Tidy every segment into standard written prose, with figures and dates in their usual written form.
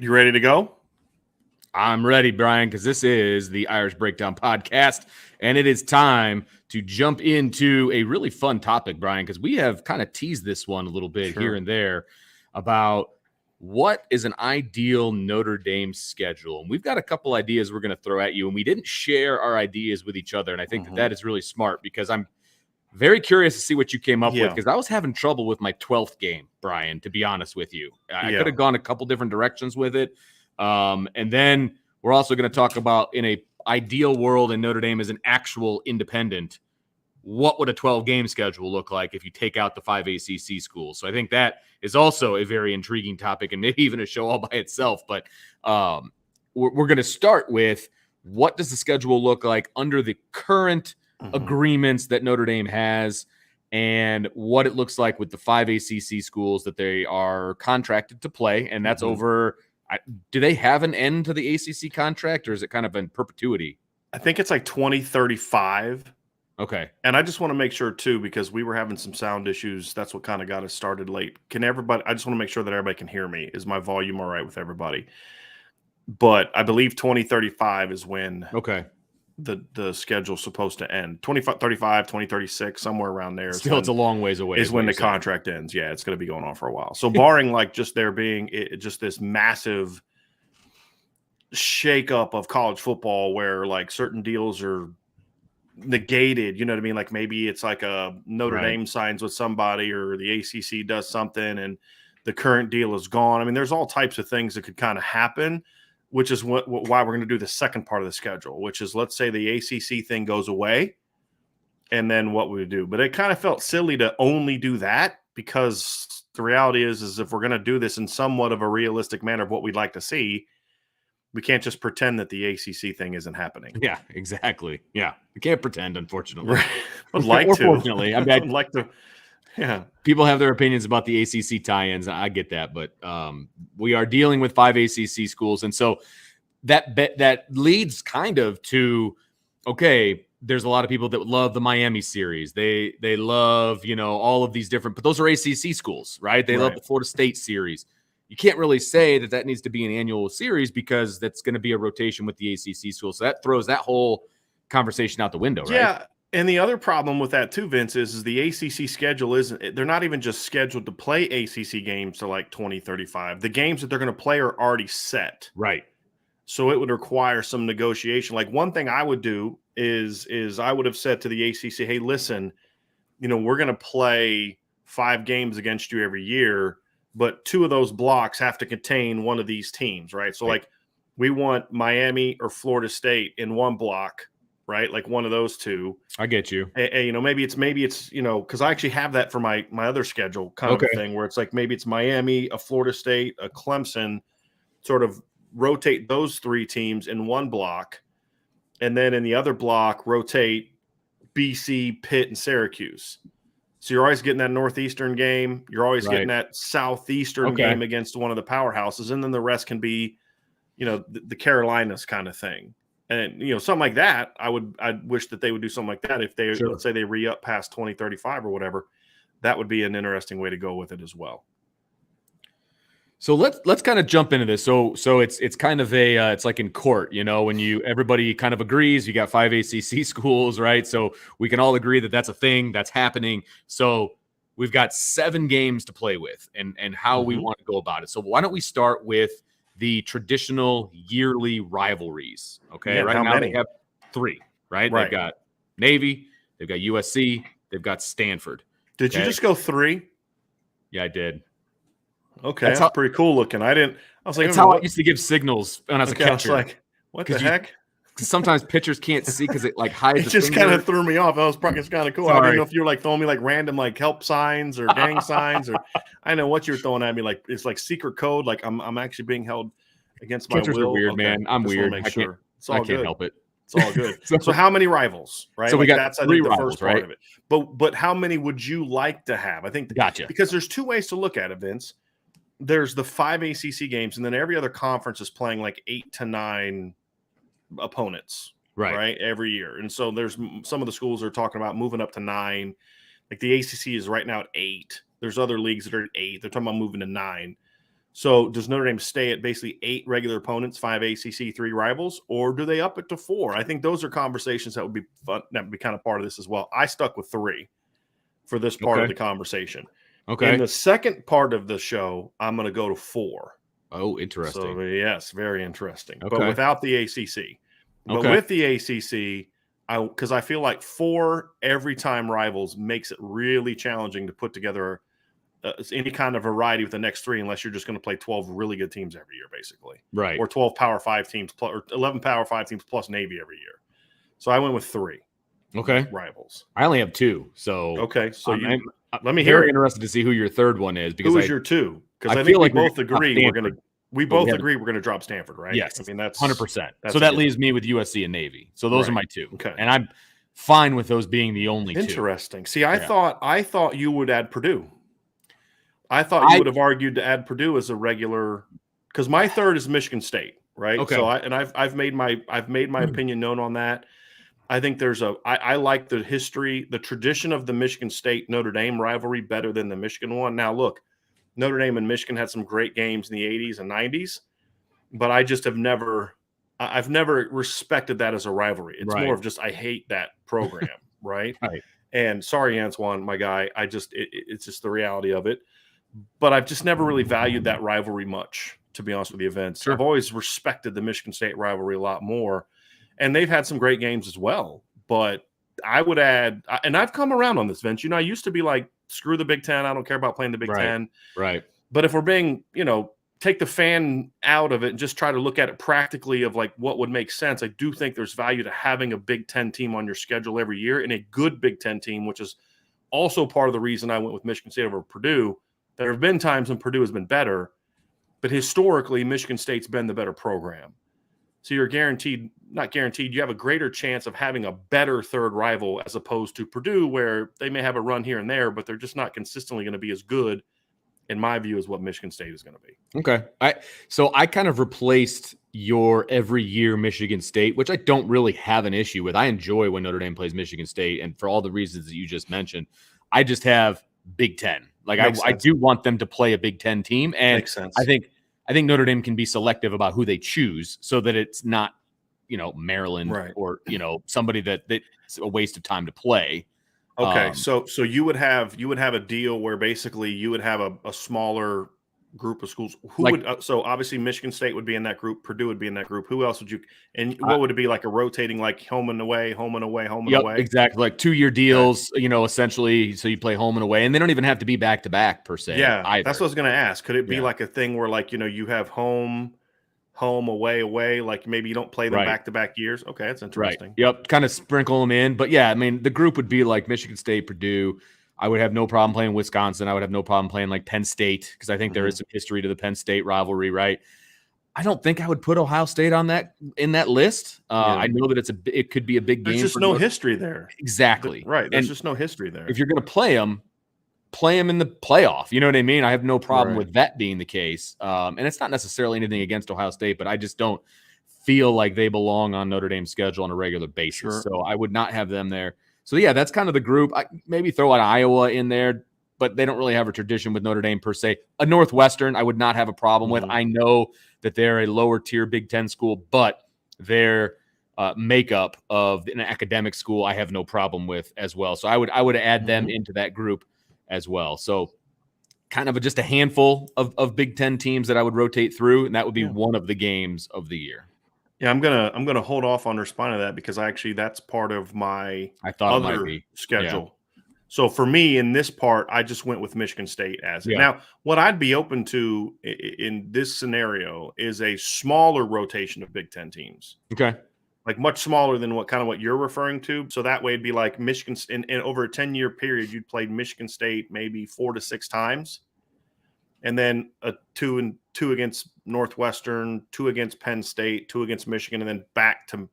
You ready to go? I'm ready, Brian, because this is the Irish Breakdown Podcast, and it is time to jump into a really fun topic, Brian, because we have kind of teased this one a little bit here and there about what is an ideal Notre Dame schedule. And we've got a couple ideas we're going to throw at you, and we didn't share our ideas with each other, and I think that is really smart because I'm very curious to see what you came up with because I was having trouble with my 12th game, Brian, to be honest with you. I could have gone a couple different directions with it. And then we're also going to talk about in a ideal world and Notre Dame as an actual independent, what would a 12-game schedule look like if you take out the 5 ACC schools? So I think that is also a very intriguing topic and maybe even a show all by itself. But we're going to start with what does the schedule look like under the current agreements that Notre Dame has and what it looks like with the 5 ACC schools that they are contracted to play. And that's over – do they have an end to the ACC contract, or is it kind of in perpetuity? I think it's like 2035. Okay. And I just want to make sure, too, because we were having some sound issues. That's what kind of got us started late. Can everybody – I just want to make sure that everybody can hear me. Is my volume all right with everybody? But I believe 2035 is when the schedule's supposed to end. 2035, 2036, somewhere around there. Still, it's a long ways away. Is when the contract ends. Yeah, it's going to be going on for a while. So barring like just there being just this massive shakeup of college football where like certain deals are negated, you know what I mean? Like maybe it's like a Notre Dame signs with somebody or the ACC does something and the current deal is gone. I mean, there's all types of things that could kind of happen, which is why we're going to do the second part of the schedule, which is let's say the ACC thing goes away and then what we would do. But it kind of felt silly to only do that because the reality is if we're going to do this in somewhat of a realistic manner of what we'd like to see, we can't just pretend that the ACC thing isn't happening. Yeah, exactly. Yeah, we can't pretend, unfortunately. Right. Would like to. Fortunately. I mean, I'd like to. Yeah. People have their opinions about the ACC tie-ins. I get that, but we are dealing with 5 ACC schools, and so that leads kind of to there's a lot of people that love the Miami series. They love all of these different, but those are ACC schools, right? They love the Florida State series. You can't really say that needs to be an annual series because that's going to be a rotation with the ACC schools. So that throws that whole conversation out the window, right? Yeah. And the other problem with that too, Vince, is the ACC schedule they're not even just scheduled to play ACC games to like 2035. The games that they're going to play are already set. Right. So it would require some negotiation. Like one thing I would do is I would have said to the ACC, hey, listen, we're going to play 5 games against you every year, but 2 of those blocks have to contain one of these teams, right? So like we want Miami or Florida State in one block, right? Like one of those 2. I get you. Maybe it's because I actually have that for my other schedule kind of a thing where it's like maybe it's Miami, a Florida State, a Clemson, sort of rotate those 3 teams in one block. And then in the other block, rotate BC, Pitt, and Syracuse. So you're always getting that Northeastern game. You're always getting that Southeastern game against one of the powerhouses. And then the rest can be, the Carolinas kind of thing. And, something like that, I'd wish that they would do something like that. If they, let's say they re-up past 2035 or whatever, that would be an interesting way to go with it as well. So let's kind of jump into this. So it's kind of it's like in court, when everybody kind of agrees, you got 5 ACC schools, right? So we can all agree that that's a thing that's happening. So we've got 7 games to play with and how we want to go about it. So why don't we start with the traditional yearly rivalries? Okay. Yeah, right now many? they have 3, right? They've got Navy, they've got USC, they've got Stanford. Did you just go 3? Yeah, I did. Okay, that's pretty cool looking. I was like, that's how I used to give signals when I was a catcher. I was like, what the heck? Sometimes pitchers can't see because it like hides. It just kind of threw me off. It's kind of cool. Sorry. I didn't know if you were like throwing me like random like help signs or gang signs or I know what you're throwing at me. Like it's like secret code. Like I'm actually being held against my will. Catchers are weird, man. I'm weird. I can't help it. It's all good. So how many rivals, right? So we got that's 3 the rivals, first part of it. But how many would you like to have? I think gotcha. Because there's 2 ways to look at it, Vince. There's the 5 ACC games, and then every other conference is playing like 8 to 9 opponents, right? Every year. And so there's some of the schools are talking about moving up to 9. Like the ACC is right now at 8. There's other leagues that are at 8. They're talking about moving to 9. So does Notre Dame stay at basically 8 regular opponents, 5 ACC, 3 rivals, or do they up it to 4? I think those are conversations that would be fun. That would be kind of part of this as well. I stuck with 3 for this part of the conversation. Okay. In the second part of the show, I'm going to go to 4. Oh, interesting. So yes, very interesting. Okay. But without the ACC. But with the ACC, because I feel like 4 every time rivals makes it really challenging to put together any kind of variety with the next 3, unless you're just going to play 12 really good teams every year, basically. Right. Or 12 Power 5 teams, or 11 Power 5 teams plus Navy every year. So I went with 3. Okay. Rivals. I only have 2. So okay. So I'm let me hear. Very interested to see who your third one is. Because who is your 2? Because I think feel we like both agree we're going to drop Stanford, right? Yes. I mean, that's 100%. So that leaves me with USC and Navy. So those are my 2. Okay. And I'm fine with those being the only 2. Interesting. See, I thought you would add Purdue. I thought you would have argued to add Purdue as a regular, because my third is Michigan State, right? Okay. So I've made my opinion known on that. I think I like the history, the tradition of the Michigan State Notre Dame rivalry better than the Michigan one. Now look, Notre Dame and Michigan had some great games in the 80s and 90s, but I just I've never respected that as a rivalry. It's more of just I hate that program, right? Right. And sorry, Antoine, my guy, it's just the reality of it. But I've just never really valued that rivalry much, to be honest with you, Vince. Sure. I've always respected the Michigan State rivalry a lot more. And they've had some great games as well. But I would add, and I've come around on this, Vince. I used to be like, screw the Big Ten. I don't care about playing the Big Ten. Right. But if we're being, take the fan out of it and just try to look at it practically of like what would make sense, I do think there's value to having a Big Ten team on your schedule every year, and a good Big Ten team, which is also part of the reason I went with Michigan State over Purdue. There have been times when Purdue has been better, but historically, Michigan State's been the better program. So you're not guaranteed, you have a greater chance of having a better third rival as opposed to Purdue, where they may have a run here and there, but they're just not consistently going to be as good, in my view, as what Michigan State is going to be. Okay. So I kind of replaced your every year Michigan State, which I don't really have an issue with. I enjoy when Notre Dame plays Michigan State, and for all the reasons that you just mentioned, I just have Big Ten. Like I do want them to play a Big Ten team, and Makes sense. I think Notre Dame can be selective about who they choose, so that it's not Maryland or somebody that's a waste of time to play. Okay, so you would have a deal where basically you would have a smaller group of schools. So obviously Michigan State would be in that group, Purdue would be in that group. Who else would you? And what would it be, like a rotating, like home and away, home and away, home and away? Exactly, like 2-year deals. essentially. So you play home and away, and they don't even have to be back to back per se. Yeah, either. That's what I was going to ask. Could it be like a thing where you have home, away, like maybe you don't play them back to back years? Okay, that's interesting. Right. Yep, kind of sprinkle them in, but yeah, I mean the group would be like Michigan State, Purdue. I would have no problem playing Wisconsin. I would have no problem playing like Penn State, because I think there is some history to the Penn State rivalry, right? I don't think I would put Ohio State on in that list. I know that it could be a big game. There's just no history there. Exactly. Right. There's just no history there. If you're going to play them in the playoff. You know what I mean? I have no problem with that being the case. And it's not necessarily anything against Ohio State, but I just don't feel like they belong on Notre Dame's schedule on a regular basis. Sure. So I would not have them there. So, yeah, that's kind of the group. I maybe throw out Iowa in there, but they don't really have a tradition with Notre Dame per se. A Northwestern I would not have a problem with. I know that they're a lower-tier Big Ten school, but their makeup of an academic school I have no problem with as well. So I would add them into that group as well. So kind of just a handful of Big Ten teams that I would rotate through, and that would be one of the games of the year. Yeah, I'm gonna hold off on responding to that, because that's part of my other schedule. Yeah. So for me, in this part, I just went with Michigan State as it. Now, what I'd be open to in this scenario is a smaller rotation of Big Ten teams. Okay. Like much smaller than what you're referring to. So that way it'd be like Michigan in over a 10-year period, you'd play Michigan State maybe 4 to 6 times. And then a 2 against Northwestern, 2 against Penn State, 2 against Michigan, and then back to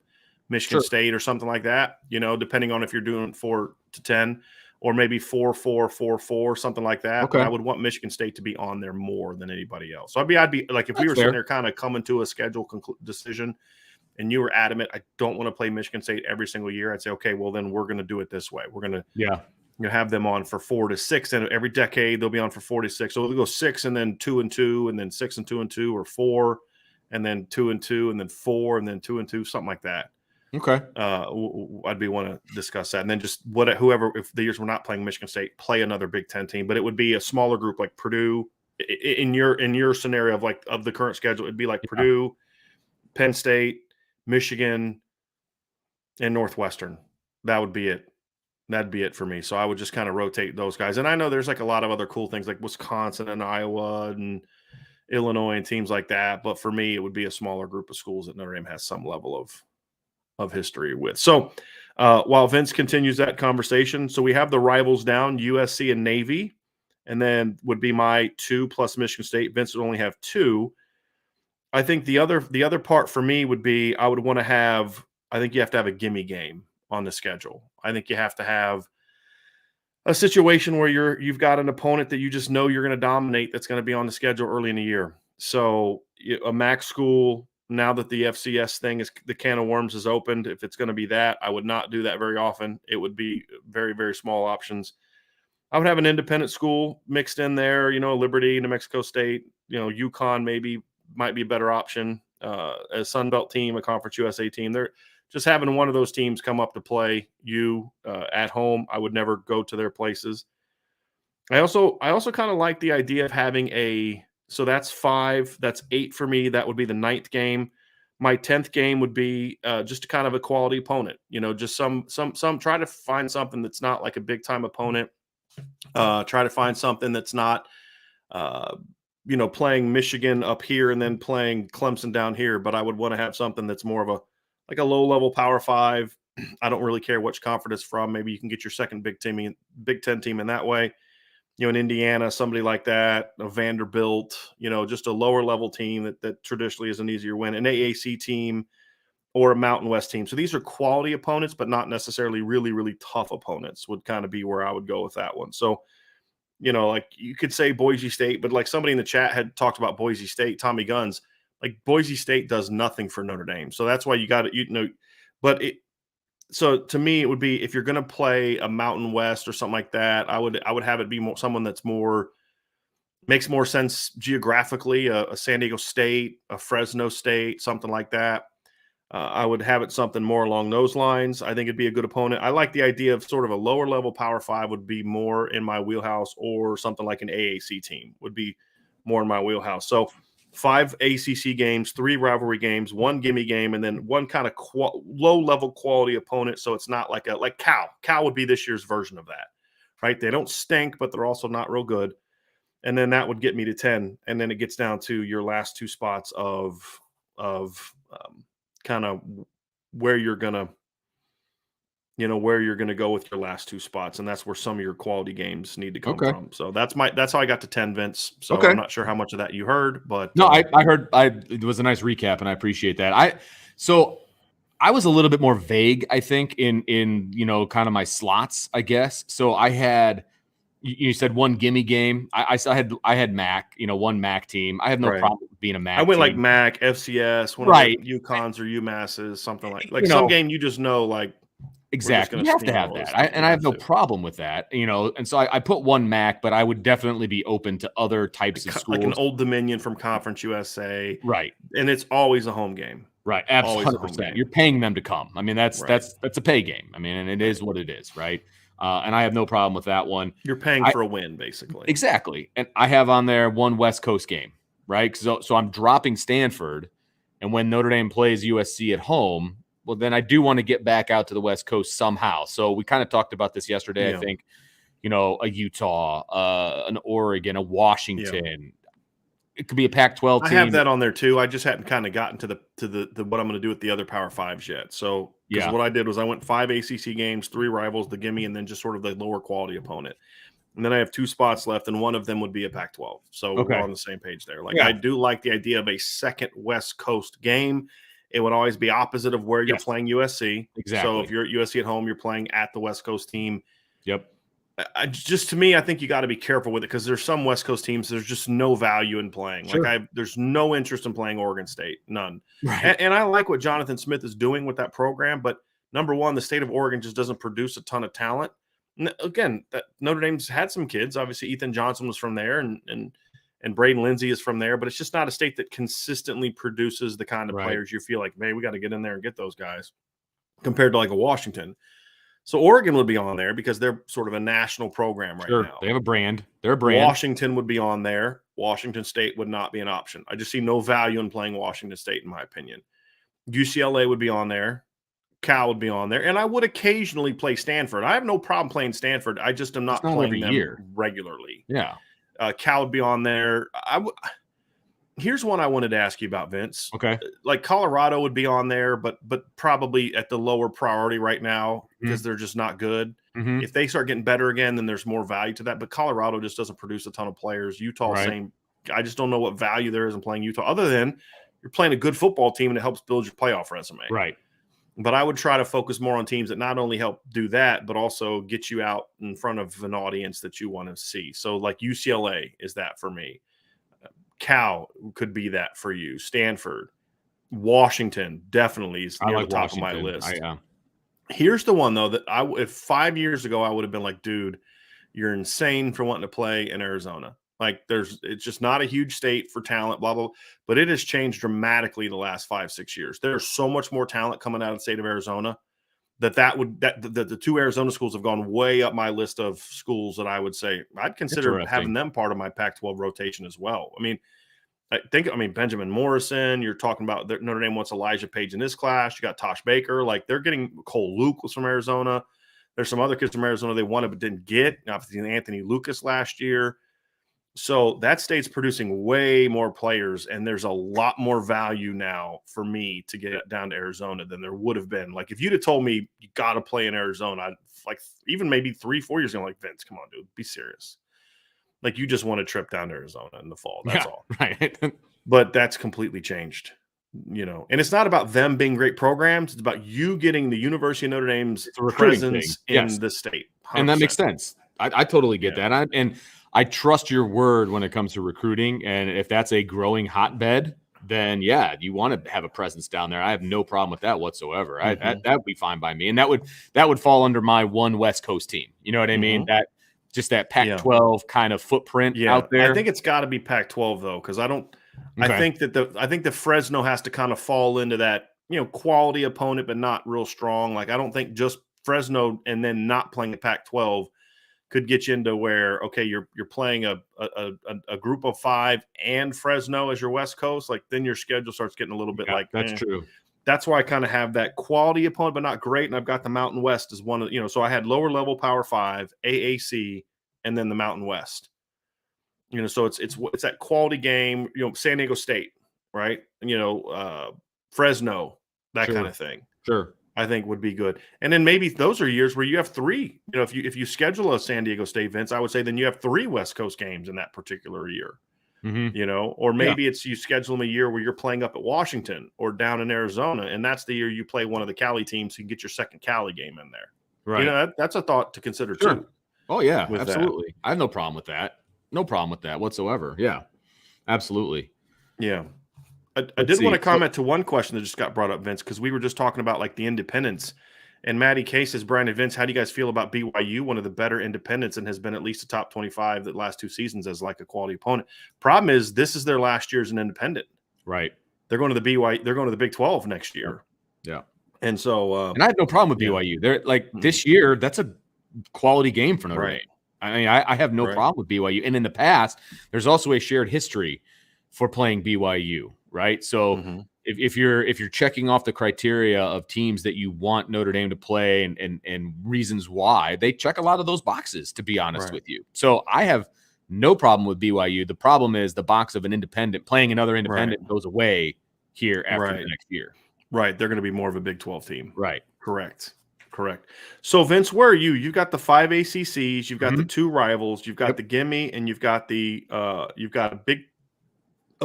Michigan State or something like that, depending on if you're doing 4 to 10 or maybe 4-4-4-4, something like that. Okay. But I would want Michigan State to be on there more than anybody else. So I'd be like, if we were sitting there kind of coming to a schedule decision and you were adamant, I don't want to play Michigan State every single year, I'd say, okay, well, then we're going to do it this way. We're going to You have them on for 4 to 6, and every decade they'll be on for 4 to 6. So they'll go 6 and then 2 and 2, and then 6 and 2 and 2, or 4 and then 2 and 2, and then 4 and then 2 and 2, something like that. Okay. I'd be want to discuss that, and then just whoever, if the years we're not playing Michigan State, play another Big Ten team, but it would be a smaller group like Purdue. In your scenario of the current schedule, it'd be like Purdue, Penn State, Michigan, and Northwestern. That would be it. That'd be it for me. So I would just kind of rotate those guys. And I know there's like a lot of other cool things like Wisconsin and Iowa and Illinois and teams like that. But for me, it would be a smaller group of schools that Notre Dame has some level of history with. So while Vince continues that conversation, so we have the rivals down, USC and Navy, and then would be my 2 plus Michigan State. Vince would only have 2. I think the other part for me would be I think you have to have a gimme game on the schedule. I think you have to have a situation where you've got an opponent that you just know you're going to dominate that's going to be on the schedule early in the year. So a MAC school, now that the FCS thing is, the can of worms is opened, if it's going to be that, I would not do that very often. It would be very, very small options. I would have an independent school mixed in there, Liberty, New Mexico State, UConn maybe might be a better option. A Sun Belt team, a Conference USA team. They're just having one of those teams come up to play at home. I would never go to their places. I also kind of like the idea of having so that's 5, that's 8 for me. That would be the 9th game. My 10th game would be just kind of a quality opponent. Just some try to find something that's not like a big time opponent. Try to find something that's not playing Michigan up here and then playing Clemson down here. But I would want to have something that's more of a low-level Power 5. I don't really care which conference it's from. Maybe you can get your second Big Ten team in that way. In Indiana, somebody like that, a Vanderbilt, just a lower-level team that traditionally is an easier win, an AAC team or a Mountain West team. So these are quality opponents, but not necessarily really, really tough opponents would kind of be where I would go with that one. So, like you could say Boise State, but like somebody in the chat had talked about Boise State, Tommy Guns. Like Boise State does nothing for Notre Dame. So that's why you got it, so to me, it would be, if you're going to play a Mountain West or something like that, I would have it be someone that's makes more sense geographically, a San Diego State, a Fresno State, something like that. I would have it something more along those lines. I think it'd be a good opponent. I like the idea of sort of a lower level Power 5 would be more in my wheelhouse, or something like an AAC team would be more in my wheelhouse. So 5 ACC games, 3 rivalry games, 1 gimme game, and then 1 kind of low-level quality opponent. So it's not like Cal. Cal would be this year's version of that, right? They don't stink, but they're also not real good. And then that would get me to 10. And then it gets down to your last 2 spots of kind of where you're gonna go with your last 2 spots, and that's where some of your quality games need to come from. So that's how I got to 10, Vince. So I'm not sure how much of that you heard, but no, I heard. It was a nice recap, and I appreciate that. I was a little bit more vague, I think, in kind of my slots, I guess. So I had, you said 1 gimme game. I had MAC, 1 MAC team. I have no problem with being a MAC. I went team. like MAC, FCS, one of the UConns or UMasses, something like some game you just know, like. Exactly. You have to have that. I have no problem with that, and so I put 1 MAC, but I would definitely be open to other types of schools. Like an Old Dominion from Conference USA. Right. And it's always a home game. Right. Absolutely. 100%. You're paying them to come. I mean, that's a pay game. I mean, and it is what it is, right? And I have no problem with that one. You're paying for a win, basically. Exactly. And I have on there 1 West Coast game, right? So I'm dropping Stanford, and when Notre Dame plays USC at home, well, then I do want to get back out to the West Coast somehow. So we kind of talked about this yesterday. Yeah. I think, a Utah, an Oregon, a Washington. Yeah. It could be a Pac-12 team. I have that on there too. I just hadn't kind of gotten to the what I'm going to do with the other Power 5s yet. So what I did was I went 5 ACC games, 3 rivals, the gimme, and then just sort of the lower quality opponent. And then I have 2 spots left, and one of them would be a Pac-12. So we're on the same page there. I do like the idea of a second West Coast game. It would always be opposite of where you're playing USC. Exactly. So if you're at USC at home, you're playing at the West Coast team. Yep. To me, I think you got to be careful with it, because there's some West Coast teams there's just no value in playing. Sure. There's no interest in playing Oregon State, none. Right. And I like what Jonathan Smith is doing with that program, but number one, the state of Oregon just doesn't produce a ton of talent. Again, Notre Dame's had some kids. Obviously, Ethan Johnson was from there, and Braden Lindsey is from there, but it's just not a state that consistently produces the kind of players you feel like, man, we got to get in there and get those guys compared to like a Washington. So Oregon would be on there because they're sort of a national program right now. They have a brand. They're a brand. Washington would be on there. Washington State would not be an option. I just see no value in playing Washington State, in my opinion. UCLA would be on there. Cal would be on there. And I would occasionally play Stanford. I have no problem playing Stanford. I just am not playing them regularly. Yeah. Cal would be on there. Here's one I wanted to ask you about, Vince. Okay. Like Colorado would be on there, but probably at the lower priority right now because they're just not good. If they start getting better again, then there's more value to that. But Colorado just doesn't produce a ton of players. Utah, same. I just don't know what value there is in playing Utah, other than you're playing a good football team and it helps build your playoff resume. Right. But I would try to focus more on teams that not only help do that, but also get you out in front of an audience that you want to see. So like UCLA is that for me. Cal could be that for you. Stanford, Washington definitely is near the top of my list. Here's the one though that if 5 years ago I would have been like, dude, you're insane for wanting to play in Arizona. Like it's just not a huge state for talent, blah, blah, blah. But it has changed dramatically the last 5-6 years. There's so much more talent coming out of the state of Arizona that the two Arizona schools have gone way up my list of schools that I would say I'd consider having them part of my Pac-12 rotation as well. I mean, Benjamin Morrison, you're talking about Notre Dame wants Elijah Page in this class. You got Tosh Baker. Like they're getting Cole Luke was from Arizona. There's some other kids from Arizona they wanted but didn't get. Obviously, Anthony Lucas last year. So that state's producing way more players, and there's a lot more value now for me to get down to Arizona than there would have been. Like if you'd have told me you got to play in Arizona, like even maybe 3-4 years ago, I'm like, Vince, come on, dude, be serious. Like you just want to trip down to Arizona in the fall. That's all. Right. But that's completely changed, and it's not about them being great programs. It's about you getting the University of Notre Dame's presence in the state. 100%. And that makes sense. I totally get that. And I trust your word when it comes to recruiting. And if that's a growing hotbed, then you want to have a presence down there. I have no problem with that whatsoever. That would be fine by me. And that would fall under my one West Coast team. You know what I mean? That just that Pac-12 kind of footprint out there. I think it's got to be Pac-12 though, because I think the Fresno has to kind of fall into that quality opponent, but not real strong. Like I don't think just Fresno and then not playing the Pac-12 could get you into where you're playing a group of 5 and Fresno as your West Coast. Like then your schedule starts getting a little bit that's true. That's why I kind of have that quality opponent, but not great. And I've got the Mountain West as one of, so I had lower level Power 5, AAC, and then the Mountain West. So it's that quality game, San Diego State, right? Fresno, that kind of thing. Sure. I think would be good. And then maybe those are years where you have 3. If you schedule a San Diego State, Vince, I would say then you have 3 West Coast games in that particular year. Or maybe it's you schedule them a year where you're playing up at Washington or down in Arizona, and that's the year you play one of the Cali teams so you can get your second Cali game in there. Right. That's a thought to consider too. Oh yeah, absolutely. I have no problem with that. No problem with that whatsoever. Yeah, absolutely. Yeah. I did want to comment to one question that just got brought up, Vince, because we were just talking about like the independents. And Maddie K says, Brandon, Vince, how do you guys feel about BYU, one of the better independents and has been at least a top 25 the last 2 seasons as like a quality opponent? Problem is this is their last year as an independent. Right. They're going to the BYU. They're going to the Big 12 next year. Yeah. And so and I have no problem with BYU. They're like this year, that's a quality game for Notre Dame. I mean, I have no problem with BYU. And in the past, there's also a shared history for playing BYU, right? So if you're checking off the criteria of teams that you want Notre Dame to play and reasons why, they check a lot of those boxes, to be honest with you. So I have no problem with BYU. The problem is the box of an independent playing another independent goes away here after the next year. Right. They're going to be more of a Big 12 team. Right. Correct. So Vince, where are you? You've got the 5 ACCs, you've got the 2 rivals, you've got the Gimme, and you've got a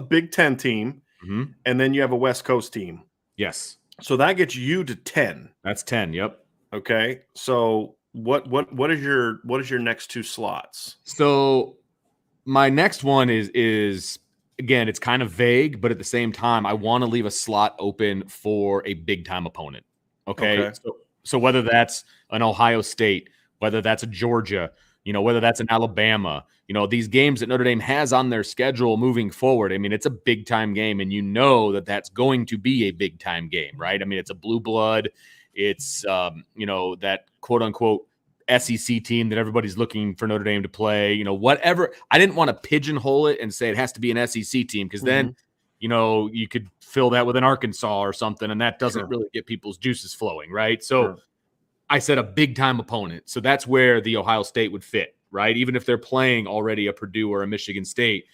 Big 10 team, and then you have a West Coast team. Yes. So that gets you to 10. That's 10. Yep. Okay. So what is your next 2 slots? So my next one is again, it's kind of vague, but at the same time, I want to leave a slot open for a big time opponent. Okay. So whether that's an Ohio State whether that's a Georgia, whether that's an Alabama, these games that Notre Dame has on their schedule moving forward. I mean, it's a big time game, and that's going to be a big time game, right? I mean, it's a blue blood. It's, that quote unquote SEC team that everybody's looking for Notre Dame to play, whatever. I didn't want to pigeonhole it and say it has to be an SEC team, because then, you could fill that with an Arkansas or something, and that doesn't really get people's juices flowing, right? So I said a big time opponent. So that's where the Ohio State would fit, right? Even if they're playing already a Purdue or a Michigan State,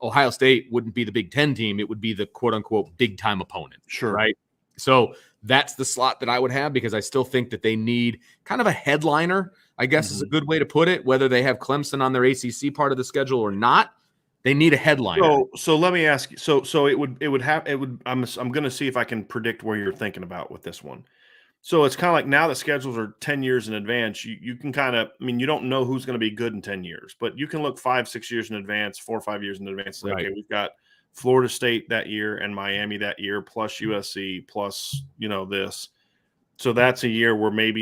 Ohio State wouldn't be the Big Ten team. It would be the quote unquote big time opponent, right? So that's the slot that I would have, because I still think that they need kind of a headliner, I guess is a good way to put it. Whether they have Clemson on their ACC part of the schedule or not, they need a headliner. So let me ask you. So it would. I'm going to see if I can predict where you're thinking about with this one. So it's kind of like, now that schedules are 10 years in advance, you can kind of, you don't know who's going to be good in 10 years, but you can look 5-6 years in advance, 4 or 5 years in advance. Say, okay, we've got Florida State that year and Miami that year, plus USC, plus, this. So that's a year where maybe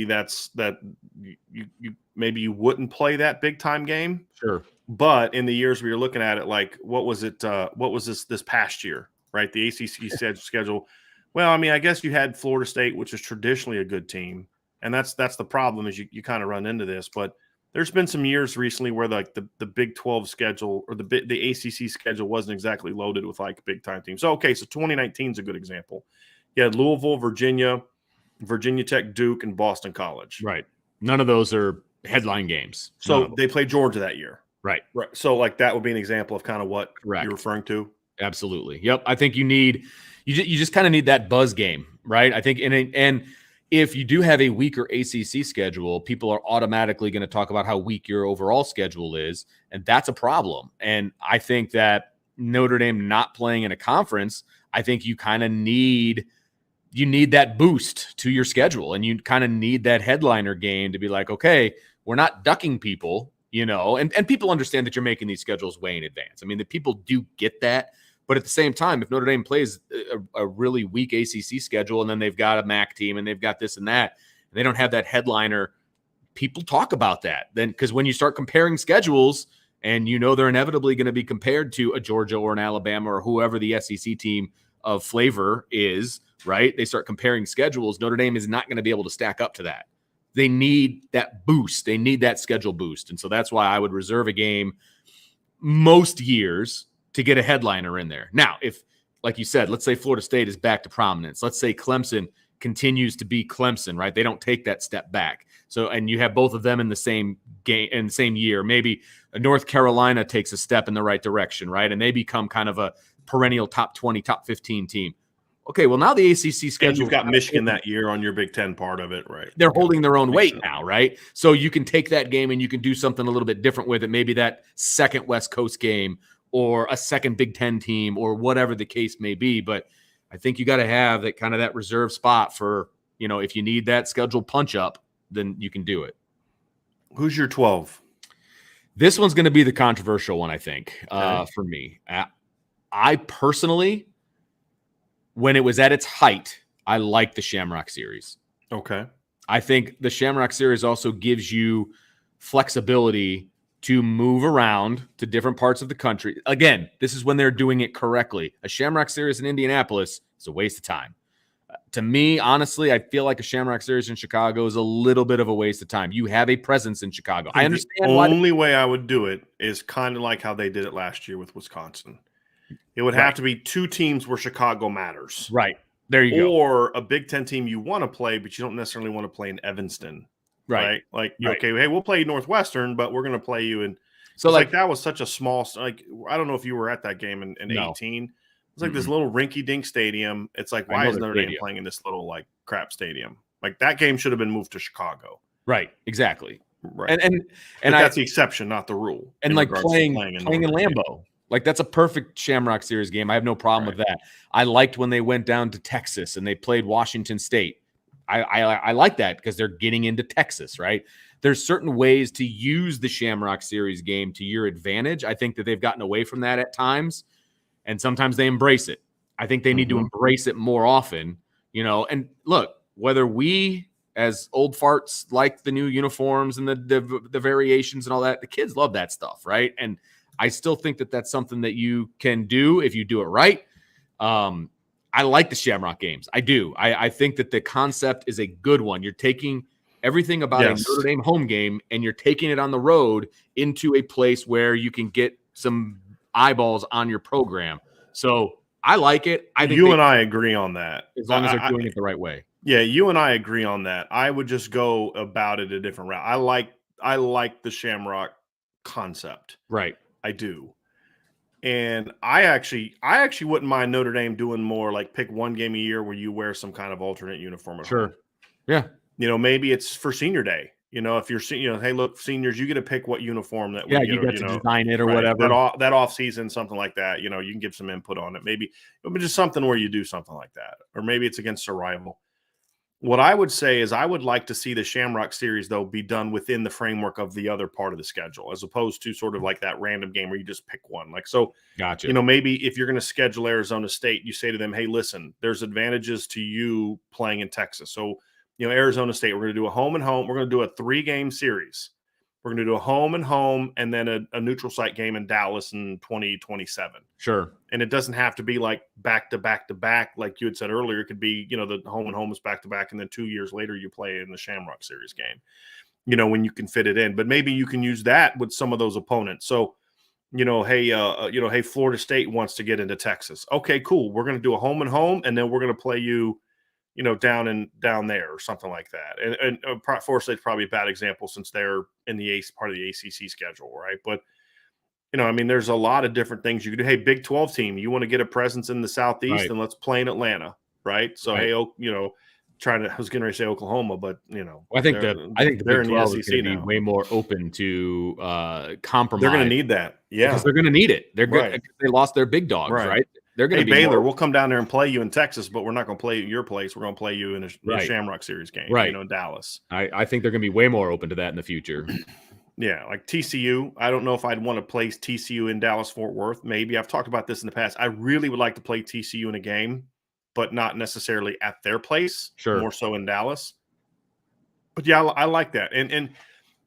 you wouldn't play that big time game. Sure. But in the years where you're looking at it, like, what was this past year, right? The ACC schedule. Well, I guess you had Florida State, which is traditionally a good team, and that's the problem, is you kind of run into this. But there's been some years recently where the Big 12 schedule or the ACC schedule wasn't exactly loaded with like big time teams. So 2019 is a good example. You had Louisville, Virginia Tech, Duke, and Boston College. Right. None of those are headline games. So they played Georgia that year. Right. So like that would be an example of kind of what you're referring to. Absolutely. Yep. I think you just kind of need that buzz game, right? I think, and if you do have a weaker ACC schedule, people are automatically going to talk about how weak your overall schedule is, and that's a problem. And I think that Notre Dame not playing in a conference, I think you kind of need that boost to your schedule, and you kind of need that headliner game to be like, okay, we're not ducking people, and people understand that you're making these schedules way in advance. The people do get that. But at the same time, if Notre Dame plays a really weak ACC schedule, and then they've got a MAC team and they've got this and that, and they don't have that headliner, people talk about that. Then, because when you start comparing schedules, and they're inevitably going to be compared to a Georgia or an Alabama or whoever the SEC team of flavor is, right? They start comparing schedules. Notre Dame is not going to be able to stack up to that. They need that boost. They need that schedule boost. And so that's why I would reserve a game most years to get a headliner in there. Now, if, like you said, let's say Florida State is back to prominence. Let's say Clemson continues to be Clemson, right? They don't take that step back. So, and you have both of them in the same game, in the same year. Maybe North Carolina takes a step in the right direction, right? And they become kind of a perennial top 20, top 15 team. Okay, well, now the ACC schedule. And you've got Michigan that year on your Big Ten part of it, right? They're holding their own weight now, right? So you can take that game and you can do something a little bit different with it. Maybe that second West Coast game, or a second Big Ten team, or whatever the case may be. But I think you got to have that kind of that reserve spot for, if you need that scheduled punch up, then you can do it. Who's your 12? This one's going to be the controversial one, I think, for me. I personally, when it was at its height, I liked the Shamrock Series. Okay. I think the Shamrock Series also gives you flexibility to move around to different parts of the country. Again, this is when they're doing it correctly. A Shamrock Series in Indianapolis is a waste of time. To me, honestly, I feel like a Shamrock Series in Chicago is a little bit of a waste of time. You have a presence in Chicago. I understand why. The only way I would do it is kind of like how they did it last year with Wisconsin. It would have to be two teams where Chicago matters. Right. There you go. Or a Big Ten team you want to play, but you don't necessarily want to play in Evanston. Right. Like, okay, hey, we'll play Northwestern, but we're going to play you in. So like that was such a small, like, I don't know if you were at that game in 18. It's like this little rinky dink stadium. It's like, why is Notre Dame playing in this little like crap stadium? Like that game should have been moved to Chicago. Right. Exactly. Right. And that's the exception, not the rule. And like playing in Lambeau. Like that's a perfect Shamrock Series game. I have no problem with that. I liked when they went down to Texas and they played Washington State. I like that because they're getting into Texas, right? There's certain ways to use the Shamrock Series game to your advantage. I think that they've gotten away from that at times, and sometimes they embrace it. I think they need to embrace it more often, And look, whether we as old farts like the new uniforms and the variations and all that. The kids love that stuff, right? And I still think that that's something that you can do if you do it right. I like the Shamrock games. I do. I think that the concept is a good one. You're taking everything about a Notre Dame home game and you're taking it on the road into a place where you can get some eyeballs on your program. So I like it. I think you and I agree on that. As long as they're doing it the right way. Yeah, you and I agree on that. I would just go about it a different route. I like the Shamrock concept. Right. I do. And I actually wouldn't mind Notre Dame doing more like pick one game a year where you wear some kind of alternate uniform at home. Yeah. Maybe it's for senior day. If you're, hey, look, seniors, you get to pick what uniform that you get to design it or whatever. That off season, something like that. You can give some input on it. Maybe just something where you do something like that, or maybe it's against a rival. What I would say is I would like to see the Shamrock Series, though, be done within the framework of the other part of the schedule, as opposed to sort of like that random game where you just pick one. Gotcha. Maybe if you're going to schedule Arizona State, you say to them, hey, listen, there's advantages to you playing in Texas. So, Arizona State, we're going to do a home and home. We're going to do a 3-game series. We're going to do a home and home and then a neutral site game in Dallas in 2027. Sure. And it doesn't have to be like back to back to back, like you had said earlier. It could be, the home and home is back to back, and then 2 years later you play in the Shamrock Series game, when you can fit it in. But maybe you can use that with some of those opponents. So, hey, Florida State wants to get into Texas. Okay, cool. We're going to do a home and home, and then we're going to play you, down there or something like that. And Florida State's probably a bad example since they're in the part of the ACC schedule, right? But there's a lot of different things you could do. Hey, Big 12 team, you want to get a presence in the Southeast, right, and let's play in Atlanta, right? So, right. Hey, I was going to say Oklahoma, but I think the Big 12 is going to be way more open to compromise. They're going to need that, yeah, because they're going to need it. They're good. Right. They lost their big dogs, right? They're going to be Baylor. We'll come down there and play you in Texas, but we're not going to play at your place. We're going to play you in a Shamrock Series game, right? In Dallas. I think they're going to be way more open to that in the future. Yeah, like TCU. I don't know if I'd want to place TCU in Dallas-Fort Worth. Maybe I've talked about this in the past. I really would like to play TCU in a game, but not necessarily at their place. Sure, more so in Dallas. But yeah, I like that. And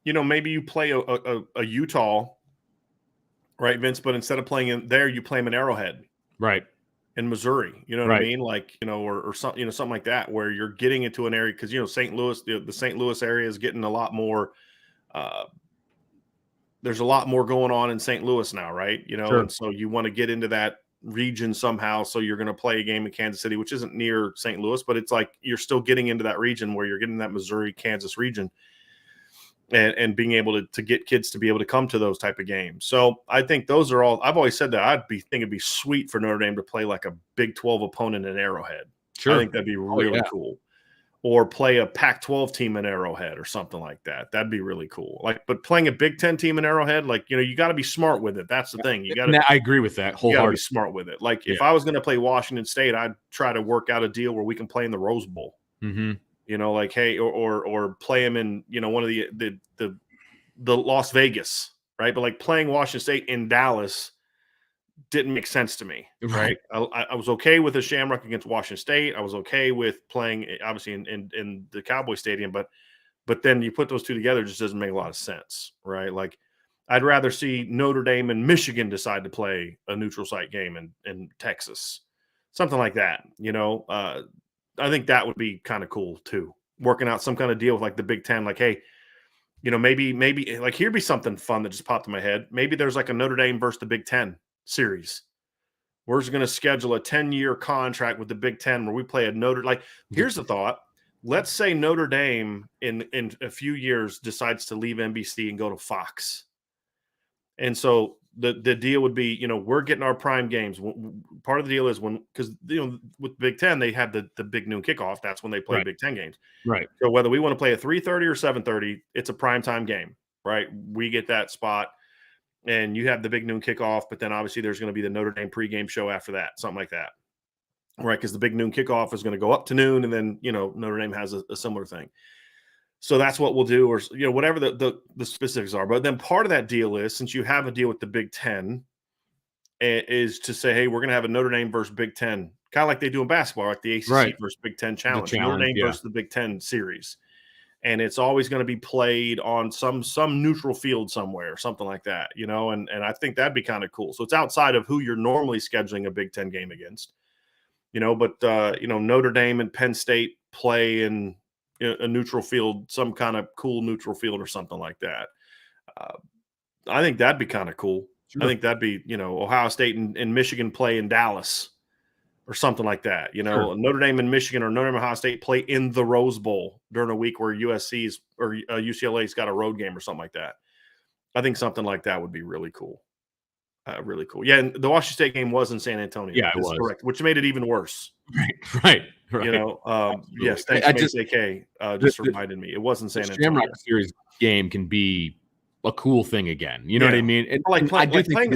maybe you play a Utah, right, Vince? But instead of playing in there, you play them in Arrowhead, right, in Missouri. You know what I mean? Like or something, something like that, where you're getting into an area because St. Louis, the St. Louis area is getting a lot more. There's a lot more going on in St. Louis now, right? Sure. And so you want to get into that region somehow. So you're going to play a game in Kansas City, which isn't near St. Louis, but it's like you're still getting into that region where you're getting that Missouri, Kansas region and being able to get kids to be able to come to those type of games. So I think those are all, I've always said that think it'd be sweet for Notre Dame to play like a Big 12 opponent in Arrowhead. Sure. I think that'd be really cool. Or play a Pac-12 team in Arrowhead or something like that. That'd be really cool. But playing a Big 10 team in Arrowhead, you got to be smart with it. That's the thing. You got to. I agree with that wholeheartedly. You got to be smart with it. If I was going to play Washington State, I'd try to work out a deal where we can play in the Rose Bowl. Mm-hmm. Hey, or play them in one of the Las Vegas, right? But playing Washington State in Dallas didn't make sense to me, right? I was okay with a Shamrock against Washington State. I was okay with playing, obviously, in the Cowboy Stadium, but then you put those two together, it just doesn't make a lot of sense, right? I'd rather see Notre Dame and Michigan decide to play a neutral site game in Texas, something like that. I think that would be kind of cool too. Working out some kind of deal with the Big Ten, hey, maybe here'd be something fun that just popped in my head. Maybe there's a Notre Dame versus the Big Ten series. We're just going to schedule a 10-year contract with the Big Ten where we play a here's the thought. Let's say Notre Dame in a few years decides to leave NBC and go to Fox. And so the deal would be, we're getting our prime games. Part of the deal is because with Big Ten, they have the big noon kickoff. That's when they play Big Ten games. Right. So whether we want to play at 3:30 or 7:30, it's a primetime game, right? We get that spot. And you have the big noon kickoff, but then obviously there's going to be the Notre Dame pregame show after that, something like that, right? Because the big noon kickoff is going to go up to noon, and then Notre Dame has a similar thing. So that's what we'll do, or whatever the specifics are. But then part of that deal is, since you have a deal with the Big Ten, is to say, hey, we're going to have a Notre Dame versus Big Ten, kind of like they do in basketball, like the ACC versus Big Ten challenge. Notre Dame versus the Big Ten series. and it's always going to be played on some neutral field somewhere, something like that, you know, and I think that'd be kind of cool. So it's outside of who you're normally scheduling a Big Ten game against, you know, but you know, Notre Dame and Penn State play in a neutral field, some kind of cool neutral field or something like that. I think that'd be kind of cool. Sure. I think that'd be, you know, Ohio State and Michigan play in Dallas or something like that. You know, Sure. Notre Dame and Michigan or Notre Dame and Ohio State play in the Rose Bowl during a week where USC's or UCLA's got a road game or something like that. I think something like that would be really cool. Really cool. Yeah, and the Washington State game was in San Antonio. Yeah, it was. Correct, which made it even worse. Right. You know, yes, thanks, AK. Just reminded me. It wasn't San Antonio. Shamrock Series game can be a cool thing again. You know what I mean? And, like playing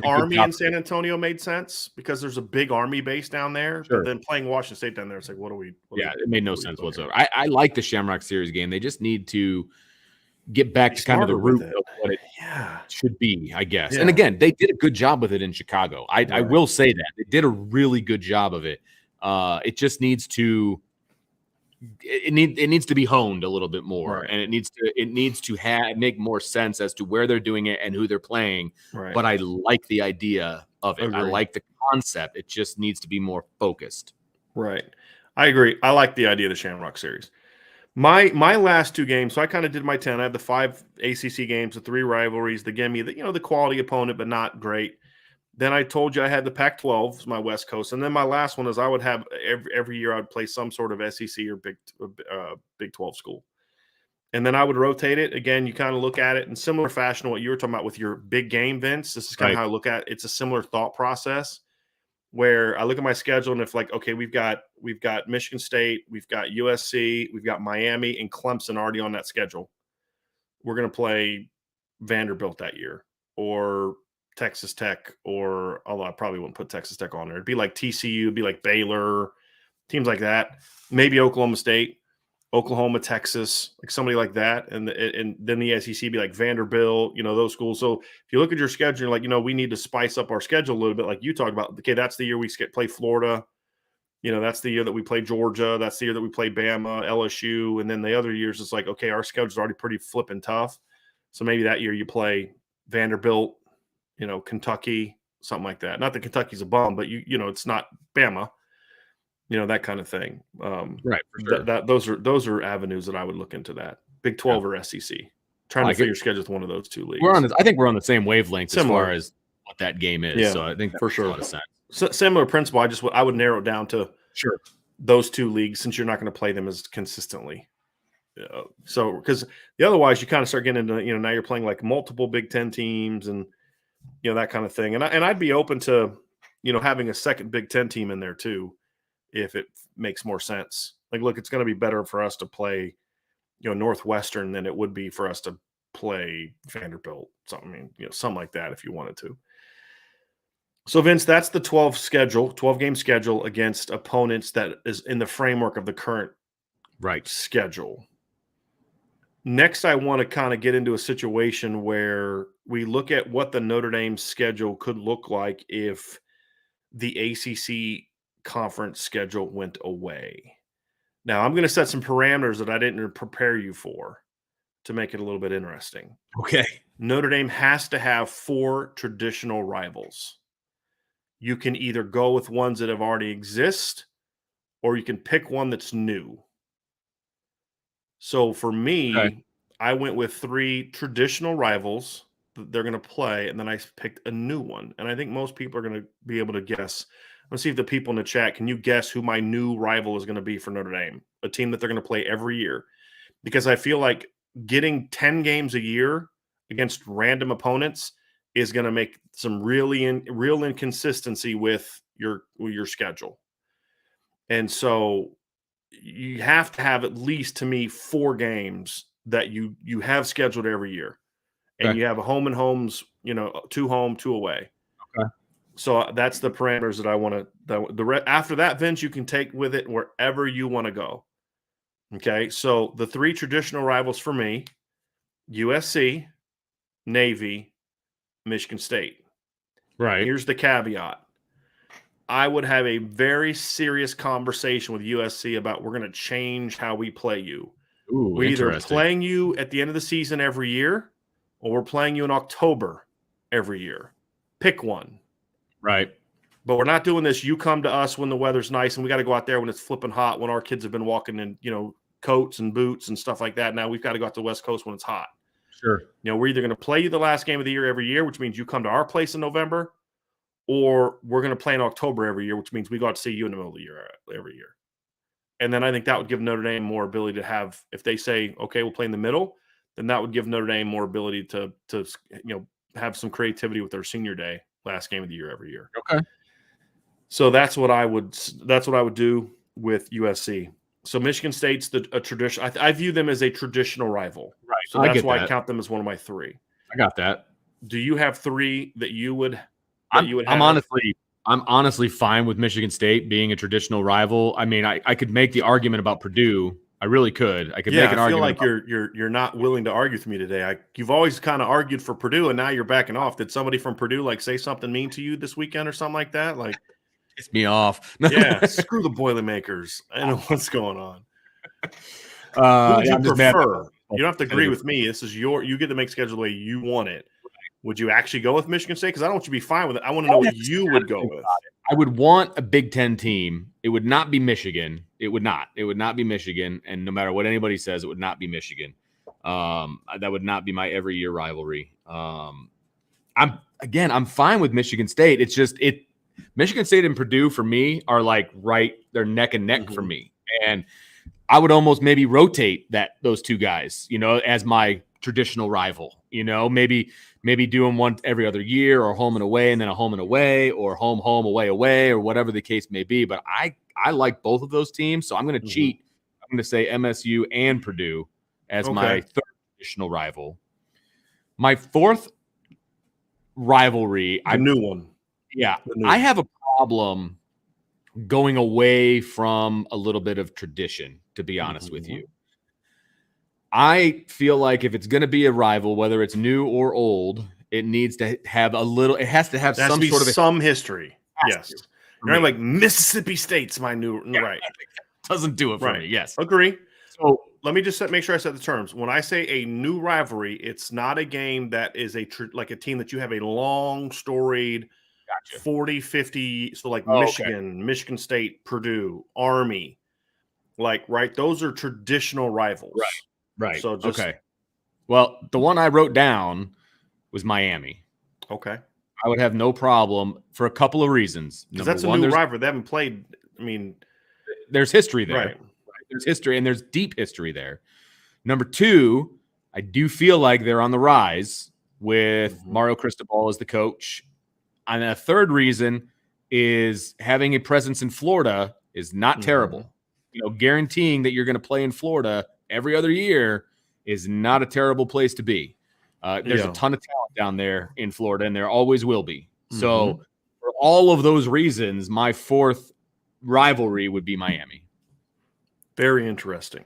Army in San Antonio Antonio made sense because there's a big Army base down there. Sure. But then playing Washington State down there, it's like, it made no sense whatsoever. I like the Shamrock Series game. They just need to get back to kind of the root of what it should be, I guess. Yeah. And again, they did a good job with it in Chicago. I will say that. They did a really good job of it. It just needs to it needs to be honed a little bit more, and it needs to make more sense as to where they're doing it and who they're playing. Right. But I like the idea of it. Agreed. I like the concept. It just needs to be more focused. Right. I agree. I like the idea of the Shamrock Series. My last two games, so I kind of did my 10. I had the 5 ACC games, the 3 rivalries, the Gimme, the quality opponent, but not great. Then I told you I had the Pac-12, my West Coast, and then my last one is I would have every year I would play some sort of SEC or Big 12 school, and then I would rotate it. Again, you kind of look at it in similar fashion to what you were talking about with your big game, Vince. This is kind of how I look at it. It's a similar thought process where I look at my schedule and if like, okay, we've got Michigan State, we've got USC, we've got Miami and Clemson already on that schedule. We're going to play Vanderbilt that year or Texas Tech, or although I probably wouldn't put Texas Tech on there. It'd be like TCU, it'd be like Baylor, teams like that. Maybe Oklahoma State, Oklahoma, Texas, like somebody like that. And then the SEC be like Vanderbilt, those schools. So if you look at your schedule, you're like, we need to spice up our schedule a little bit. Like you talked about, okay, that's the year we play Florida. That's the year that we play Georgia. That's the year that we play Bama, LSU. And then the other years, it's like, okay, our schedule's already pretty flipping tough. So maybe that year you play Vanderbilt, Kentucky, something like that. Not that Kentucky's a bum, but it's not Bama, that kind of thing. Right. For sure. Those are avenues that I would look into that. Big 12 or SEC. Trying to fit your schedule with one of those two leagues. I think we're on the same wavelength as far as what that game is. Yeah, so I think that for sure. makes a lot of sense. Similar principle. I would narrow it down to those two leagues since you're not going to play them as consistently. So because otherwise you kind of start getting into now you're playing like multiple Big Ten teams and that kind of thing. And I'd be open to having a second Big Ten team in there too, if it makes more sense. Like, look, it's going to be better for us to play Northwestern than it would be for us to play Vanderbilt. Something like that if you wanted to. So, Vince, that's the 12-game schedule against opponents that is in the framework of the current schedule. Next, I want to kind of get into a situation where we look at what the Notre Dame schedule could look like if the ACC conference schedule went away. Now, I'm going to set some parameters that I didn't prepare you for to make it a little bit interesting. Okay. Notre Dame has to have 4 traditional rivals. You can either go with ones that have already exist, or you can pick one that's new. So for me, I went with 3 traditional rivals that they're going to play, and then I picked a new one. And I think most people are going to be able to guess. Let's see if the people in the chat, can you guess who my new rival is going to be for Notre Dame? A team that they're going to play every year. Because I feel like getting 10 games a year against random opponents is going to make some real inconsistency with your schedule. And so you have to have at least, to me, 4 games that you have scheduled every year. And you have a home and homes, 2 home, 2 away. Okay. So that's the parameters that I want to – after that, Vince, you can take with it wherever you want to go. Okay, so the 3 traditional rivals for me, USC, Navy, Michigan State. Right. Here's the caveat. I would have a very serious conversation with USC about we're going to change how we play you. Ooh, we're either playing you at the end of the season every year, or we're playing you in October every year. Pick one. Right. But we're not doing this. You come to us when the weather's nice, and we got to go out there when it's flipping hot, when our kids have been walking in, coats and boots and stuff like that. Now we've got to go out to the West Coast when it's hot. Sure. We're either going to play you the last game of the year every year, which means you come to our place in November, or we're going to play in October every year, which means we got to see you in the middle of the year every year. And then I think that would give Notre Dame more ability to have, if they say, okay, we'll play in the middle, then that would give Notre Dame more ability to have some creativity with their senior day, last game of the year every year. Okay. So that's what I would do with USC. So Michigan State's a tradition. I view them as a traditional rival. Right. So that's why I count them as one of my three. I got that. Do you have three that you would have? I'm honestly fine with Michigan State being a traditional rival. I mean, I could make the argument about Purdue. I really could. I make an argument. I feel like you're not willing to argue with me today. You've always kind of argued for Purdue, and now you're backing off. Did somebody from Purdue say something mean to you this weekend or something like that? Piss me off. Yeah, screw the Boilermakers. I know what's going on. Who would you prefer? You don't have to agree with me. This is you get to make schedule the way you want it. Would you actually go with Michigan State? Because I don't want you to be fine with it. I want to know what you would go with. I would want a Big Ten team. It would not be Michigan. It would not be Michigan. And no matter what anybody says, it would not be Michigan. That would not be my every year rivalry. I'm fine with Michigan State. It's just Michigan State and Purdue for me are they're neck and neck for me. And I would almost maybe rotate those two guys, as my traditional rival, maybe do them one every other year, or home and away, and then a home and away, or home, away, or whatever the case may be. But I like both of those teams. So I'm going to cheat. I'm going to say MSU and Purdue as my third traditional rival. My fourth rivalry. New one. Yeah. I have a problem going away from a little bit of tradition, to be honest with you. I feel like if it's going to be a rival, whether it's new or old, it needs to have it has to have some sort of some history. Yes. Right, like Mississippi State's my new right. Doesn't do it for me. Yes. Agree. So let me just make sure I set the terms. When I say a new rivalry, it's not a game that is like a team that you have a long storied 40, 50. So Michigan, Michigan State, Purdue, Army, those are traditional rivals. Right. So okay. Well, the one I wrote down was Miami. Okay. I would have no problem for a couple of reasons. Because that's a new rivalry. They haven't played. I mean, there's history there. Right. There's history, and there's deep history there. Number two, I do feel like they're on the rise with Mario Cristobal as the coach. And a third reason is having a presence in Florida is not terrible. Guaranteeing that you're going to play in Florida every other year is not a terrible place to be. There's a ton of talent down there in Florida, and there always will be. So for all of those reasons, my fourth rivalry would be Miami. Very interesting.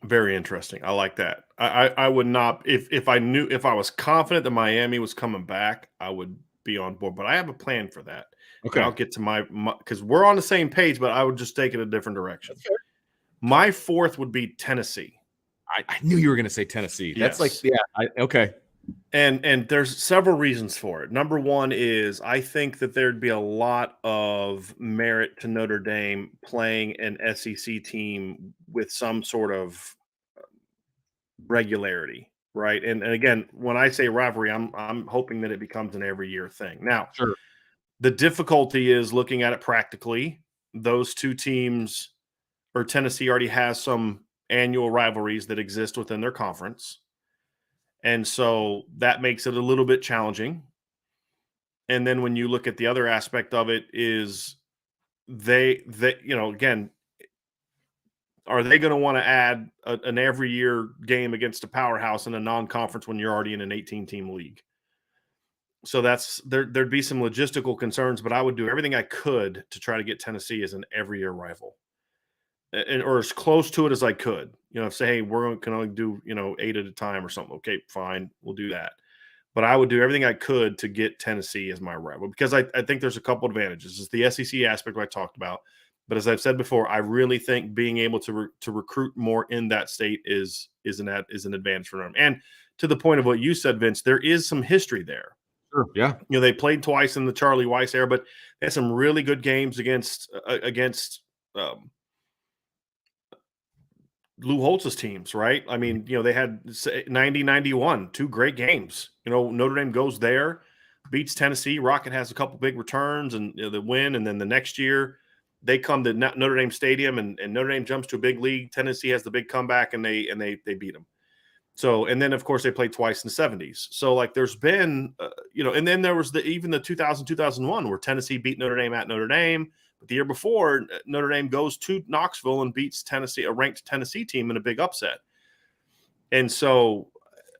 Very interesting. I like that. I would not, if I was confident that Miami was coming back, I would be on board. But I have a plan for that. Okay. I'll get to because we're on the same page, but I would just take it a different direction. Okay. My fourth would be Tennessee. I knew you were going to say Tennessee. That's okay. And there's several reasons for it. Number one is I think that there'd be a lot of merit to Notre Dame playing an SEC team with some sort of regularity, right? And again, when I say rivalry, I'm hoping that it becomes an every year thing. Now, the difficulty is looking at it practically. Those two teams, or Tennessee already has some annual rivalries that exist within their conference. And so that makes it a little bit challenging. And then when you look at the other aspect of it is they again, are they going to want to add an every year game against a powerhouse in a non-conference when you're already in an 18-team league? So there'd be some logistical concerns, but I would do everything I could to try to get Tennessee as an every year rival. Or as close to it as I could, say, hey, can only do, 8 at a time or something. Okay, fine. We'll do that. But I would do everything I could to get Tennessee as my rival because I think there's a couple advantages. It's the SEC aspect I talked about. But as I've said before, I really think being able to recruit more in that state is an advantage for them. And to the point of what you said, Vince, there is some history there. Sure. Yeah. They played twice in the Charlie Weiss era, but they had some really good games against Lou Holtz's teams, right? I mean, they had 90-91, two great games. Notre Dame goes there, beats Tennessee. Rocket has a couple big returns and the win, and then the next year they come to Notre Dame Stadium and Notre Dame jumps to a big league. Tennessee has the big comeback and they beat them. So, and then of course they played twice in the 70s. So like there's been, and then there was even the 2000-2001 where Tennessee beat Notre Dame at Notre Dame. But the year before, Notre Dame goes to Knoxville and beats Tennessee, a ranked Tennessee team, in a big upset. And so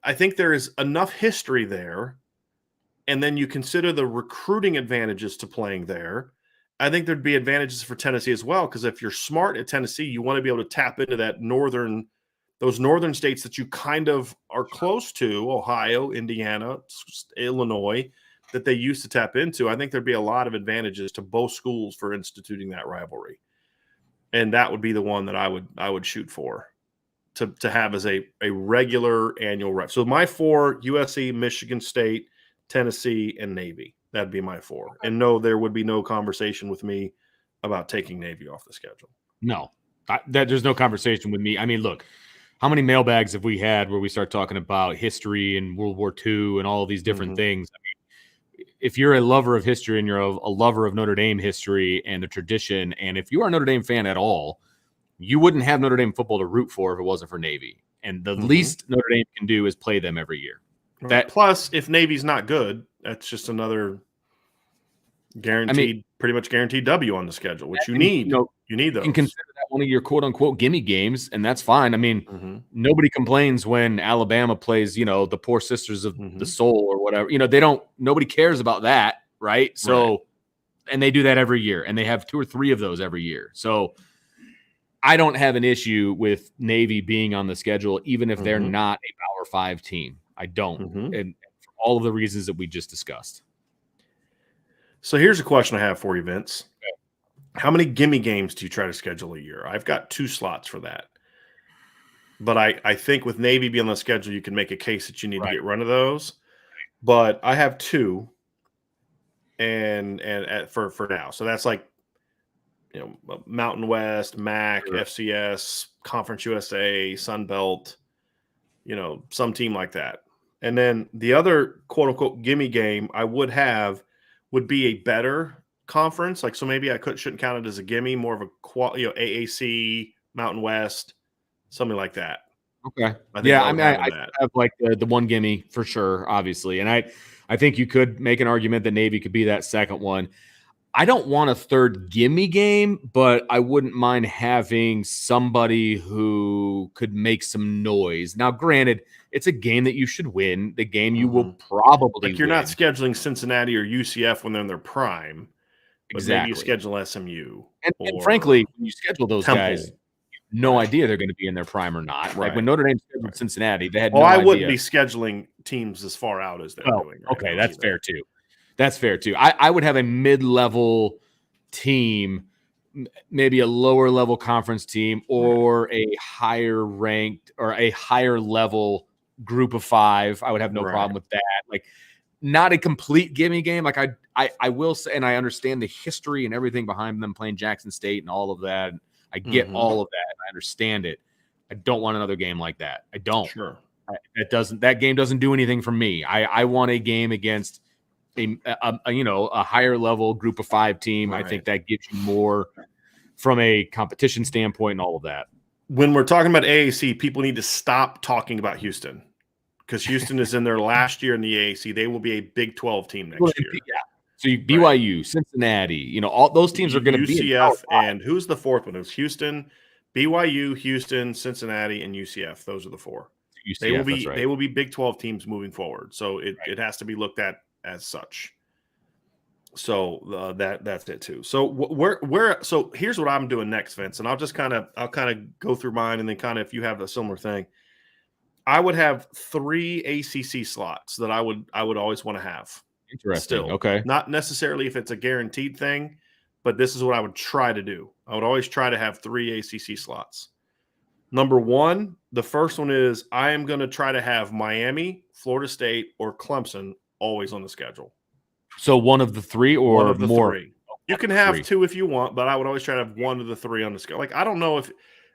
I think there is enough history there. And then you consider the recruiting advantages to playing there. I think there'd be advantages for Tennessee as well, because if you're smart at Tennessee, you want to be able to tap into those northern states that you kind of are close to, Ohio, Indiana, Illinois, that they used to tap into. I think there'd be a lot of advantages to both schools for instituting that rivalry. And that would be the one that I would shoot for to have as a regular annual rep. So my 4: USC, Michigan State, Tennessee, and Navy. That'd be my 4. And no, there would be no conversation with me about taking Navy off the schedule. No, there's no conversation with me. I mean, look, how many mailbags have we had where we start talking about history and World War II and all of these different things? I mean, if you're a lover of history and you're a lover of Notre Dame history and the tradition, and if you are a Notre Dame fan at all, you wouldn't have Notre Dame football to root for if it wasn't for Navy. And the least Notre Dame can do is play them every year. Plus, if Navy's not good, that's just another pretty much guaranteed W on the schedule, which you need. You need those. You can consider that one of your quote unquote gimme games, and that's fine. I mean, nobody complains when Alabama plays, the Poor Sisters of the Soul or whatever. Nobody cares about that, right? So, and they do that every year, and they have 2 or 3 of those every year. So, I don't have an issue with Navy being on the schedule, even if they're not a Power 5 team. I don't, and for all of the reasons that we just discussed. So here's a question I have for you, Vince. Okay. How many gimme games do you try to schedule a year? I've got 2 slots for that. But I think with Navy being on the schedule, you can make a case that you need to get rid of those. But I have 2 and for now. So that's like, Mountain West, MAC, FCS, Conference USA, Sun Belt, some team like that. And then the other quote unquote gimme game I would be a better conference. Like, so maybe I shouldn't count it as a gimme, more of a AAC, Mountain West, something like that. Okay. I have like the one gimme for sure, obviously. And I think you could make an argument that Navy could be that second one. I don't want a third gimme game, but I wouldn't mind having somebody who could make some noise. Now, granted, it's a game that you should win. The game you will probably you're not scheduling Cincinnati or UCF when they're in their prime. But maybe you schedule SMU. And frankly, when you schedule those guys, no idea they're going to be in their prime or not. Like when Notre Dame scheduled Cincinnati, they had no idea. I wouldn't be scheduling teams as far out as they're doing. Okay, that's fair too. That's fair too. I would have a mid-level team, maybe a lower level conference team, or a higher ranked or a higher level group of 5. I would have no problem with that. Like, not a complete gimme game. Like I will say, and I understand the history and everything behind them playing Jackson State and all of that. I get all of that. I understand it. I don't want another game like that. I don't. Sure. That game doesn't do anything for me. I want a game against a higher level group of 5 team. I think that gives you more from a competition standpoint and all of that. When we're talking about AAC, people need to stop talking about Houston, because Houston is in their last year in the AAC. They will be a Big 12 team next year. Yeah. So BYU, Cincinnati, all those teams are going to be UCF, and who's the 4th one? It was Houston, BYU, Houston, Cincinnati, and UCF. Those are the 4. UCF, they will be Big 12 teams moving forward. So it has to be looked at as such. So that's it too. So so here's what I'm doing next, Vince, and I'll kind of go through mine, and then kind of if you have a similar thing, I would have 3 ACC slots that I would always want to have. Interesting. Still, okay. Not necessarily if it's a guaranteed thing, but this is what I would try to do. I would always try to have 3 ACC slots. Number one, the first one is I am going to try to have Miami, Florida State, or Clemson always on the schedule. So one of the 3 or one of the more? 3. You can have 2 if you want, but I would always try to have one of the 3 on the schedule. Like, I don't know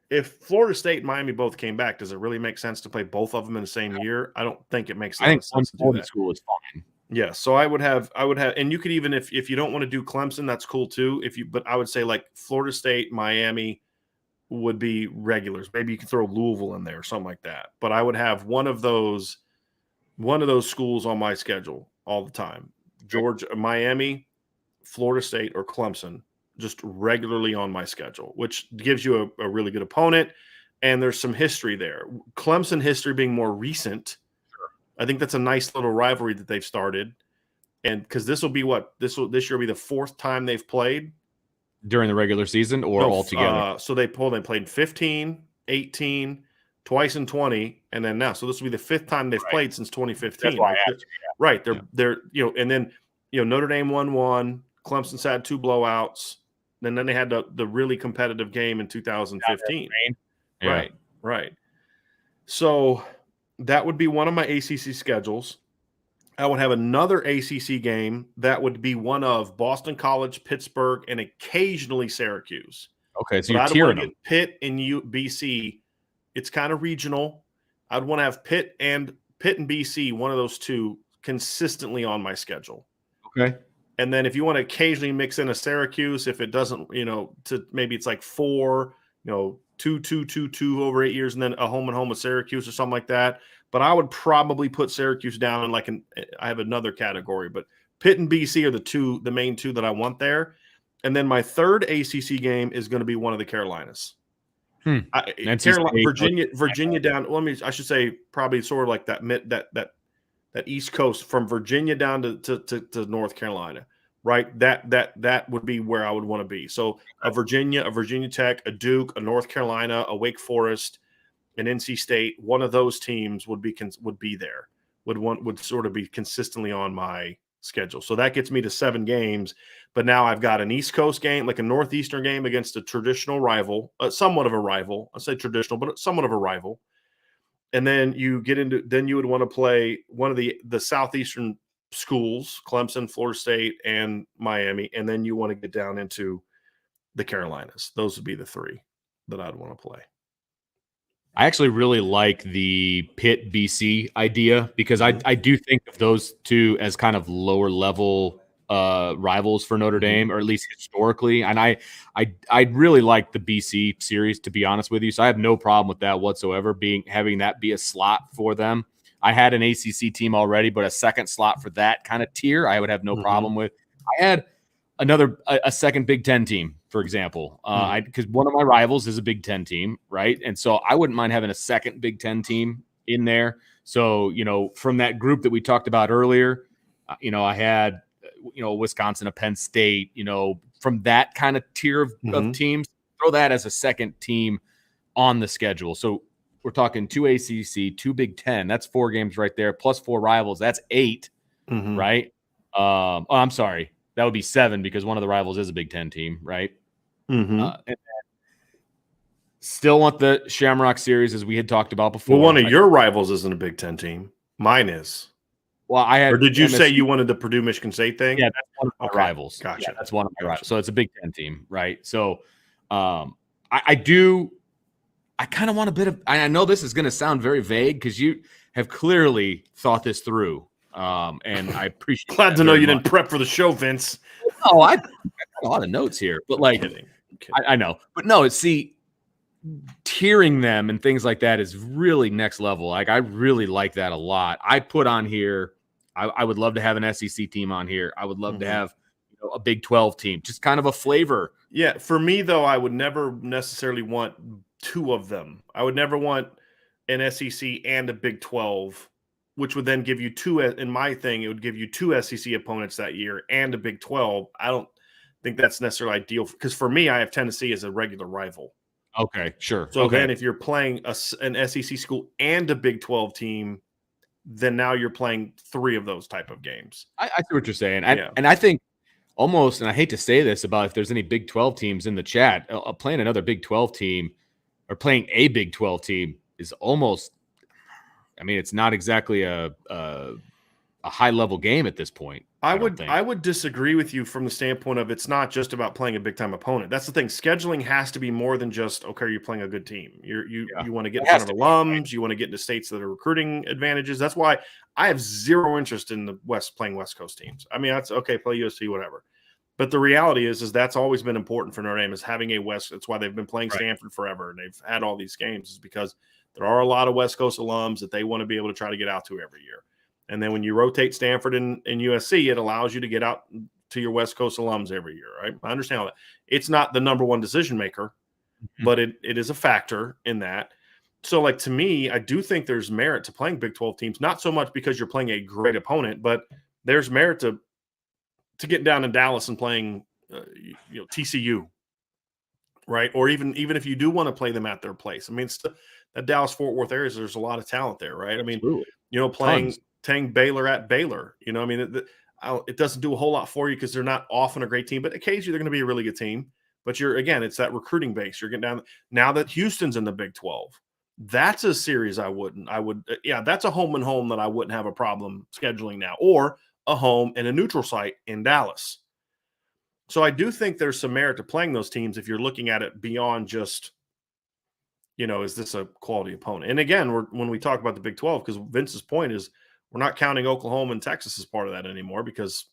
if Florida State and Miami both came back, does it really make sense to play both of them in the same year? I don't think it makes sense to do that. School is fine. Yeah, so I would have, and you could even if you don't want to do Clemson, that's cool too. But I would say like Florida State, Miami would be regulars. Maybe you could throw Louisville in there or something like that. But I would have one of those schools on my schedule all the time. Georgia, Miami, Florida State, or Clemson, just regularly on my schedule, which gives you a really good opponent. And there's some history there. Clemson history being more recent. I think that's a nice little rivalry that they've started. And because this will be this year will be the 4th time they've played during the regular season or altogether. So they played 15, 18, twice in 20, and then now. So this will be the 5th time they've played since 2015. That's why right. They're and then Notre Dame won 1, Clemson's had 2 blowouts, and then they had the really competitive game in 2015. Yeah. Right. So that would be one of my ACC schedules. I would have another ACC game that would be one of Boston College, Pittsburgh, and occasionally Syracuse. Okay, so you're tiering them. Pitt and BC. It's kind of regional. I'd want to have Pitt and BC, one of those 2, consistently on my schedule. Okay. And then if you want to occasionally mix in a Syracuse, if it doesn't, to maybe it's like 4, 2 over 8 years, and then a home and home with Syracuse or something like that. But I would probably put Syracuse down in I have another category, but Pitt and BC are the main 2 that I want there. And then my third ACC game is going to be one of the Carolinas. Virginia down. I should say probably sort of like that East Coast from Virginia down to North Carolina, right? That would be where I would want to be. So a Virginia Tech, a Duke, a North Carolina, a Wake Forest, an NC State. One of those teams would be there. Would sort of be consistently on my schedule. So that gets me to 7 games. But now I've got an East Coast game, like a Northeastern game against a traditional rival, somewhat of a rival. I say traditional, but somewhat of a rival. And then you would want to play one of the Southeastern schools, Clemson, Florida State, and Miami. And then you want to get down into the Carolinas. Those would be the 3 that I'd want to play. I actually really like the Pitt BC idea because I do think of those 2 as kind of lower level rivals for Notre Dame, or at least historically. And I really like the BC series, to be honest with you. So I have no problem with that whatsoever, having that be a slot for them. I had an ACC team already, but a second slot for that kind of tier, I would have no problem with. I had a second Big Ten team, for example, because one of my rivals is a Big Ten team, right? And so I wouldn't mind having a second Big Ten team in there. So, from that group that we talked about earlier, I had, Wisconsin, a Penn State, from that kind of tier of teams, throw that as a second team on the schedule. So we're talking 2 ACC, 2 Big Ten. That's 4 games right there, plus 4 rivals. That's 8, right? I'm sorry. That would be 7 because one of the rivals is a Big Ten team, right? And still want the Shamrock Series, as we had talked about before. Well, one of your rivals isn't a Big Ten team. Mine is. Well, I had. Or did you say you wanted the Purdue Michigan State thing? Yeah, that's one of my rivals. Gotcha. Yeah, that's one of my rivals. So it's a Big Ten team, right? So I do. I kind of want a bit of. I know this is going to sound very vague because you have clearly thought this through. And I appreciate. Glad to know you didn't prep for the show, Vince. No, I got a lot of notes here, but like, I'm kidding. I know, but no, see, tiering them and things like that is really next level. Like, I really like that a lot. I put on here. I would love to have an SEC team on here. I would love to have a Big 12 team, just kind of a flavor. Yeah, for me though, I would never necessarily want 2 of them. I would never want an SEC and a Big 12. Which would then give you 2 in my thing. It would give you 2 SEC opponents that year and a Big 12. I don't think that's necessarily ideal because for me, I have Tennessee as a regular rival. Okay, sure. So then if you're playing an SEC school and a Big 12 team, then now you're playing 3 of those type of games. I see what you're saying. And I think almost, and I hate to say this about if there's any Big 12 teams in the chat, playing another Big 12 team or playing a Big 12 team is almost, I mean, it's not exactly a high level game at this point. I would disagree with you from the standpoint of it's not just about playing a big time opponent. That's the thing. Scheduling has to be more than just, okay, you're playing a good team. You want to get in front of alums. Right? You want to get into states that are recruiting advantages. That's why I have zero interest in the playing West Coast teams. I mean, that's okay, play USC, whatever. But the reality is that's always been important for Notre Dame is having a West. That's why they've been playing Stanford forever and they've had all these games is because there are a lot of West Coast alums that they want to be able to try to get out to every year. And then when you rotate Stanford and USC, it allows you to get out to your West Coast alums every year, right? I understand all that. It's not the number one decision maker, but it is a factor in that. So, like, to me, I do think there's merit to playing Big 12 teams, not so much because you're playing a great opponent, but there's merit to getting down in Dallas and playing TCU, right? Or even if you do want to play them at their place. I mean, it's that Dallas-Fort Worth area, there's a lot of talent there, right? I mean, playing Baylor at Baylor, I mean, it doesn't do a whole lot for you because they're not often a great team, but occasionally they're going to be a really good team. But it's that recruiting base. You're getting down now that Houston's in the Big 12. That's a series that's a home and home that I wouldn't have a problem scheduling now, or a home and a neutral site in Dallas. So I do think there's some merit to playing those teams if you're looking at it beyond just, is this a quality opponent? And again, when we talk about the Big 12, because Vince's point is we're not counting Oklahoma and Texas as part of that anymore because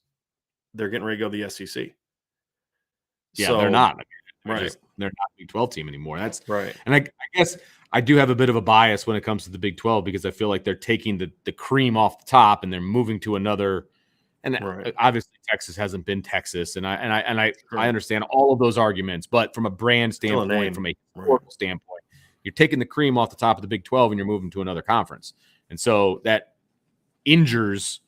they're getting ready to go to the SEC. Yeah, they're not. Right. They're not a Big 12 team anymore. That's right. And I guess I do have a bit of a bias when it comes to the Big 12 because I feel like they're taking the cream off the top and they're moving to another. And obviously Texas hasn't been Texas, and I understand all of those arguments, but from a brand standpoint, from a historical standpoint, you're taking the cream off the top of the Big 12 and you're moving to another conference, and so that injures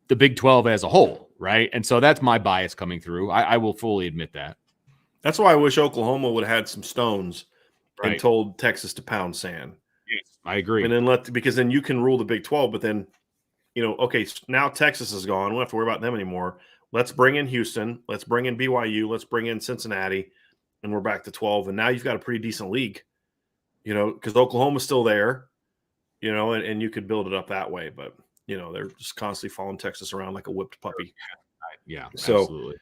the Big 12 as a whole, right? And so that's my bias coming through. I will fully admit that. That's why I wish Oklahoma would have had some stones and told Texas to pound sand. Yes, I agree. And then because then you can rule the Big 12, but then. Okay, now Texas is gone. We don't have to worry about them anymore. Let's bring in Houston. Let's bring in BYU. Let's bring in Cincinnati. And we're back to 12. And now you've got a pretty decent league, because Oklahoma's still there, and you could build it up that way. But, they're just constantly following Texas around like a whipped puppy. Yeah, absolutely.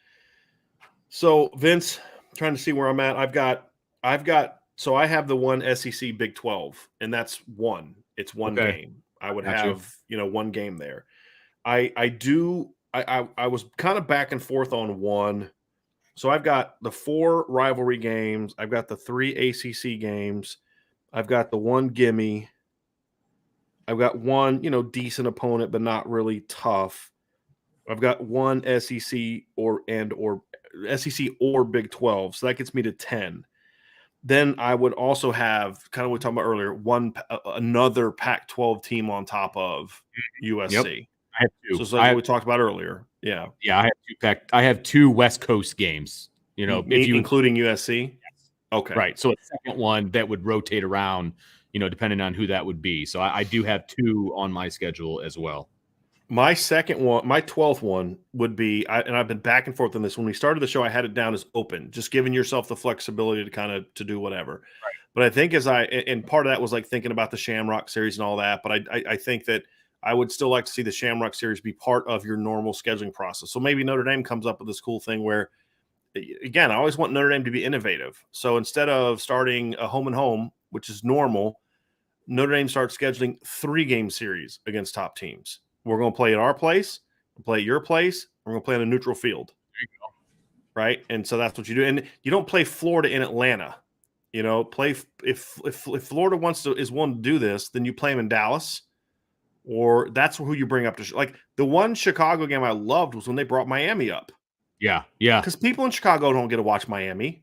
So Vince, trying to see where I'm at. So I have the one SEC Big 12, and that's one. It's one game. I would have, one game there. I was kind of back and forth on one. So I've got the 4 rivalry games. I've got the 3 ACC games. I've got the 1 Gimme. I've got 1, decent opponent, but not really tough. I've got 1 SEC or SEC or Big 12. So that gets me to 10. Then I would also have, kind of what we talked about earlier, another Pac-12 team on top of USC. Yep. I have 2. So it's like what we talked about earlier. Yeah. Yeah, I have 2 West Coast games. Including USC. Yes. Okay. Right. So a second one that would rotate around, depending on who that would be. So I do have 2 on my schedule as well. My second one, my 12th one would be, and I've been back and forth on this. When we started the show, I had it down as open, just giving yourself the flexibility to do whatever. Right. But I think and part of that was like thinking about the Shamrock Series and all that. But I think that I would still like to see the Shamrock Series be part of your normal scheduling process. So maybe Notre Dame comes up with this cool thing where, again, I always want Notre Dame to be innovative. So instead of starting a home and home, which is normal, Notre Dame starts scheduling 3-game series against top teams. We're going to play at our place, we'll play at your place, we're going to play on a neutral field. There you go. Right? And so that's what you do. And you don't play Florida in Atlanta. If Florida is one to do this, then you play them in Dallas, or that's who you bring up to. Like the one Chicago game I loved was when they brought Miami up. Yeah. Because people in Chicago don't get to watch Miami.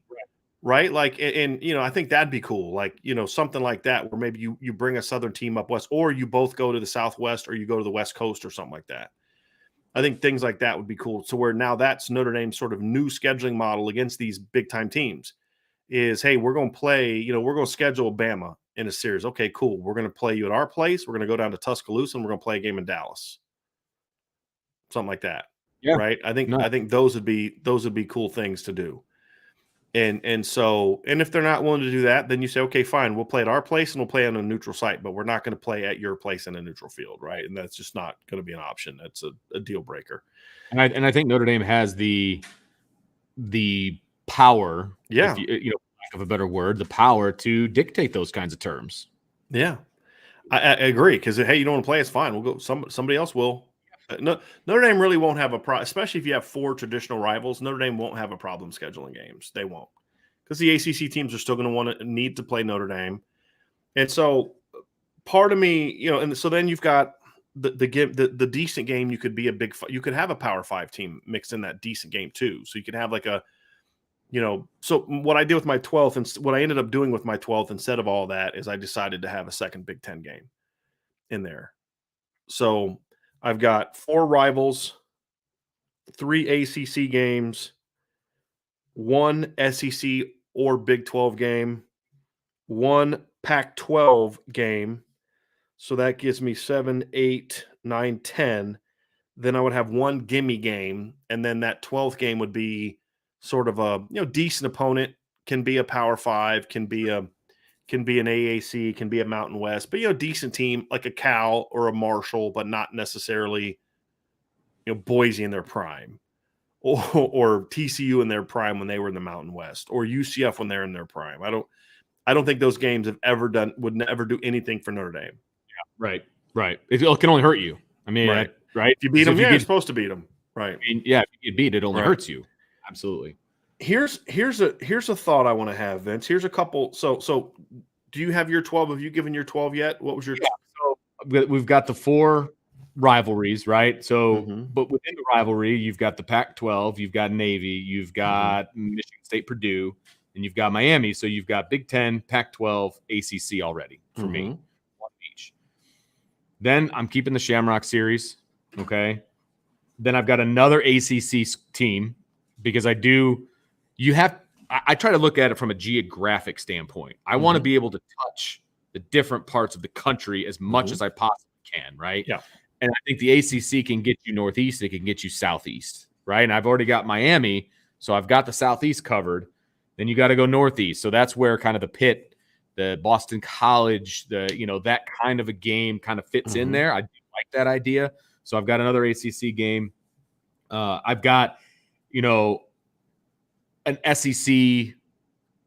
Right? Like, and I think that'd be cool. Like, something like that where maybe you bring a Southern team up west, or you both go to the Southwest, or you go to the West Coast or something like that. I think things like that would be cool. So where now that's Notre Dame's sort of new scheduling model against these big time teams is, hey, we're going to play, we're going to schedule Bama in a series. Okay, cool. We're going to play you at our place. We're going to go down to Tuscaloosa and we're going to play a game in Dallas. Something like that. right? I think those would be cool things to do. And if they're not willing to do that, then you say, okay, fine, we'll play at our place and we'll play on a neutral site, but we're not going to play at your place in a neutral field, right? And that's just not going to be an option. That's a deal breaker. And I think Notre Dame has the power, if you know, lack of a better word, the power to dictate those kinds of terms. Yeah, I agree. Because hey, you don't want to play, it's fine. We'll go. Somebody else will. Notre Dame really won't have a problem, especially if you have 4 traditional rivals. Notre Dame won't have a problem scheduling games. They won't, because the ACC teams are still going to need to play Notre Dame. And so part of me, you know, and so then you've got the decent game. You could be you could have a Power 5 team mixed in that decent game too. So you could have like a, you know, so what I did with my 12th and what I ended up doing with my 12th instead of all that is I decided to have a second Big Ten game in there. So I've got 4 rivals, 3 ACC games, 1 SEC or Big 12 game, 1 Pac-12 game. So that gives me 7, 8, 9, 10. Then I would have 1 gimme game, and then that 12th game would be sort of a, you know, decent opponent. Can be a Power 5, can be an AAC, can be a Mountain West, but, you know, decent team like a Cal or a Marshall, but not necessarily, you know, Boise in their prime, or TCU in their prime when they were in the Mountain West, or UCF when they're in their prime. I don't think those games would never do anything for Notre Dame. Yeah, right. It can only hurt you. I mean, right. If you beat them, you're supposed to beat them, right? I mean, yeah, if you get beat, it only hurts you. Absolutely. Here's a thought I want to have, Vince. Here's a couple. So do you have your 12? Have you given your 12 yet? What was your? So we've got the 4 rivalries, right? So, but within the rivalry, you've got the Pac-12, you've got Navy, you've got Michigan State, Purdue, and you've got Miami. So you've got Big Ten, Pac-12, ACC already for me, 1 each. Then I'm keeping the Shamrock Series. Okay. Then I've got another ACC team because I try to look at it from a geographic standpoint. I want to be able to touch the different parts of the country as much as I possibly can, right? Yeah. And I think the ACC can get you Northeast, it can get you Southeast, right? And I've already got Miami, so I've got the Southeast covered. Then you got to go Northeast. So that's where kind of the Pitt, the Boston College, that kind of a game kind of fits in there. I do like that idea. So I've got another ACC game. I've got, an SEC,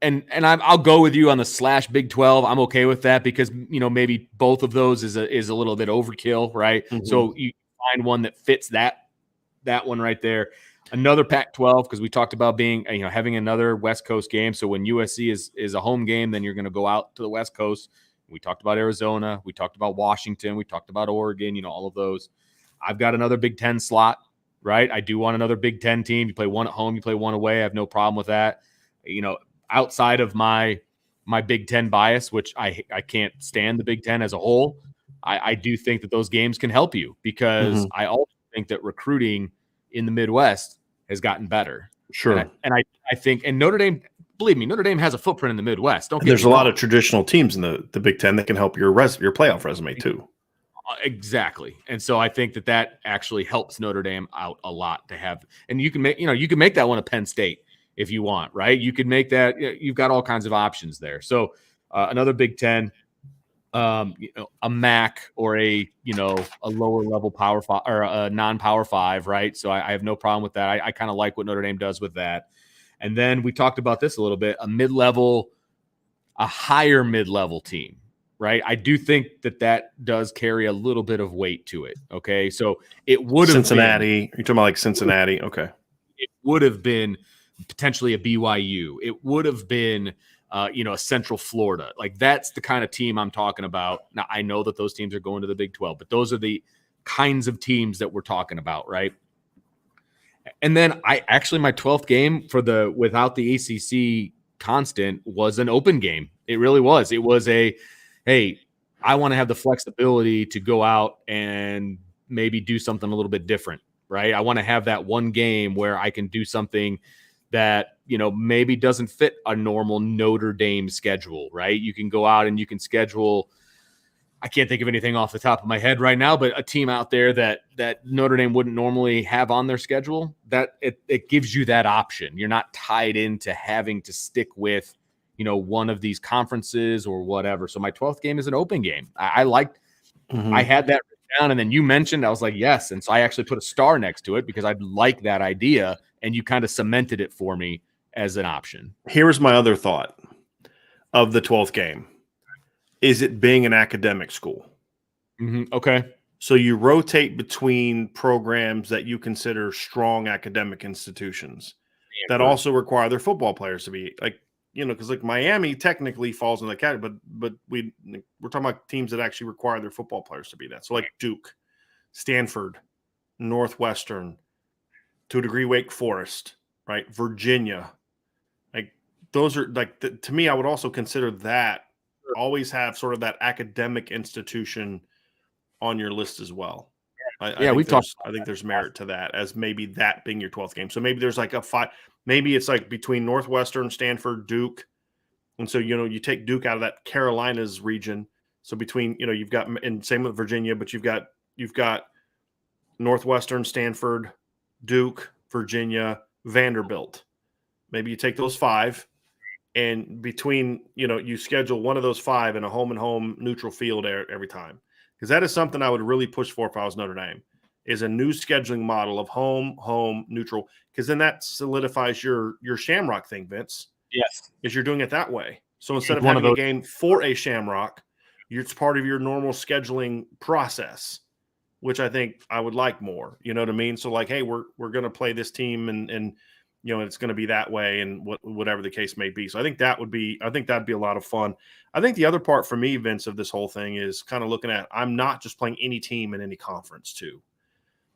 and I'll go with you on the / Big 12. I'm okay with that because, maybe both of those is a little bit overkill, right? So you find one that fits that one right there. Another Pac-12, because we talked about having another West Coast game. So when USC is a home game, then you're going to go out to the West Coast. We talked about Arizona. We talked about Washington. We talked about Oregon, all of those. I've got another Big Ten slot, right? I do want another Big Ten team. You play one at home, you play one away. I have no problem with that. Outside of my Big Ten bias, which I can't stand the Big Ten as a whole, I do think that those games can help you because I also think that recruiting in the Midwest has gotten better. Sure. And I think, and Notre Dame, believe me, Notre Dame has a footprint in the Midwest. There's a lot of traditional teams in the Big Ten that can help your playoff resume too. Exactly. And so I think that actually helps Notre Dame out a lot to have, and you can make that one a Penn State if you want, right? You could make that, you've got all kinds of options there. So another Big Ten, a MAC or a lower level Power 5 or a non-Power 5, right? So I have no problem with that. I kind of like what Notre Dame does with that. And then we talked about this a little bit, a higher mid-level team, right? I do think that does carry a little bit of weight to it. Okay. So it would have Cincinnati. You're talking about like Cincinnati. Okay. It would have been potentially a BYU. It would have been, a Central Florida. Like that's the kind of team I'm talking about. Now I know that those teams are going to the Big 12, but those are the kinds of teams that we're talking about. Right. And then my 12th game without the ACC constant was an open game. It really was. It was hey, I want to have the flexibility to go out and maybe do something a little bit different, right? I want to have that one game where I can do something that, maybe doesn't fit a normal Notre Dame schedule, right? You can go out and you can schedule. I can't think of anything off the top of my head right now, but a team out there that Notre Dame wouldn't normally have on their schedule, that it gives you that option. You're not tied into having to stick with, one of these conferences or whatever. So my 12th game is an open game. I liked, I had that written down, and then you mentioned, I was like, yes. And so I actually put a star next to it because I like that idea, and you kind of cemented it for me as an option. Here's my other thought of the 12th game. Is it being an academic school? Okay. So you rotate between programs that you consider strong academic institutions that also require their football players to be like, because like Miami technically falls in the category, but we're talking about teams that actually require their football players to be that. So like Duke, Stanford, Northwestern, to a degree Wake Forest, right? Virginia, like those are like to me. I would also consider that. Always have sort of that academic institution on your list as well. I think there's merit to that as maybe that being your 12th game. So maybe there's like a 5, maybe it's like between Northwestern, Stanford, Duke. And so, you take Duke out of that Carolinas region. So between, you've got, and same with Virginia, but you've got Northwestern, Stanford, Duke, Virginia, Vanderbilt. Maybe you take those 5. And between, you schedule one of those 5 in a home and home neutral field every time. Because that is something I would really push for if I was Notre Dame, is a new scheduling model of home, neutral. Because then that solidifies your Shamrock thing, Vince. Yes. Is you're doing it that way. So instead of having a game for a Shamrock, it's part of your normal scheduling process, which I think I would like more. You know what I mean? So like, hey, we're going to play this team and it's going to be that way and whatever the case may be. So I think that'd be a lot of fun. I think the other part for me, Vince, of this whole thing is kind of looking at, I'm not just playing any team in any conference too.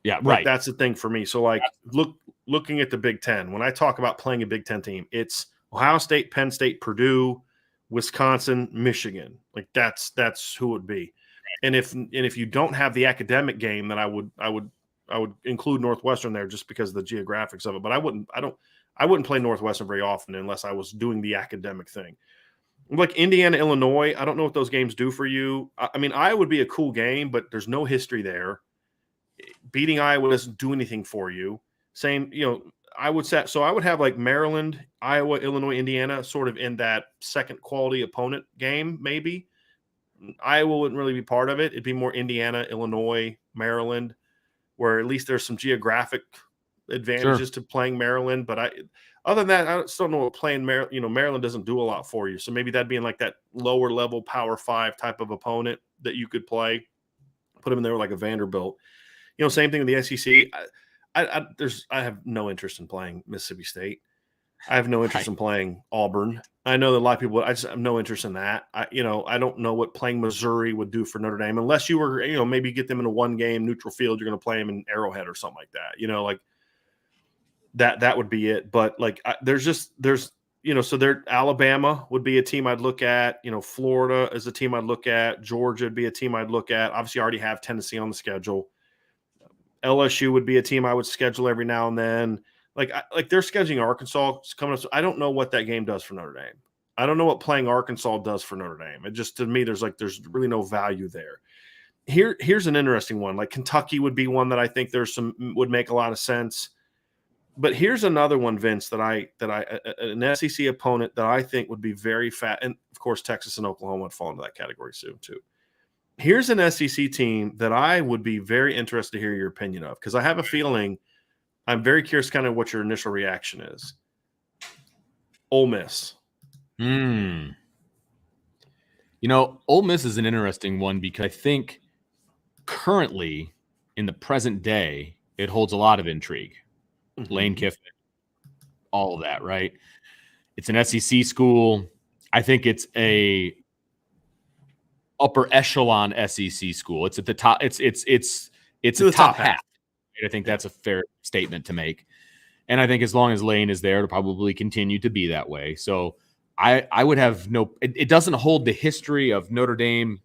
Yeah. Like, right. That's the thing for me. So like looking at the Big Ten, when I talk about playing a Big Ten team, it's Ohio State, Penn State, Purdue, Wisconsin, Michigan. Like that's who it would be. And if you don't have the academic game, then I would include Northwestern there just because of the geographics of it. But I wouldn't play Northwestern very often unless I was doing the academic thing. Like Indiana, Illinois, I don't know what those games do for you. I mean, Iowa would be a cool game, but there's no history there. Beating Iowa doesn't do anything for you. Same, I would have like Maryland, Iowa, Illinois, Indiana sort of in that second quality opponent game, maybe. Iowa wouldn't really be part of it. It'd be more Indiana, Illinois, Maryland, where at least there's some geographic advantages to playing Maryland. But other than that, I still don't know what playing Maryland. Maryland doesn't do a lot for you. So maybe that'd be in like that lower level Power 5 type of opponent that you could play. Put them in there like a Vanderbilt. Same thing with the SEC. I have no interest in playing Mississippi State. I have no interest in playing Auburn. I know that a lot of people. I just have no interest in that. I don't know what playing Missouri would do for Notre Dame unless you were, maybe get them in a 1-game neutral field. You're going to play them in Arrowhead or something like that. Like that would be it. But like, so Alabama would be a team I'd look at. Florida is a team I'd look at. Georgia would be a team I'd look at. Obviously, I already have Tennessee on the schedule. LSU would be a team I would schedule every now and then. Like they're scheduling Arkansas coming up. So I don't know what that game does for Notre Dame. I don't know what playing Arkansas does for Notre Dame. It just, to me, there's really no value there. Here's an interesting one. Like Kentucky would be one that I think would make a lot of sense. But here's another one, Vince, an SEC opponent that I think would be very fat. And of course, Texas and Oklahoma would fall into that category soon too. Here's an SEC team that I would be very interested to hear your opinion of, because I have a feeling, I'm very curious kind of what your initial reaction is. Ole Miss. Ole Miss is an interesting one because I think currently in the present day, it holds a lot of intrigue. Lane Kiffin, all of that, right? It's an SEC school. I think it's a upper echelon SEC school. It's at the top. It's a top half. I think that's a fair statement to make. And I think as long as Lane is there, it'll probably continue to be that way. So I would have it doesn't hold the history of Notre Dame,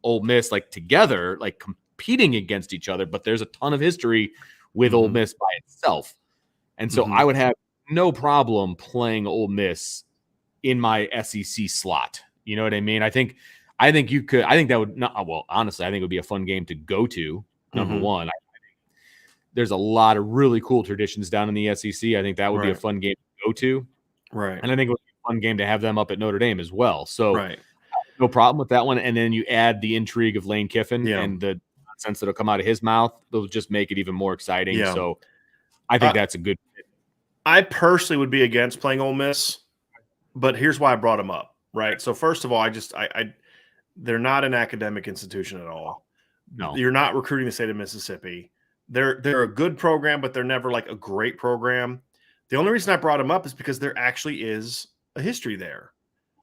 Ole Miss, like together, like competing against each other, but there's a ton of history with Ole Miss by itself. And so I would have no problem playing Ole Miss in my SEC slot. You know what I mean? I think I think you could. I think that would not. Well, honestly, I think it would be a fun game to go to. Number one, there's a lot of really cool traditions down in the SEC. I think that would be a fun game to go to. Right. And I think it would be a fun game to have them up at Notre Dame as well. So no Right. problem with that one. And then you add the intrigue of Lane Kiffin and the nonsense that'll come out of his mouth. They'll just make it even more exciting. Yeah. So I think that's a good fit. I personally would be against playing Ole Miss, but here's why I brought them up. Right. So first of all, they're not an academic institution at all. No. You're not recruiting the state of Mississippi. They're a good program, but they're never like a great program. The only reason I brought them up is because there actually is a history there.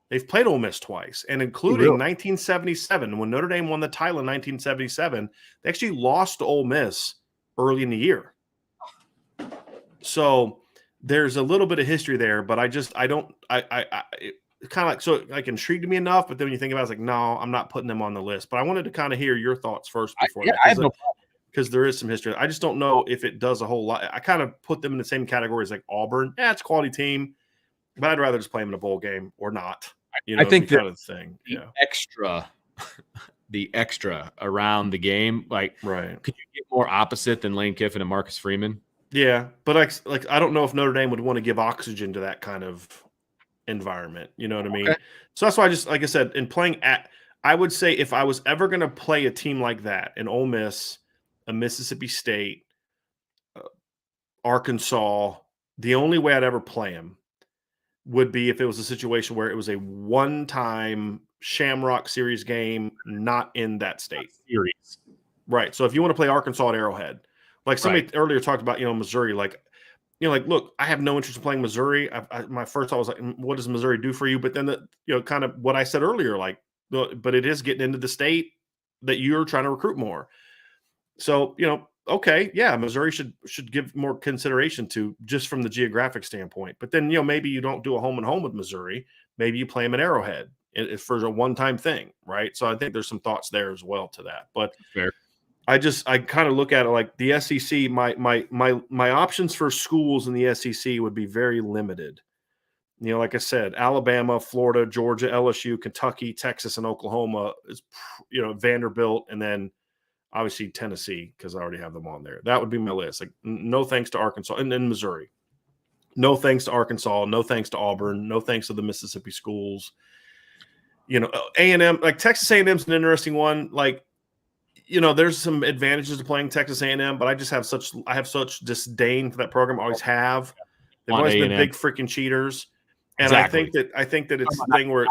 They've played Ole Miss twice, and including 1977, when Notre Dame won the title in 1977, they actually lost to Ole Miss early in the year. So there's a little bit of history there, but it kind of intrigued me enough. But then when you think about it, it's like, no, I'm not putting them on the list. But I wanted to kind of hear your thoughts first before that. Because there is some history. I just don't know if it does a whole lot. I kind of put them in the same categories like Auburn. Yeah, it's a quality team, but I'd rather just play them in a bowl game or not. I think that kind of thing. The extra around the game, like, could you get more opposite than Lane Kiffin and Marcus Freeman? Yeah, but I don't know if Notre Dame would want to give oxygen to that kind of environment. You know what I mean? So that's why I just, like I said, in playing I would say if I was ever going to play a team like that, an Ole Miss, a Mississippi State, Arkansas, the only way I'd ever play them would be if it was a situation where it was a one-time Shamrock Series game, not in that state. Series. Right. So if you want to play Arkansas at Arrowhead, like somebody earlier talked about, Missouri, look, I have no interest in playing Missouri. My first thought was like, what does Missouri do for you? But then, kind of what I said earlier, but it is getting into the state that you're trying to recruit more. So, okay, yeah, Missouri should give more consideration to just from the geographic standpoint. But then, maybe you don't do a home and home with Missouri. Maybe you play them at Arrowhead for a one-time thing, right? So I think there's some thoughts there as well to that. But I kind of look at it like the SEC. My options for schools in the SEC would be very limited. Like I said, Alabama, Florida, Georgia, LSU, Kentucky, Texas, and Oklahoma is, Vanderbilt, and then obviously Tennessee, because I already have them on there. That would be my list. Like, no thanks to Arkansas, and then Missouri. No thanks to Arkansas. No thanks to Auburn. No thanks to the Mississippi schools. A&M, like Texas A&M's an interesting one. Like, there's some advantages to playing Texas A&M, but I have such disdain for that program. I always have. They've always been big freaking cheaters. And I think that it's a thing where,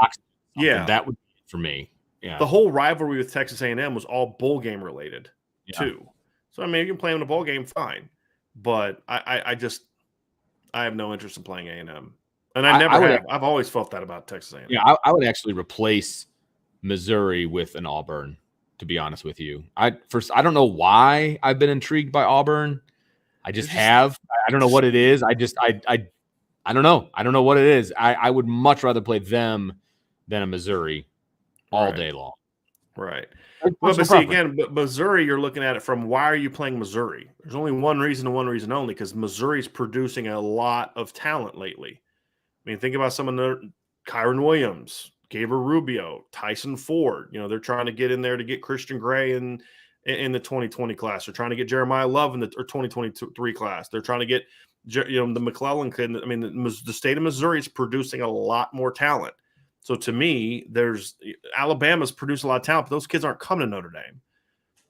that would be for me. Yeah, the whole rivalry with Texas A&M was all bowl game related too. So I mean, you can play them in a bowl game, fine. But I have no interest in playing A&M, and I never have. I've always felt that about Texas A&M. Yeah, I would actually replace Missouri with an Auburn. To be honest with you, I don't know why I've been intrigued by Auburn. I just have. I don't know what it is. I don't know. I don't know what it is. I would much rather play them than a Missouri all day long. Right. Well, but see, again, Missouri, you're looking at it from why are you playing Missouri? There's only one reason and one reason only, because Missouri's producing a lot of talent lately. I mean, think about some of the Kyron Williams, Gabriel Rubio, Tyson Ford. They're trying to get in there to get Christian Gray in the 2020 class. They're trying to get Jeremiah Love in the 2023 class. They're trying to get the McClellan kid. I mean, the state of Missouri is producing a lot more talent. So to me, Alabama's produced a lot of talent, but those kids aren't coming to Notre Dame.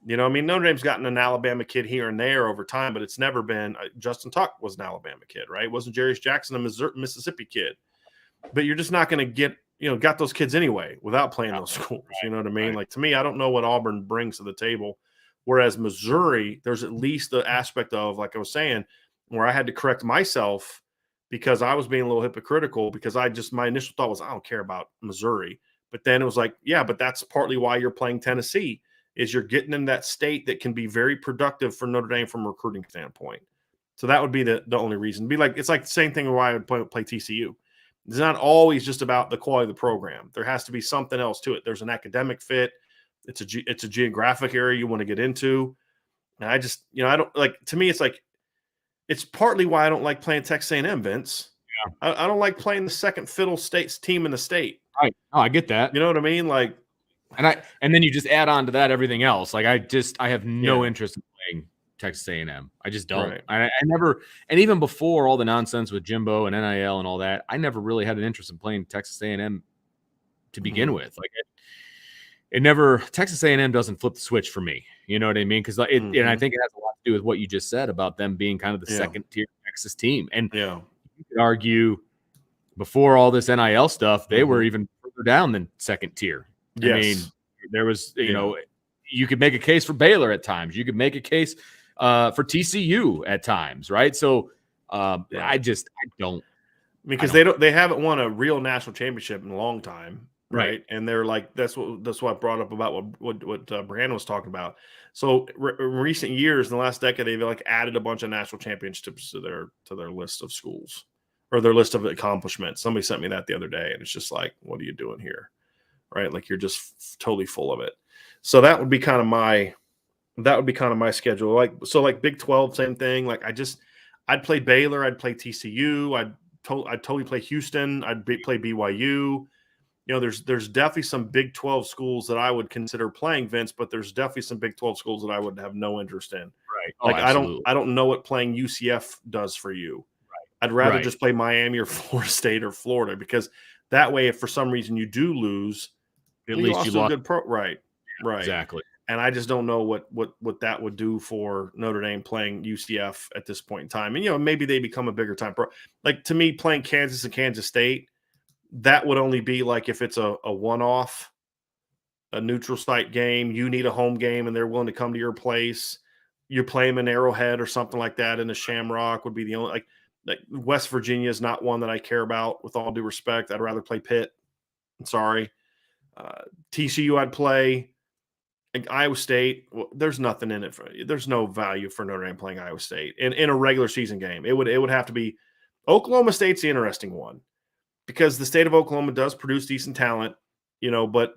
Notre Dame's gotten an Alabama kid here and there over time, but it's never been Justin Tuck was an Alabama kid, right? Wasn't Jarius Jackson a Mississippi kid? But you're just not going to get, got those kids anyway without playing those schools. You know what I mean? Right. Like, to me, I don't know what Auburn brings to the table. Whereas Missouri, there's at least the aspect of, like I was saying, where I had to correct myself because I was being a little hypocritical because my initial thought was, I don't care about Missouri. But then it was like, yeah, but that's partly why you're playing Tennessee, is you're getting in that state that can be very productive for Notre Dame from a recruiting standpoint. So that would be the only reason. It's like the same thing why I would play TCU. It's not always just about the quality of the program. There has to be something else to it. There's an academic fit. It's a geographic area you want to get into. And I just, I don't like, to me, it's like, it's partly why I don't like playing Texas A&M, Vince. Yeah. I don't like playing the second fiddle state's team in the state. Right. Oh, I get that. You know what I mean? Like, And then you just add on to that everything else. Like I have no interest in playing Texas A&M. I just don't. Right. I never, and even before all the nonsense with Jimbo and NIL and all that, I never really had an interest in playing Texas A&M to begin with. Like it never. Texas A&M doesn't flip the switch for me. You know what I mean? Because and I think it has a lot to do with what you just said about them being kind of the second tier Texas team. And you could argue before all this NIL stuff, they were even further down than second tier. I mean, there was, you know, you could make a case for Baylor at times. You could make a case for TCU at times, right? So I don't. Because they haven't won a real national championship in a long time, right? And they're like that's what I brought up about what Brandon was talking about. So in recent years, in the last decade, they've like added a bunch of national championships to their list of schools or their list of accomplishments. Somebody sent me that the other day, and it's just like, what are you doing here, right? Like you're just totally full of it. So that would be kind of my schedule. Like Big 12, same thing. Like I'd play Baylor, I'd play TCU, I'd totally play Houston. I'd play BYU. You know, there's definitely some Big 12 schools that I would consider playing, Vince, but there's definitely some Big 12 schools that I would have no interest in. Right. Like I don't know what playing UCF does for you. Right. I'd rather just play Miami or Florida State or Florida, because that way, if for some reason you do lose, at least you lost. A good right. Exactly. And I just don't know what that would do for Notre Dame playing UCF at this point in time. And, you know, maybe they become a bigger time pro. Like, to me, playing Kansas and Kansas State, that would only be like if it's a one-off, a neutral site game, you need a home game, and they're willing to come to your place. You play them in Arrowhead or something like that in the Shamrock would be the only – like West Virginia is not one that I care about, with all due respect. I'd rather play Pitt. I'm sorry. TCU I'd play. Like Iowa State, well, there's nothing in it. There's no value for Notre Dame playing Iowa State in a regular season game. It would have to be Oklahoma State's the interesting one, because the state of Oklahoma does produce decent talent, you know. But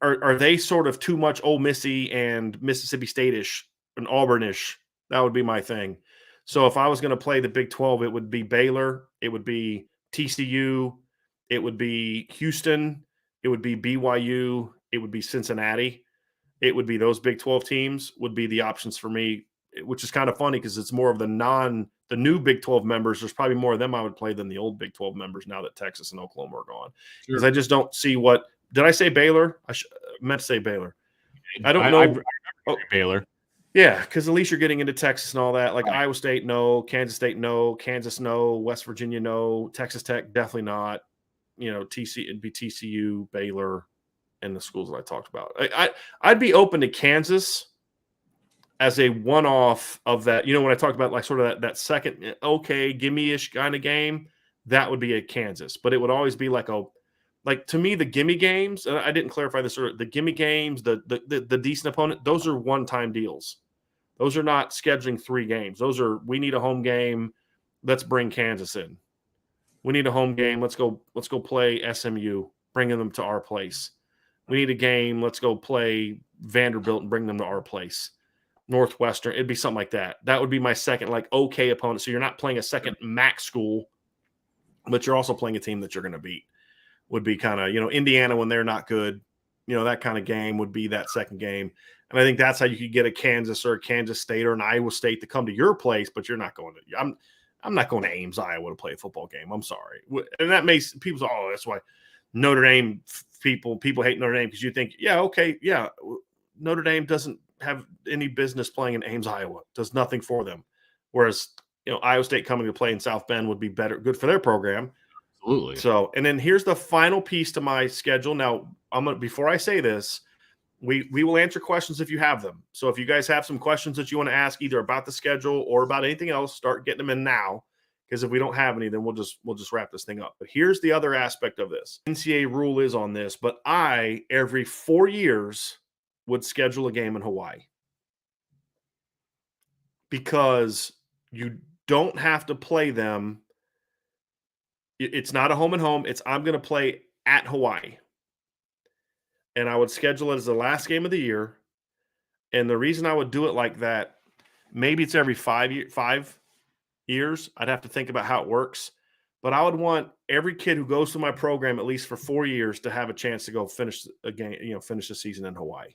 are they sort of too much Ole Missy and Mississippi State-ish and Auburn-ish? That would be my thing. So if I was going to play the Big 12, it would be Baylor, it would be TCU, it would be Houston, it would be BYU, it would be Cincinnati. It would be those Big 12 teams would be the options for me, which is kind of funny because it's more of the new Big 12 members. There's probably more of them I would play than the old Big 12 members now that Texas and Oklahoma are gone. Because I just don't see what – did I say Baylor? I meant to say Baylor. I don't know. Baylor. Yeah, because at least you're getting into Texas and all that. Like Iowa State, no. Kansas State, no. Kansas, no. West Virginia, no. Texas Tech, definitely not. You know, it'd be TCU, Baylor, and the schools that I talked about. I'd be open to Kansas as a one-off of that. You know, when I talked about like sort of that second, okay, gimme-ish kind of game, that would be a Kansas. But it would always be like to me, the gimme games, and I didn't clarify this, the gimme games, the decent opponent, those are one-time deals. Those are not scheduling 3 games. Those are, we need a home game, let's bring Kansas in. We need a home game, let's go play SMU, bringing them to our place. We need a game, let's go play Vanderbilt and bring them to our place. Northwestern, it'd be something like that. That would be my second, like, okay opponent. So you're not playing a second MAC school, but you're also playing a team that you're going to beat. Would be kind of, you know, Indiana when they're not good, you know, that kind of game would be that second game. And I think that's how you could get a Kansas or a Kansas State or an Iowa State to come to your place, but you're not going to – I'm not going to Ames, Iowa to play a football game. I'm sorry. And that makes people say, oh, that's why Notre Dame people hate Notre Dame, because you think, yeah, okay, yeah, Notre Dame doesn't have any business playing in Ames, Iowa. Does nothing for them. Whereas, you know, Iowa State coming to play in South Bend would be good for their program. Absolutely. So, and then here's the final piece to my schedule. Now, before I say this, we will answer questions if you have them. So if you guys have some questions that you want to ask either about the schedule or about anything else, start getting them in now. Because if we don't have any, then we'll just wrap this thing up. But here's the other aspect of this. NCAA rule is on this, but I, every 4 years, would schedule a game in Hawaii. Because you don't have to play them. It's not a home and home. It's I'm going to play at Hawaii. And I would schedule it as the last game of the year. And the reason I would do it like that, maybe it's every 5 years. I'd have to think about how it works. but I would want every kid who goes through my program at least for 4 years to have a chance to go finish a game, finish the season in Hawaii.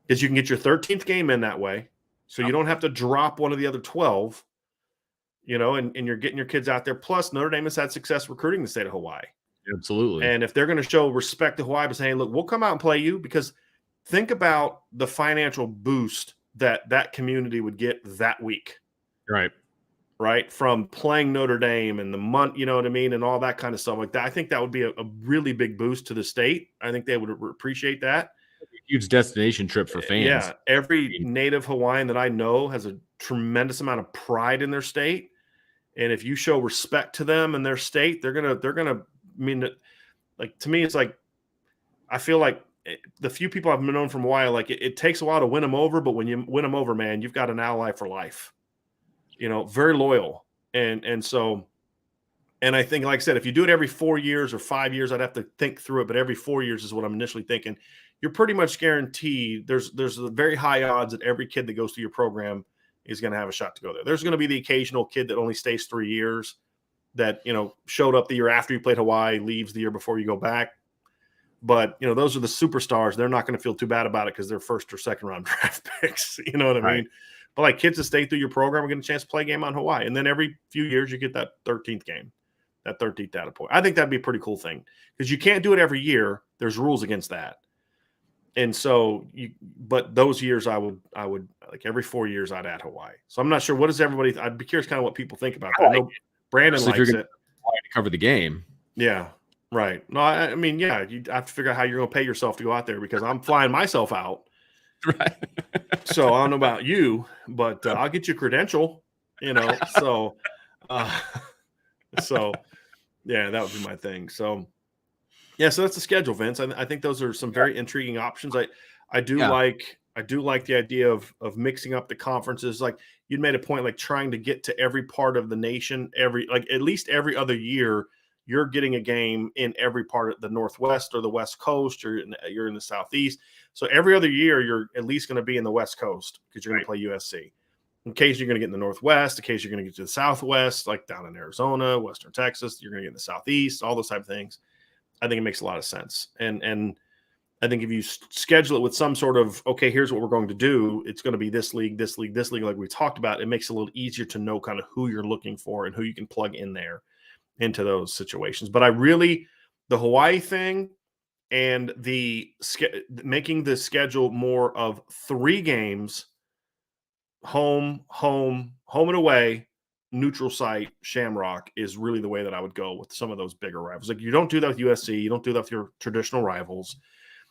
Because you can get your 13th game in that way. So you don't have to drop one of the other 12, and you're getting your kids out there. Plus, Notre Dame has had success recruiting the state of Hawaii. Absolutely. And if they're going to show respect to Hawaii by saying, look, we'll come out and play you, because think about the financial boost that community would get that week. Right. From playing Notre Dame and the month, you know what I mean? And all that kind of stuff like that. I think that would be a really big boost to the state. I think they would appreciate that. Huge destination trip for fans. Yeah. Every native Hawaiian that I know has a tremendous amount of pride in their state. And if you show respect to them and their state, they're going to, like, to me, it's like, I feel like the few people I've known from Hawaii, like it takes a while to win them over, but when you win them over, man, you've got an ally for life, very loyal. And I think, like I said, if you do it every 4 years or 5 years, I'd have to think through it, but every 4 years is what I'm initially thinking. You're pretty much guaranteed. There's very high odds that every kid that goes through your program is going to have a shot to go there. There's going to be the occasional kid that only stays 3 years that, showed up the year after you played Hawaii, leaves the year before you go back. But, those are the superstars. They're not going to feel too bad about it because they're first or second round draft picks. You know what I mean? But like kids that stay through your program are getting a chance to play a game on Hawaii. And then every few years you get that 13th game, that 13th data point. I think that'd be a pretty cool thing because you can't do it every year. There's rules against that. And so but those years I would like every 4 years I'd add Hawaii. So I'm not sure. What does everybody, I'd be curious kind of what people think about that. I know Brandon likes it. To cover the game. Yeah. Right. No, I mean, yeah, you have to figure out how you're going to pay yourself to go out there because I'm flying myself out. Right. So I don't know about you, but I'll get you a credential, so, yeah, that would be my thing. So, yeah, so that's the schedule, Vince. I think those are some very intriguing options. I do like the idea of mixing up the conferences. Like you'd made a point, like trying to get to every part of the nation, at least every other year. You're getting a game in every part of the Northwest or the West Coast, or you're in the Southeast. So every other year, you're at least going to be in the West Coast because you're going to play USC. In case you're going to get in the Northwest, in case you're going to get to the Southwest, like down in Arizona, Western Texas, you're going to get in the Southeast, all those type of things. I think it makes a lot of sense. And I think if you schedule it with some sort of, okay, here's what we're going to do, it's going to be this league, this league, this league, like we talked about, it makes it a little easier to know kind of who you're looking for and who you can plug in there into those situations. But the Hawaii thing and making the schedule more of 3 games, home and away, neutral site, Shamrock is really the way that I would go with some of those bigger rivals. Like you don't do that with USC. You don't do that with your traditional rivals.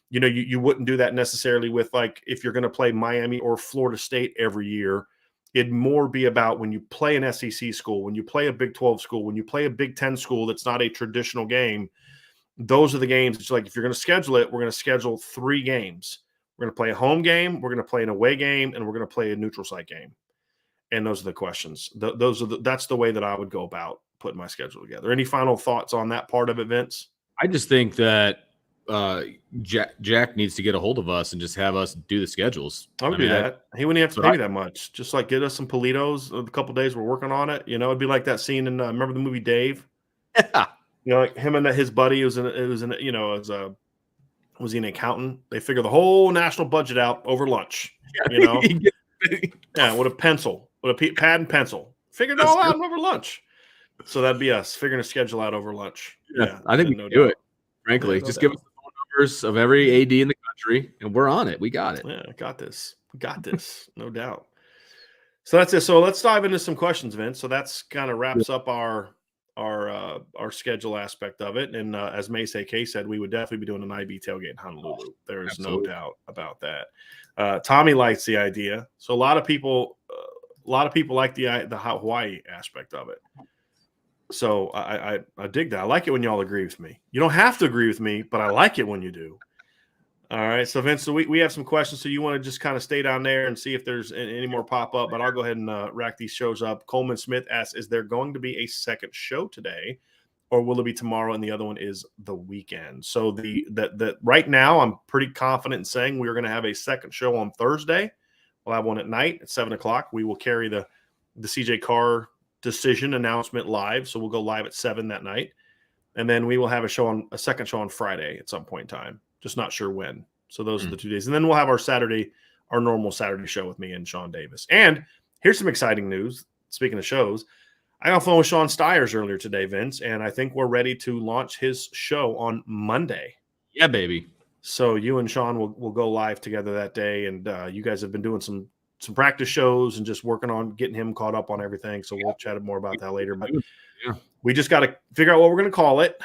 You wouldn't do that necessarily with, like, if you're going to play Miami or Florida State every year. It'd more be about when you play an SEC school, when you play a Big 12 school, when you play a Big 10 school that's not a traditional game. Those are the games. It's like, if you're going to schedule it, we're going to schedule 3 games. We're going to play a home game, we're going to play an away game, and we're going to play a neutral site game. And those are the questions. That's the way that I would go about putting my schedule together. Any final thoughts on that part of it, Vince? I just think that Jack needs to get a hold of us and just have us do the schedules. I would do that. He wouldn't have to pay me that much. Just like get us some Politos. A couple of days we're working on it. It'd be like that scene in remember the movie Dave? Yeah. Like him and his buddy was he an accountant? They figure the whole national budget out over lunch. Yeah, with a pencil, with a pad and pencil. Figured it all out over lunch. So that'd be us figuring a schedule out over lunch. Yeah, I think we can do it. Frankly, just give us the phone numbers of every AD in the country, and we're on it. We got it. Yeah, got this. No doubt. So that's it. So let's dive into some questions, Vince. So that's kind of wraps up our schedule aspect of it. And as Mace AK said, we would definitely be doing an IB tailgate in Honolulu. There is no doubt about that. Tommy likes the idea. So a lot of people like the Hawaii aspect of it. So I dig that. I like it when y'all agree with me. You don't have to agree with me, but I like it when you do. All right. So Vince, we have some questions. So you want to just kind of stay down there and see if there's any more pop up, but I'll go ahead and rack these shows up. Coleman Smith asks, is there going to be a second show today, or will it be tomorrow? And the other one is the weekend. So the right now I'm pretty confident in saying we're going to have a second show on Thursday. We'll have one at night at 7:00. We will carry the CJ Carr decision announcement live. So we'll go live at 7 that night. And then we will have a second show on Friday at some point in time. Just not sure when. So those are the 2 days. And then we'll have our normal Saturday show with me and Sean Davis. And here's some exciting news. Speaking of shows, I got on the phone with Sean Stiers earlier today, Vince, and I think we're ready to launch his show on Monday. Yeah, baby. So you and Sean will go live together that day, and you guys have been doing some practice shows and just working on getting him caught up on everything. So we'll chat more about that later. But we just got to figure out what we're going to call it,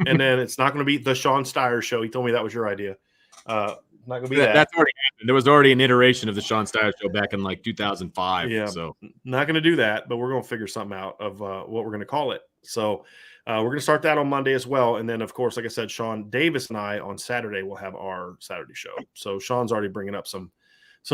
and then it's not going to be the Sean Stiers Show. He told me that was your idea. Not going to be that. That's already happened. There was already an iteration of the Sean Stiers Show back in like 2005. Yeah, so not going to do that, but we're going to figure something out of what we're going to call it. So we're going to start that on Monday as well. And then, of course, like I said, Sean Davis and I on Saturday will have our Saturday show. So Sean's already bringing up some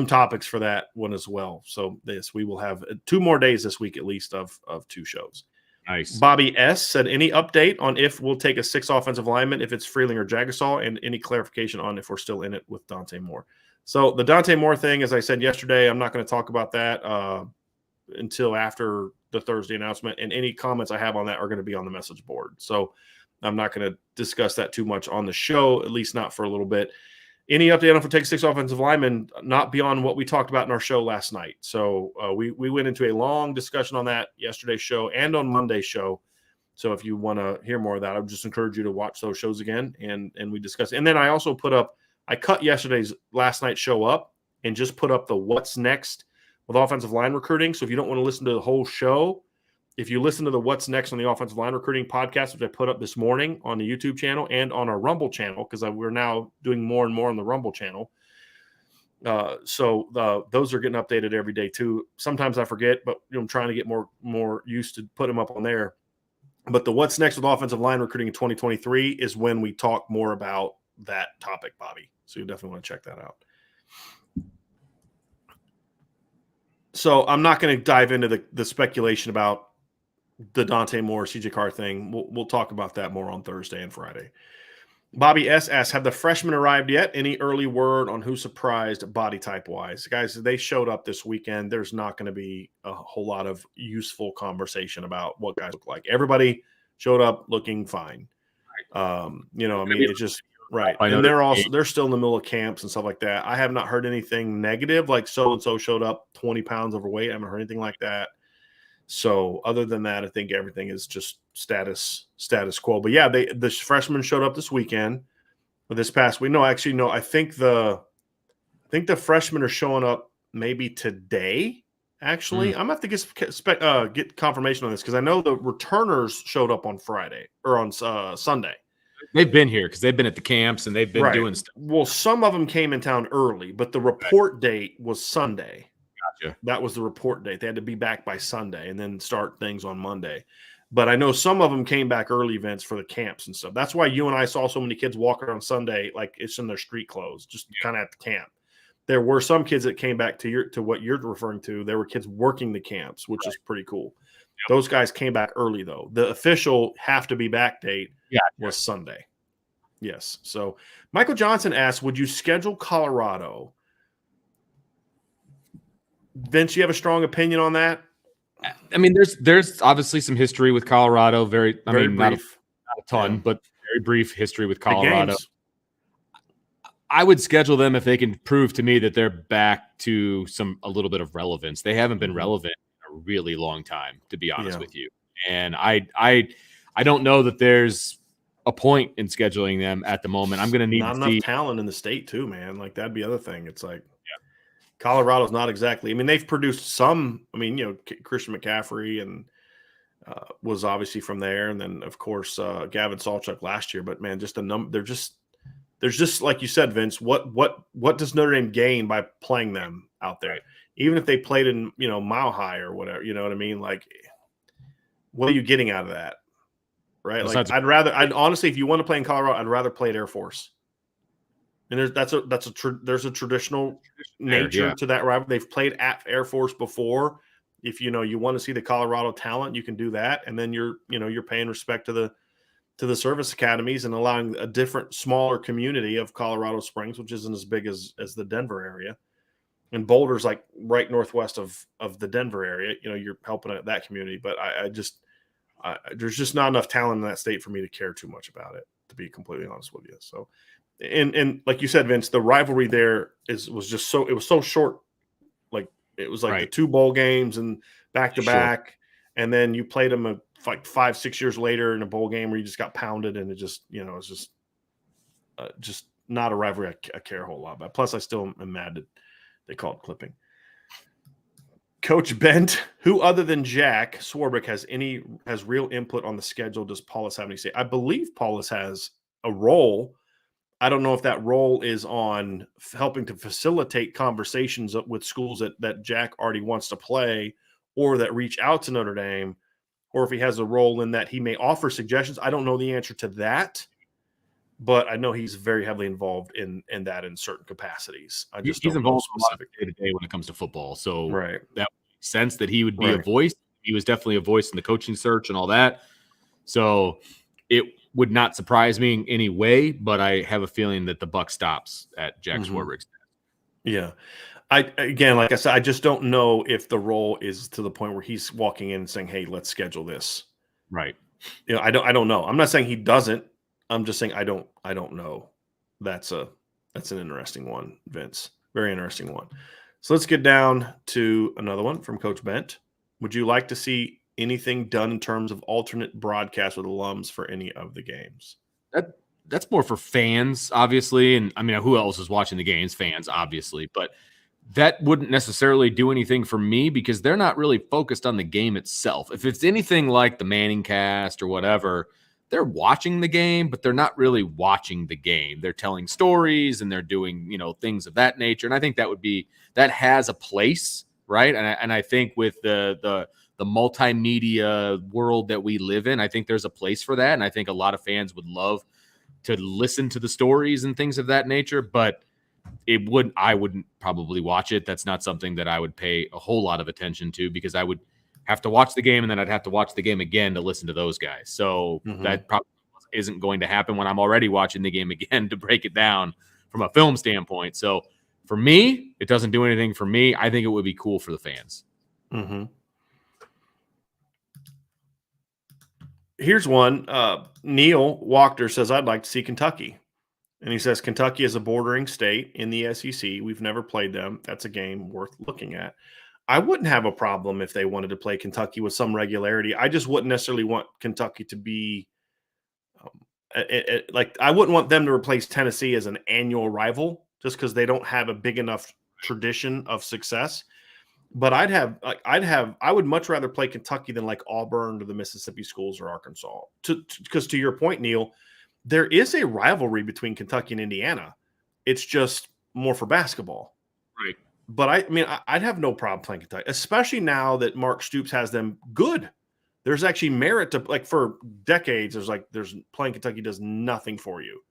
topics for that one as well. So we will have 2 more days this week at least of 2 shows. Nice. Bobby S. said, any update on if we'll take a 6 offensive lineman, if it's Freeling or Jagasol, and any clarification on if we're still in it with Dante Moore. So the Dante Moore thing, as I said yesterday, I'm not going to talk about that until after the Thursday announcement, and any comments I have on that are going to be on the message board. So I'm not going to discuss that too much on the show, at least not for a little bit. Any update on if we take 6 offensive linemen, not beyond what we talked about in our show last night. So we went into a long discussion on that yesterday's show and on Monday's show. So if you want to hear more of that, I would just encourage you to watch those shows again. And we discussed. And then I also I cut last night's show up and just put up the what's next with offensive line recruiting. So if you don't want to listen to the whole show, if you listen to the What's Next on the Offensive Line Recruiting podcast, which I put up this morning on the YouTube channel and on our Rumble channel, because we're now doing more and more on the Rumble channel. So those are getting updated every day too. Sometimes I forget, but I'm trying to get more used to put them up on there. But the What's Next with Offensive Line Recruiting in 2023 is when we talk more about that topic, Bobby. So you definitely want to check that out. So I'm not going to dive into the speculation about the Dante Moore, CJ Carr thing. We'll talk about that more on Thursday and Friday. Bobby S. asks, have the freshmen arrived yet? Any early word on who surprised body type-wise? Guys, they showed up this weekend. There's not going to be a whole lot of useful conversation about what guys look like. Everybody showed up looking fine. It's just right. And they're still in the middle of camps and stuff like that. I have not heard anything negative, like so-and-so showed up 20 pounds overweight. I haven't heard anything like that. So other than that, I think everything is just status quo. But yeah, the freshmen showed up this weekend. Or this past week. No, actually, no. I think the freshmen are showing up maybe today. Actually, I'm gonna have to get confirmation on this because I know the returners showed up on Friday or on Sunday. They've been here because they've been at the camps and they've been doing stuff. Well, some of them came in town early, but the report date was Sunday. Gotcha. That was the report date. They had to be back by Sunday and then start things on Monday. But I know some of them came back early events for the camps and stuff. That's why you and I saw so many kids walking on Sunday like it's in their street clothes, just kind of at the camp. There were some kids that came back to what you're referring to. There were kids working the camps, which is pretty cool. Yep. Those guys came back early, though. The official have to be back date was Sunday. Yes. So Michael Johnson asked, would you schedule Colorado? Vince, you have a strong opinion on that? I mean, there's obviously some history with Colorado. Very brief. Not a ton, but very brief history with Colorado. I would schedule them if they can prove to me that they're back to a little bit of relevance. They haven't been relevant in a really long time, to be honest with you. And I don't know that there's a point in scheduling them at the moment. I'm going to need not enough talent in the state too, man. Like that'd be the other thing. It's like Colorado's not exactly. I mean, they've produced some. I mean, Christian McCaffrey and was obviously from there, and then of course Gavin Sawchuk last year. But man, just a number. There's just like you said, Vince. What does Notre Dame gain by playing them out there? Even if they played in Mile High or whatever, you know what I mean? Like, what are you getting out of that? Right? Like, I'd honestly, if you want to play in Colorado, I'd rather play at Air Force. And there's a traditional nature to that rivalry. They've played at Air Force before. If you want to see the Colorado talent, you can do that, and then you're paying respect to the service academies and allowing a different, smaller community of Colorado Springs, which isn't as big as the Denver area. And Boulder's like right northwest of the Denver area. You're helping out that community, but there's just not enough talent in that state for me to care too much about it, to be completely honest with you. So, and like you said, Vince, the rivalry there was so short. Like it was like the 2 bowl games and back to back, and then you played them like 5-6 years later in a bowl game where you just got pounded, and it just it's just not a rivalry I care a whole lot about. Plus, I still am mad that they call it clipping. Coach Bent, who other than Jack Swarbrick has real input on the schedule? Does Paulus have any say? I believe Paulus has a role. I don't know if that role is on helping to facilitate conversations with schools that Jack already wants to play or that reach out to Notre Dame, or if he has a role in that he may offer suggestions. I don't know the answer to that, but I know he's very heavily involved in that in certain capacities. He's involved day-to-day when it comes to football. So that makes sense that he would be a voice. He was definitely a voice in the coaching search and all that. So it would not surprise me in any way, but I have a feeling that the buck stops at Jack Swarbrick's. Yeah. Again, like I said, I just don't know if the role is to the point where he's walking in and saying, "Hey, let's schedule this." Right. I don't know. I'm not saying he doesn't. I'm just saying I don't know. That's an interesting one, Vince. Very interesting one. So let's get down to another one from Coach Bent. Would you like to see anything done in terms of alternate broadcasts with alums for any of the games? That's more for fans, obviously. And I mean, who else is watching the games? Fans, obviously. But that wouldn't necessarily do anything for me because they're not really focused on the game itself. If it's anything like the Manning cast or whatever, they're watching the game, but they're not really watching the game. They're telling stories and they're doing, things of that nature. And I think that has a place, right? And I think with the multimedia world that we live in, I think there's a place for that. And I think a lot of fans would love to listen to the stories and things of that nature, but I wouldn't probably watch it. That's not something that I would pay a whole lot of attention to because I would have to watch the game and then I'd have to watch the game again to listen to those guys. So that probably isn't going to happen when I'm already watching the game again to break it down from a film standpoint. So for me, it doesn't do anything for me. I think it would be cool for the fans. Here's one. Neil Wachter says, I'd like to see Kentucky. And he says, Kentucky is a bordering state in the SEC. We've never played them. That's a game worth looking at. I wouldn't have a problem if they wanted to play Kentucky with some regularity. I just wouldn't necessarily want Kentucky to be I wouldn't want them to replace Tennessee as an annual rival just because they don't have a big enough tradition of success. But I would much rather play Kentucky than like Auburn or the Mississippi schools or Arkansas. Because to your point, Neil, there is a rivalry between Kentucky and Indiana. It's just more for basketball. Right. But I'd have no problem playing Kentucky, especially now that Mark Stoops has them good. There's actually merit to for decades. There's playing Kentucky does nothing for you.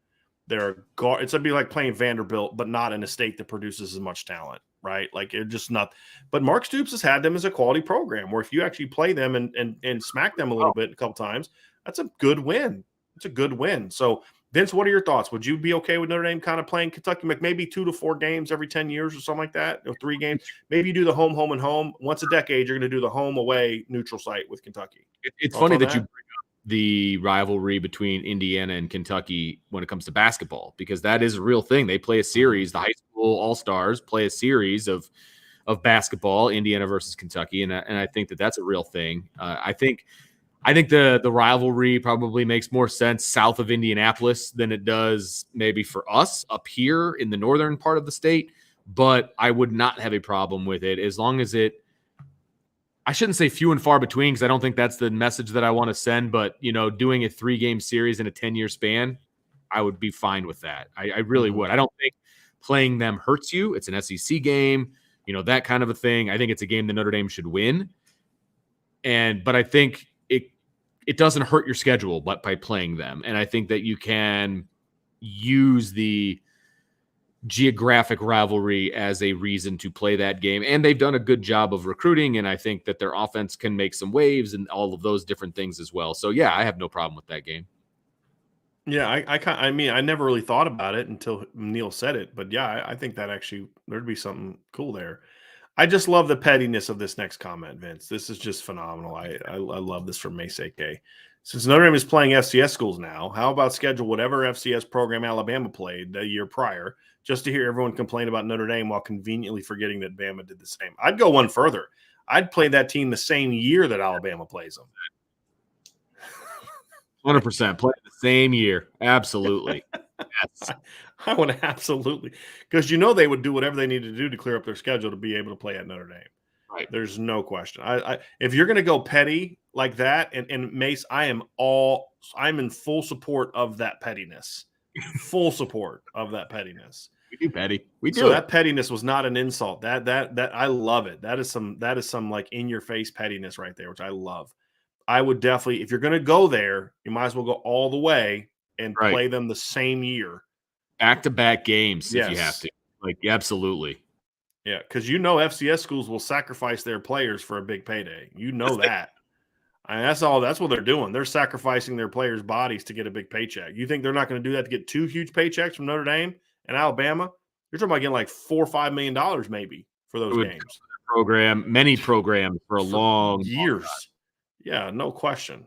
It's be like playing Vanderbilt, but not in a state that produces as much talent, right? Like it just not. But Mark Stoops has had them as a quality program where if you actually play them and smack them a little bit a couple times, that's a good win. It's a good win. So Vince, what are your thoughts? Would you be okay with Notre Dame kind of playing Kentucky, like maybe 2 to 4 games every 10 years or something like that, or 3 games? Maybe you do the home, and home. Once a decade, you're going to do the home, away, neutral site with Kentucky. It's funny that you bring up the rivalry between Indiana and Kentucky when it comes to basketball, because that is a real thing. They play a series. The high school all-stars play a series of basketball, Indiana versus Kentucky, and I think that's a real thing. I think the rivalry probably makes more sense south of Indianapolis than it does maybe for us up here in the northern part of the state, but I would not have a problem with it as long as I shouldn't say few and far between because I don't think that's the message that I want to send, but, doing a 3-game series in a 10-year span, I would be fine with that. I really would. I don't think playing them hurts you. It's an SEC game, that kind of a thing. I think it's a game that Notre Dame should win. But I think it doesn't hurt your schedule but by playing them. And I think that you can use the geographic rivalry as a reason to play that game. And they've done a good job of recruiting. And I think that their offense can make some waves and all of those different things as well. So yeah, I have no problem with that game. Yeah, I mean, I never really thought about it until Neil said it, but yeah, I think that actually there'd be something cool there. I just love the pettiness of this next comment, Vince. This is just phenomenal. I love this from Mace AK. Since Notre Dame is playing FCS schools now, how about schedule whatever FCS program Alabama played the year prior, just to hear everyone complain about Notre Dame while conveniently forgetting that Bama did the same? I'd go one further. I'd play that team the same year that Alabama plays them. 100% play the same year. Absolutely. Yes. I would absolutely, because they would do whatever they need to do to clear up their schedule to be able to play at Notre Dame. Right. There's no question. If you're going to go petty like that, and Mace, I'm in full support of that pettiness. Full support of that pettiness. We do petty. We do. So that pettiness was not an insult. That I love it. That is some like in your face pettiness right there, which I love. I would definitely, if you're going to go there, you might as well go all the way and play them the same year. Back-to-back games if you have to. Like, absolutely. Yeah, because FCS schools will sacrifice their players for a big payday. You know that. I mean, that's what they're doing. They're sacrificing their players' bodies to get a big paycheck. You think they're not going to do that to get 2 huge paychecks from Notre Dame and Alabama? You're talking about getting like $4 or $5 million maybe for those games. Many programs for a long years. Yeah, no question.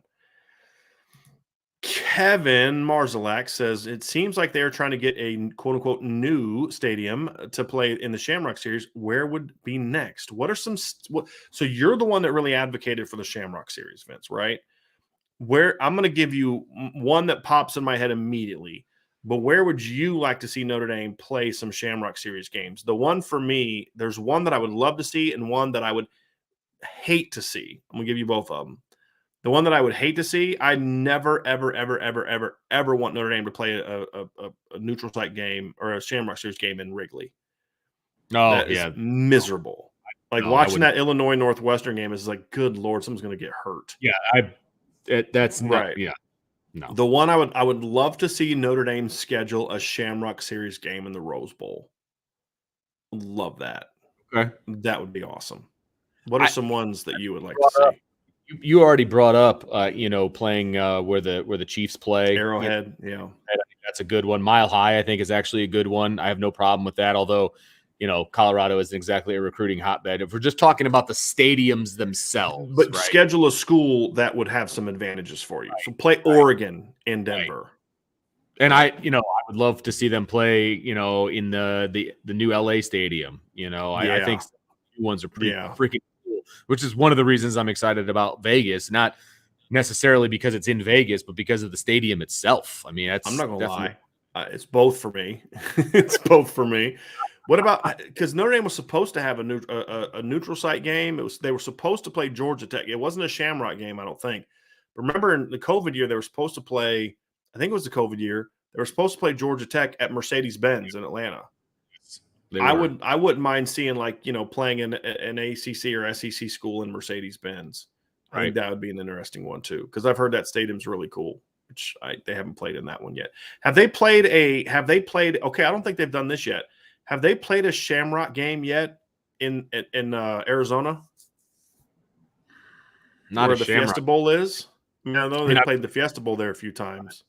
Kevin Marzalak says it seems like they're trying to get a quote unquote new stadium to play in the Shamrock Series. Where would be next? What are some? So you're the one that really advocated for the Shamrock Series, Vince, right? Where I'm going to give you one that pops in my head immediately. But where would you like to see Notre Dame play some Shamrock Series games? The one for me, there's one that I would love to see and one that I would hate to see. I'm going to give you both of them. The one that I would hate to see, I never, ever, ever, ever, ever, ever want Notre Dame to play a neutral site game or a Shamrock Series game in Wrigley. Oh, that is miserable. Like watching that Illinois Northwestern game is like, good Lord, someone's going to get hurt. Yeah, that's not, right. Yeah, no. The one I would love to see Notre Dame schedule a Shamrock Series game in the Rose Bowl. Love that. Okay, that would be awesome. What are some ones that you would like to see? You already brought up, playing where the Chiefs play. Arrowhead, I think that's a good one. Mile High, I think, is actually a good one. I have no problem with that, although, Colorado isn't exactly a recruiting hotbed. If we're just talking about the stadiums themselves. But schedule a school that would have some advantages for you. So play Oregon in Denver. Right. And I would love to see them play, in the new LA stadium. I think new ones are pretty freaking cool, which is one of the reasons I'm excited about Vegas, not necessarily because it's in Vegas, but because of the stadium itself. I mean, I'm not gonna lie, it's both for me. It's both for me. What about, because Notre Dame was supposed to have a neutral site game. They were supposed to play Georgia Tech. It wasn't a Shamrock game, I don't think. But remember, in the COVID year, they were supposed to play. I think it was the COVID year. They were supposed to play Georgia Tech at Mercedes-Benz in Atlanta. I wouldn't mind seeing playing in an ACC or SEC school in Mercedes-Benz. I think that would be an interesting one too, because I've heard that stadium's really cool, which they haven't played in that one yet. Have they played? Okay, I don't think they've done this yet. Have they played a Shamrock game yet in Arizona? Not where the Fiesta Bowl is. I know they played the Fiesta Bowl there a few times.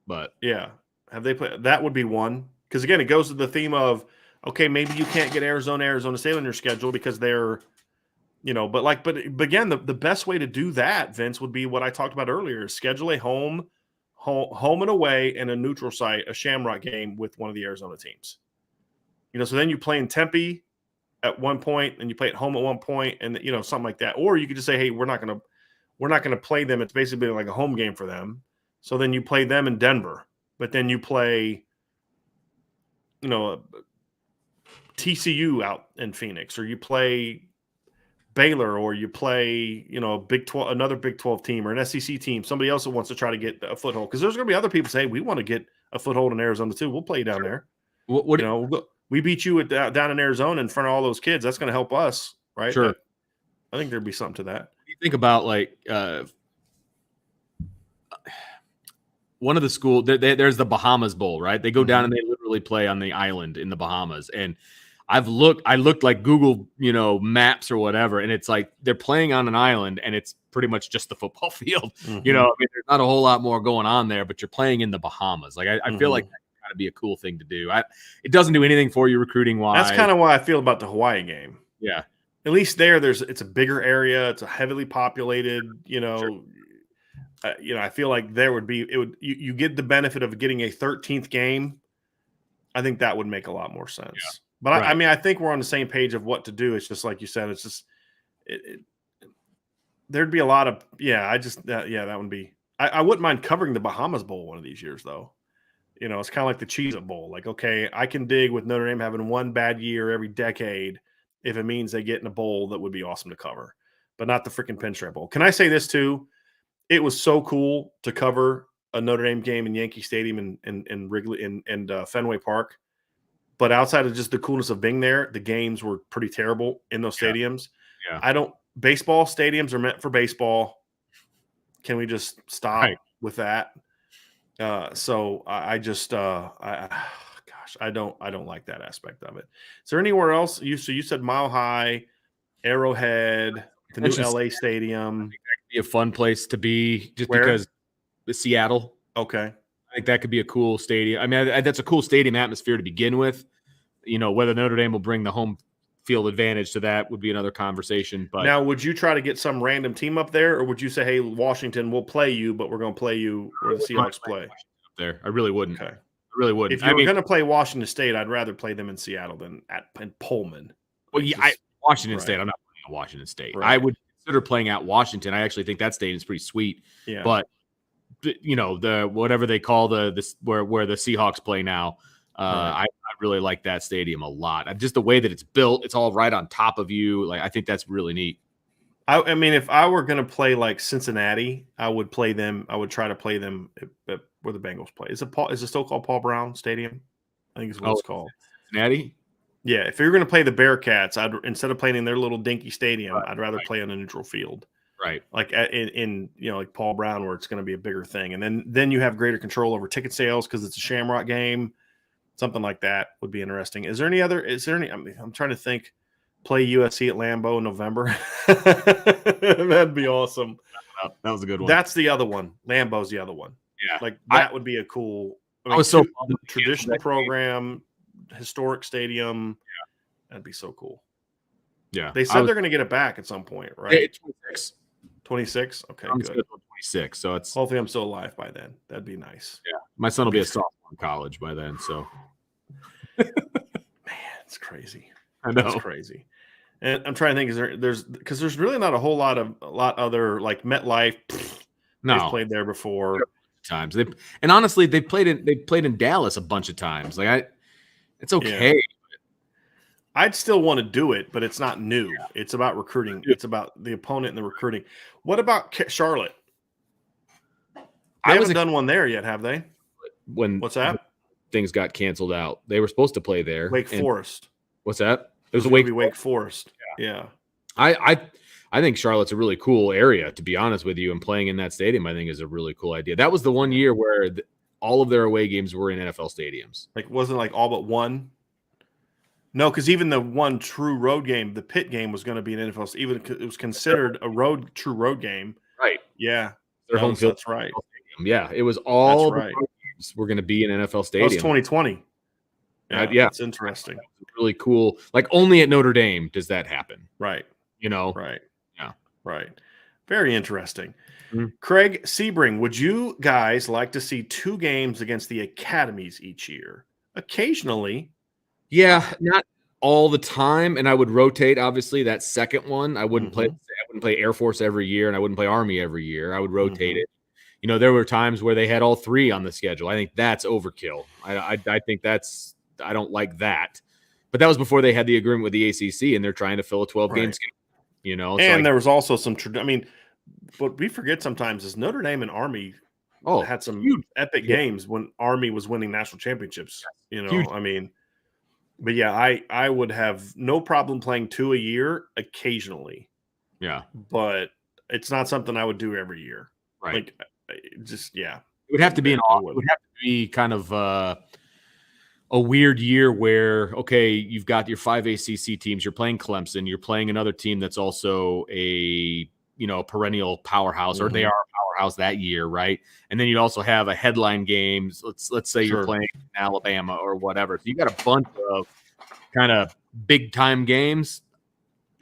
But yeah, have they played? That would be one, because again, it goes to the theme of, okay, maybe you can't get Arizona State on your schedule because they're, but again, the best way to do that, Vince, would be what I talked about earlier: schedule a home and away and a neutral site, a Shamrock game with one of the Arizona teams. So then you play in Tempe at one point, and you play at home at one point, and something like that. Or you could just say, hey, we're not gonna play them. It's basically like a home game for them. So then you play them in Denver, but then you play, TCU out in Phoenix, or you play Baylor, or you play, Big 12, another Big 12 team, or an SEC team, somebody else that wants to try to get a foothold. Because there's going to be other people say, hey, we want to get a foothold in Arizona too. We'll play you down there. We beat you down in Arizona in front of all those kids. That's going to help us, right? Sure. I think there'd be something to that. You think about one of the school, there's the Bahamas Bowl, right? They go down and they literally play on the island in the Bahamas. And I looked like Google, maps or whatever, and it's like they're playing on an island, and it's pretty much just the football field. Mm-hmm. You know, I mean, there's not a whole lot more going on there, but you're playing in the Bahamas. Like I feel like that kind of be a cool thing to do. It doesn't do anything for you recruiting wise. That's kind of why I feel about the Hawaii game. Yeah. At least it's a bigger area. It's a heavily populated, you know. Sure. I feel like you get the benefit of getting a 13th game. I think that would make a lot more sense. Yeah. But right. I mean, I think we're on the same page of what to do. It's just like you said. It's just there'd be a lot of that would be. I wouldn't mind covering the Bahamas Bowl one of these years, though. You know, it's kind of like the Cheez-It Bowl. Like, okay, I can dig with Notre Dame having one bad year every decade if it means they get in a bowl that would be awesome to cover, but not the freaking Pinstripe Bowl. Can I say this too? It was so cool to cover a Notre Dame game in Yankee Stadium and Wrigley and Fenway Park. But outside of just the coolness of being there, the games were pretty terrible in those stadiums. Yeah. Baseball stadiums are meant for baseball. Can we just stop with that? So I don't like that aspect of it. Is there anywhere else? You said Mile High, Arrowhead, the new LA Stadium. I think that could be a fun place to be because the Seattle. Okay. I think that could be a cool stadium. I mean, that's a cool stadium atmosphere to begin with. You know, whether Notre Dame will bring the home field advantage to that would be another conversation. But now, would you try to get some random team up there, or would you say, hey, Washington, we'll play you, but we're going to play you where the Seahawks play? Up there. I really wouldn't. Okay. I really wouldn't. If you were going to play Washington State, I'd rather play them in Seattle than in Pullman. Well, Washington State, I'm not playing at Washington State. Right. I would consider playing at Washington. I actually think that stadium is pretty sweet. Yeah. But you know, the whatever they call where the Seahawks play now, I really like that stadium a lot. Just the way that it's built, it's all right on top of you. Like I think that's really neat. I mean, if I were going to play like Cincinnati, I would play them. I would try to play them where the Bengals play. Is it still called Paul Brown Stadium? I think it's what it's called. Cincinnati? Yeah. If you're going to play the Bearcats, instead of playing in their little dinky stadium, I'd rather play on a neutral field. Right. Like in like Paul Brown, where it's going to be a bigger thing. And then you have greater control over ticket sales because it's a Shamrock game. Something like that would be interesting. I'm trying to think. Play USC at Lambeau in November. That'd be awesome. That was a good one. That's the other one. Lambeau's the other one. Yeah. Like that would be a cool traditional program, historic stadium. Yeah. That'd be so cool. Yeah. They said they're going to get it back at some point, right? 26. 26? Okay, I'm good. 26, so it's hopefully I'm still alive by then. That'd be nice. Yeah. My son will be a sophomore in college by then, so. Man, it's crazy. I know. That's crazy. And I'm trying to think, there's really not a lot other like MetLife. No, they've played there before. Times and honestly, they played in Dallas a bunch of times. Like it's okay. Yeah. I'd still want to do it, but it's not new. Yeah. It's about recruiting. It's about the opponent and the recruiting. What about Charlotte? They haven't done one there yet, have they? What's that? Things got canceled out. They were supposed to play there. Wake Forest. What's that? It was Wake Forest. Yeah. I think Charlotte's a really cool area, to be honest with you, and playing in that stadium, I think, is a really cool idea. That was the one year where all of their away games were in NFL stadiums. Like, wasn't like all but one? No, because even the one true road game, the Pitt game, was going to be an NFL. Even it was considered a true road game. Right. Yeah. Their home field. That's right. Yeah, it was all the games were going to be in NFL stadium. That was 2020. Yeah, it's interesting. Really cool. Like only at Notre Dame does that happen. Right. You know. Right. Yeah. Right. Very interesting. Mm-hmm. Craig Sebring, would you guys like to see 2 games against the academies each year? Occasionally. Yeah, not all the time, and I would rotate. Obviously, that second one, I wouldn't play. I wouldn't play Air Force every year, and I wouldn't play Army every year. I would rotate it. You know, there were times where they had all 3 on the schedule. I think that's overkill. I think that's. I don't like that. But that was before they had the agreement with the ACC, and they're trying to fill a 12-game schedule. You know, and there was also some. I mean, what we forget sometimes is Notre Dame and Army had some epic games when Army was winning national championships. You know, I mean. But yeah, I would have no problem playing 2 a year occasionally. Yeah. But it's not something I would do every year. Right. Like just It would have to be it would have to be kind of a weird year where, okay, you've got your 5 ACC teams, you're playing Clemson, you're playing another team that's also a perennial powerhouse, or they are a powerhouse that year, right? And then you also have a headline games. Let's say you're playing Alabama or whatever. So you got a bunch of kind of big time games.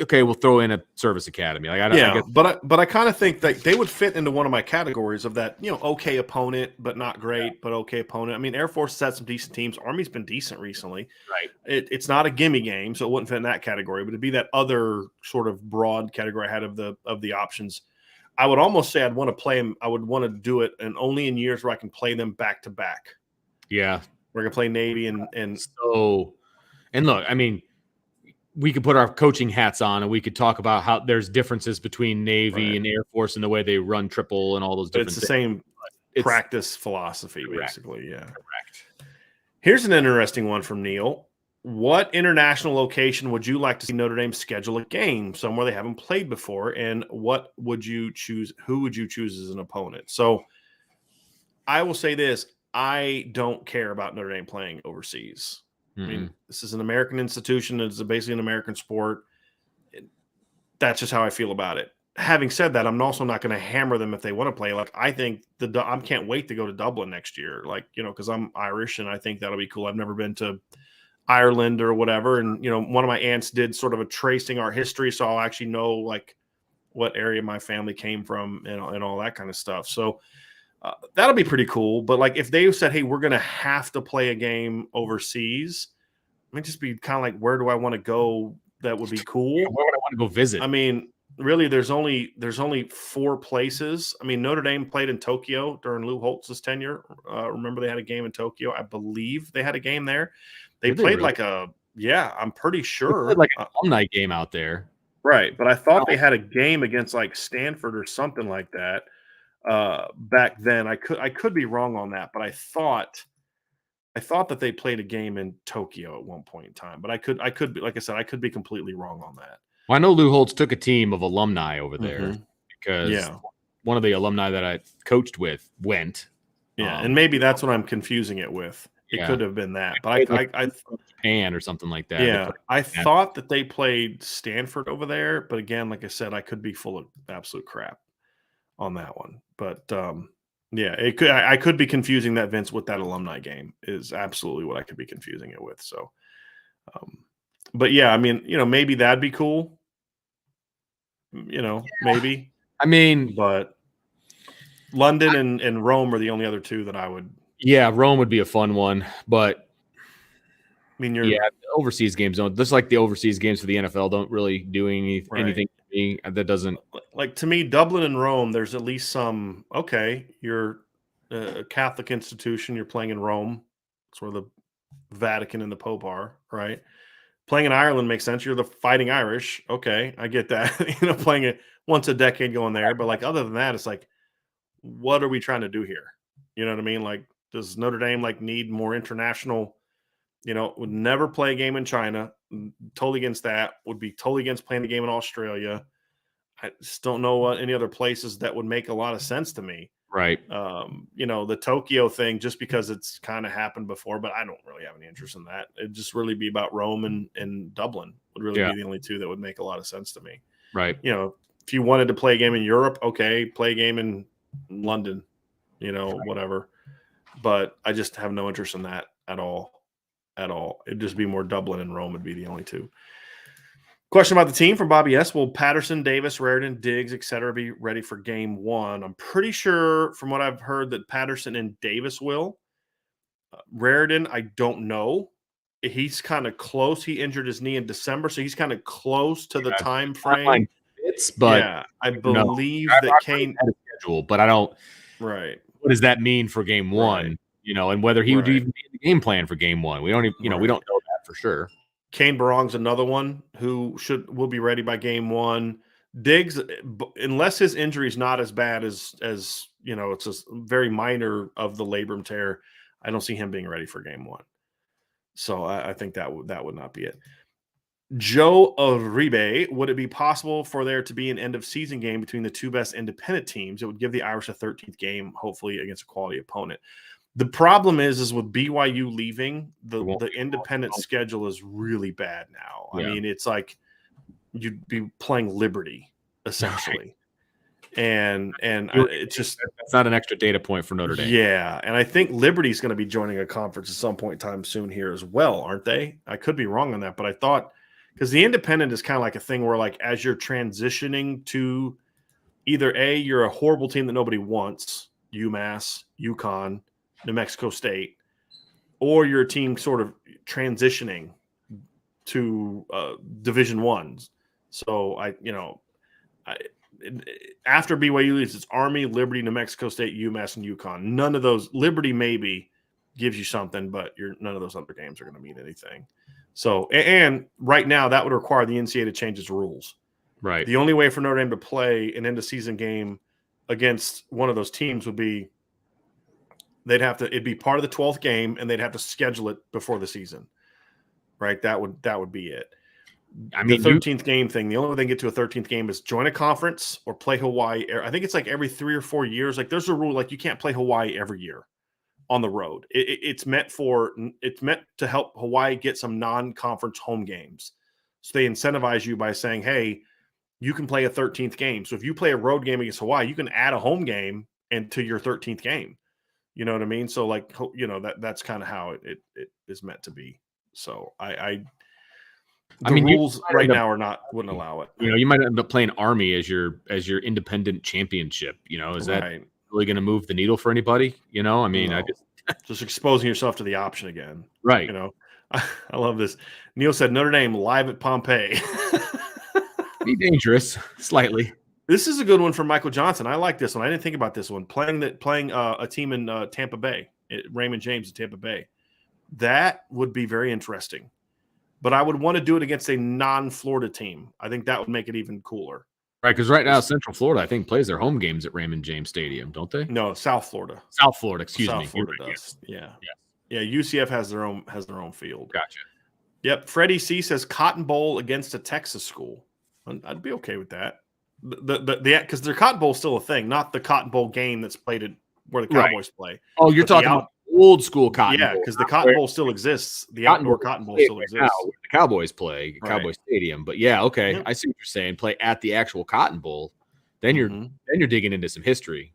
Okay, we'll throw in a service academy. I guess. But I kind of think that they would fit into one of my categories of that, okay opponent, but not great, but okay opponent. I mean, Air Force has had some decent teams. Army's been decent recently. Right. It's not a gimme game, so it wouldn't fit in that category, but it'd be that other sort of broad category I had of the options. I would almost say I'd want to play them. I would want to do it, and only in years where I can play them back to back. Yeah, we're gonna play Navy and look, I mean, we could put our coaching hats on and we could talk about how there's differences between Navy and Air Force and the way they run triple and all those different things. It's the same practice philosophy, basically. Yeah. Correct. Here's an interesting one from Neil. What international location would you like to see Notre Dame schedule a game somewhere they haven't played before? And what would you choose? Who would you choose as an opponent? So I will say this. I don't care about Notre Dame playing overseas. I mean, this is an American institution. It's basically an American sport. That's just how I feel about it. Having said that, I'm also not going to hammer them if they want to play. Like, I think I can't wait to go to Dublin next year. Like, because I'm Irish and I think that'll be cool. I've never been to Ireland or whatever. And, one of my aunts did sort of a tracing our history. So I'll actually know like what area my family came from and all that kind of stuff. So that'll be pretty cool. But like if they said, hey, we're going to have to play a game overseas, it might just be kind of like, where do I want to go? That would be cool. Where would I want to go visit? I mean, really, there's only 4 places. I mean, Notre Dame played in Tokyo during Lou Holtz's tenure. Remember they had a game in Tokyo. I believe they had a game there. They played really? I'm pretty sure. They played like an alumni game out there. Right. But I thought they had a game against like Stanford or something like that. Back then, I could be wrong on that, but I thought that they played a game in Tokyo at one point in time, but I could be, like I said, I could be completely wrong on that. Well, I know Lou Holtz took a team of alumni over there because one of the alumni that I coached with went. Yeah, and maybe that's what I'm confusing it with. It could have been that, but I Japan or something like that. Yeah, I thought that they played Stanford over there, but again, like I said, I could be full of absolute crap on that one. But I could be confusing that, Vince, with that alumni game is absolutely what I could be confusing it with. So, but yeah, I mean, maybe that'd be cool. Maybe. I mean, but London and Rome are the only other two that I would. Yeah, Rome would be a fun one, but I mean, overseas games don't. Just like the overseas games for the NFL don't really do anything to me. That doesn't. Like, to me, Dublin and Rome, there's at least some. Okay, you're a Catholic institution. You're playing in Rome. It's where the Vatican and the Pope are, right? Playing in Ireland makes sense. You're the Fighting Irish. Okay, I get that. Playing it once a decade going there. But like other than that, it's like, what are we trying to do here? You know what I mean? Like, does Notre Dame need more international? Would never play a game in China. Totally against that. Would be totally against playing a game in Australia. I just don't know any other places that would make a lot of sense to me. Right. The Tokyo thing, just because it's kind of happened before, but I don't really have any interest in that. It'd just really be about Rome and Dublin would really be the only two that would make a lot of sense to me. Right. If you wanted to play a game in Europe, okay, play a game in London, whatever. But I just have no interest in that at all. It'd just be more Dublin and Rome would be the only two. Question about the team from Bobby S. Will Patterson, Davis, Raridan, Diggs, etc. be ready for game 1? I'm pretty sure from what I've heard that Patterson and Davis will. Raridan, I don't know. He's kind of close. He injured his knee in December, so he's kind of close to the time frame. But I believe that Kane had a schedule, but I don't. Right. What does that mean for game 1? And whether he would even be in the game plan for game 1. We don't even, we don't know that for sure. Kane Barong's another one who will be ready by game 1. Diggs, unless his injury is not as bad as it's a very minor of the labrum tear, I don't see him being ready for game 1. So I think that would not be it. Joe Uribe, would it be possible for there to be an end of season game between the two best independent teams? It would give the Irish a 13th game, hopefully against a quality opponent. The problem is with BYU leaving, the independent schedule is really bad now. I mean, it's like you'd be playing Liberty, essentially. It's just that's not an extra data point for Notre Dame. Yeah, and I think Liberty's going to be joining a conference at some point in time soon here as well, aren't they? I could be wrong on that, but I thought because the independent is kind of like a thing where like as you're transitioning to either you're a horrible team that nobody wants, UMass, UConn, New Mexico State, or you're a team sort of transitioning to Division Ones. So after BYU leaves, it's Army, Liberty, New Mexico State, UMass, and UConn. None of those. Liberty maybe gives you something, but none of those other games are going to mean anything. So, and right now that would require the NCAA to change its rules. Right. The only way for Notre Dame to play an end-of-season game against one of those teams would be it'd be part of the 12th game, and they'd have to schedule it before the season. Right? That would be it. I mean, the 13th game thing, the only way they can get to a 13th game is join a conference or play Hawaii. I think it's like every 3 or 4 years. Like there's a rule, like you can't play Hawaii every year on the road. It's meant to help Hawaii get some non-conference home games. So they incentivize you by saying, hey, you can play a 13th game. So if you play a road game against Hawaii, you can add a home game into your 13th game. You know what I mean? So like, that's kind of how it is meant to be. So the rules right now wouldn't allow it. You might end up playing Army as your independent championship. Is that really going to move the needle for anybody? I mean, no. Just exposing yourself to the option again. Right. I love this. Neil said Notre Dame live at Pompeii. Be dangerous slightly. This is a good one for Michael Johnson. I like this one. I didn't think about this one. Playing a team in Tampa Bay, Raymond James in Tampa Bay. That would be very interesting. But I would want to do it against a non-Florida team. I think that would make it even cooler. Right, because right now Central Florida, I think, plays their home games at Raymond James Stadium, don't they? No, South Florida. South Florida, excuse me. South Florida does. Yeah. UCF has their own field. Gotcha. Yep. Freddie C says Cotton Bowl against a Texas school. I'd be okay with that. Because their Cotton Bowl is still a thing, not the Cotton Bowl game that's played where the Cowboys play. Oh, you're talking about old school Cotton Bowl. Yeah, because the Cotton Bowl still exists. The outdoor Cotton Bowl still exists. Now, where the Cowboys play, Cowboy Stadium. But yeah, okay. Yep. I see what you're saying. Play at the actual Cotton Bowl. Then you're digging into some history.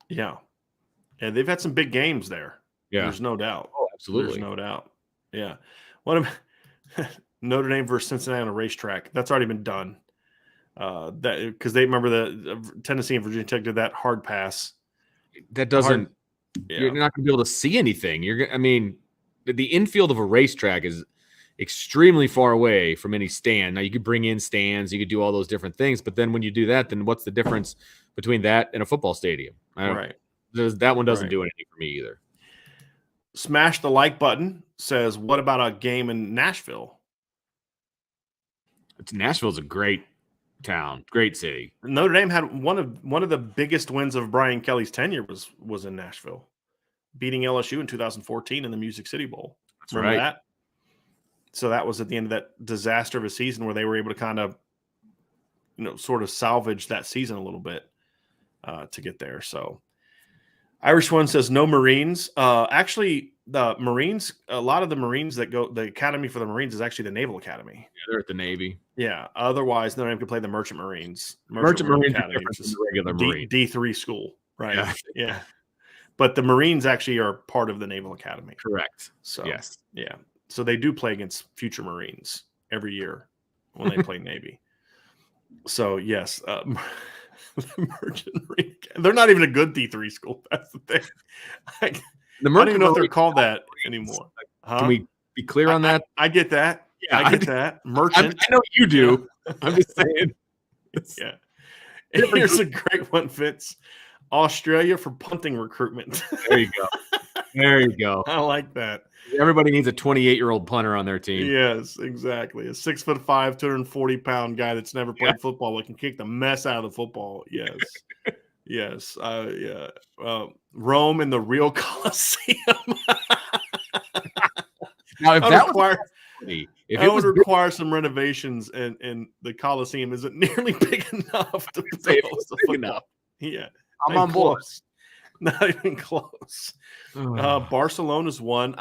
Yeah. And they've had some big games there. Yeah. There's no doubt. Oh, absolutely. There's no doubt. Yeah. Notre Dame versus Cincinnati on a racetrack. That's already been done. Because they remember the Tennessee and Virginia Tech did that hard pass. That doesn't. You're not going to be able to see anything. The infield of a racetrack is extremely far away from any stand. Now you could bring in stands, you could do all those different things, but then when you do that, then what's the difference between that and a football stadium? That one doesn't do anything for me either. Smash the like button says, what about a game in Nashville? Nashville's a great town, great city. Notre Dame had one of the biggest wins of Brian Kelly's tenure was in Nashville, beating LSU in 2014 in the Music City Bowl. Remember that? So that was at the end of that disaster of a season where they were able to kind of, sort of salvage that season a little bit to get there. So Irish one says no Marines. Actually, the Marines, a lot of the Marines the academy for the Marines is actually the Naval Academy. Yeah, they're at the Navy. Yeah. Otherwise, Notre Dame could play the Merchant Marines. Merchant Marines Academy, which is the regular Marine. D3 school, right? Yeah. But the Marines actually are part of the Naval Academy. Correct. So yes. Yeah. So they do play against future Marines every year when they play Navy. So yes, the Merchant Marine. They're not even a good D3 school. That's the thing. I don't even know if they're called that anymore. Can we be clear on that? I get that. Yeah, I get that. Merchant. I know you do. I'm just saying. Yeah. And here's a great one, Fitz. Australia for punting recruitment. There you go. There you go. I like that. Everybody needs a 28-year-old punter on their team. Yes, exactly. A 6'5", 240-pound guy that's never played football but can kick the mess out of the football. Yes. Yes. Rome in the real Colosseum. Now, if that would require some renovations, and the Colosseum isn't nearly big enough to say it was big enough. Yeah, I'm on board. Not even close. Barcelona's one.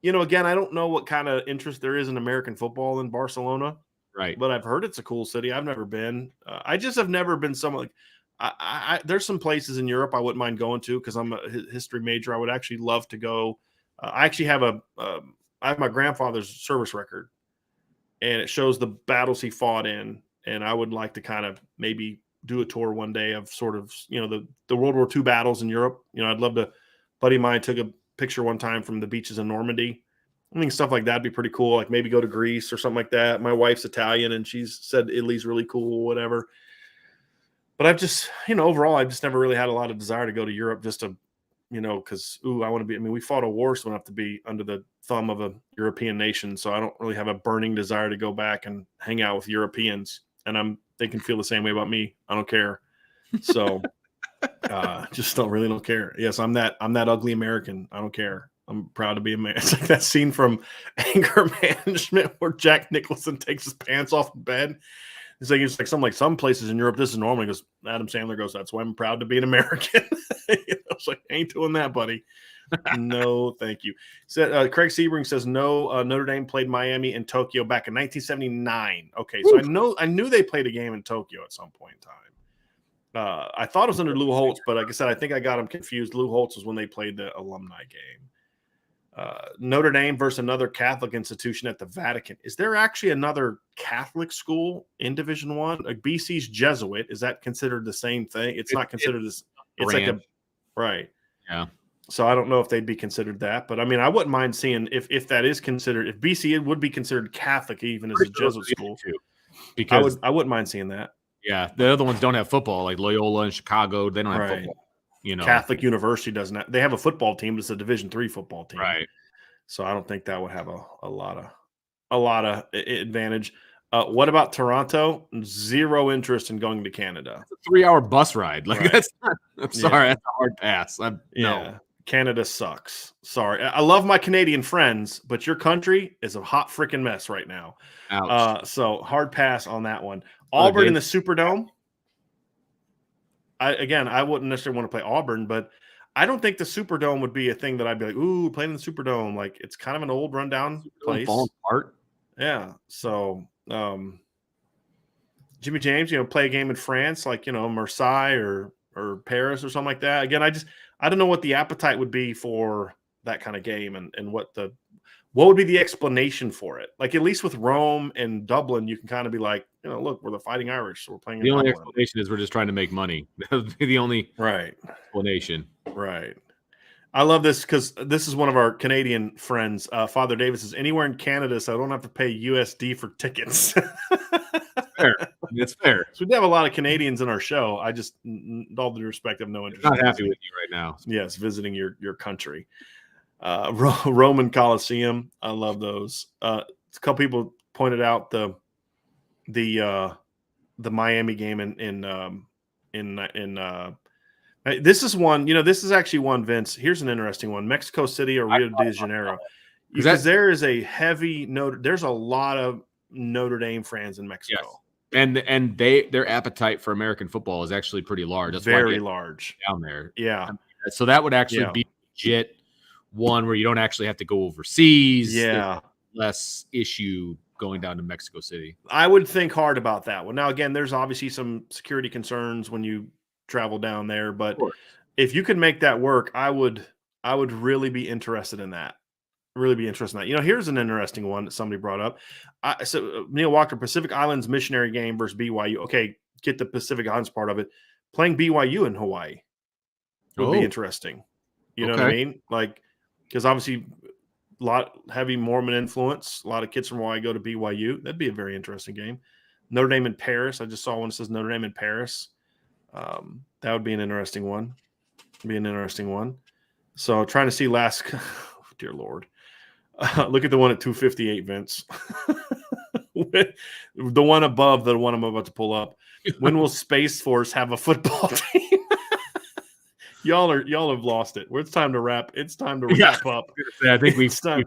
Again, I don't know what kind of interest there is in American football in Barcelona. Right. But I've heard it's a cool city. I've never been. I just have never been someone like there's some places in Europe I wouldn't mind going to because I'm a history major. I would actually love to go. I actually have I have my grandfather's service record, and it shows the battles he fought in. And I would like to kind of maybe do a tour one day of sort of, the World War II battles in Europe. I'd love to. Buddy of mine took a picture one time from the beaches in Normandy. I think stuff like that'd be pretty cool. Like maybe go to Greece or something like that. My wife's Italian and she's said Italy's really cool, whatever. But I've just, overall, I've just never really had a lot of desire to go to Europe just to, because, I want to be, we fought a war, so I don't have to be under the thumb of a European nation. So I don't really have a burning desire to go back and hang out with Europeans. And they can feel the same way about me. I don't care. So just don't care. Yes, I'm that ugly American. I don't care. I'm proud to be American. It's like that scene from Anger Management where Jack Nicholson takes his pants off the bed. It's like some places in Europe, this is normal. He goes, Adam Sandler goes, that's why I'm proud to be an American. It's like, ain't doing that, buddy. No, thank you. So, Craig Sebring says, no, Notre Dame played Miami and Tokyo back in 1979. Okay, so I knew they played a game in Tokyo at some point in time. I thought it was under Lou Holtz, but like I said, I think I got them confused. Lou Holtz was when they played the alumni game. Notre Dame versus another Catholic institution at the Vatican. Is there actually another Catholic school in Division I? Like BC's Jesuit, is that considered the same thing? It's not considered this. It's like right. Yeah. So I don't know if they'd be considered that, but I wouldn't mind seeing if that is considered. If BC would be considered Catholic even as a Jesuit school, because I wouldn't mind seeing that. Yeah, the other ones don't have football, like Loyola and Chicago. They don't have football. Catholic University doesn't. They have a football team, but it's a Division III football team, right? So I don't think that would have a lot of advantage. What about Toronto? Zero interest in going to Canada. It's a 3-hour bus ride. Like that's not, I'm sorry, that's a hard pass. No. Canada sucks. Sorry. I love my Canadian friends, but your country is a hot freaking mess right now. So hard pass on that one. Auburn in the Superdome. I wouldn't necessarily want to play Auburn, but I don't think the Superdome would be a thing that I'd be like, ooh, playing in the Superdome. Like, it's kind of an old rundown place. Falling apart. Yeah. So, Jimmy James, play a game in France, like, Marseille or Paris or something like that. Again, I don't know what the appetite would be for that kind of game and what would be the explanation for it. Like, at least with Rome and Dublin, you can kind of be like, look, we're the Fighting Irish. So we're playing. The only explanation is we're just trying to make money. That would be the only explanation. Right. I love this because this is one of our Canadian friends. Father Davis says, anywhere in Canada, so I don't have to pay USD for tickets. Fair. It's fair. So we have a lot of Canadians in our show. I just, all due respect, I have no interest. I'm not happy with you right now. Yes, visiting your country. Roman Coliseum. I love those. A couple people pointed out the Miami game in this is one, this is actually one, Vince. Here's an interesting one. Mexico City or Rio de Janeiro. Because there is a heavy there's a lot of Notre Dame fans in Mexico. Yes. And their appetite for American football is actually pretty large. That's very large down there. Yeah. So that would actually be legit one where you don't actually have to go overseas. Yeah. Less issue going down to Mexico City. I would think hard about that one. Now, again, there's obviously some security concerns when you travel down there, but if you could make that work, I would really be interested in that. Here's an interesting one that somebody brought up. So Neil Walker, Pacific Islands missionary game versus BYU. Okay, get the Pacific Islands part of it. Playing BYU in Hawaii would be interesting. You know what I mean? Like, because obviously a lot heavy Mormon influence. A lot of kids from Hawaii go to BYU. That'd be a very interesting game. Notre Dame in Paris. I just saw one that says Notre Dame in Paris. That would be an interesting one. So trying to see dear Lord. Look at the one at 258, Vince. The one above the one I'm about to pull up. When will Space Force have a football team? Y'all have lost it. It's time to wrap. It's time to wrap up. I think we've time.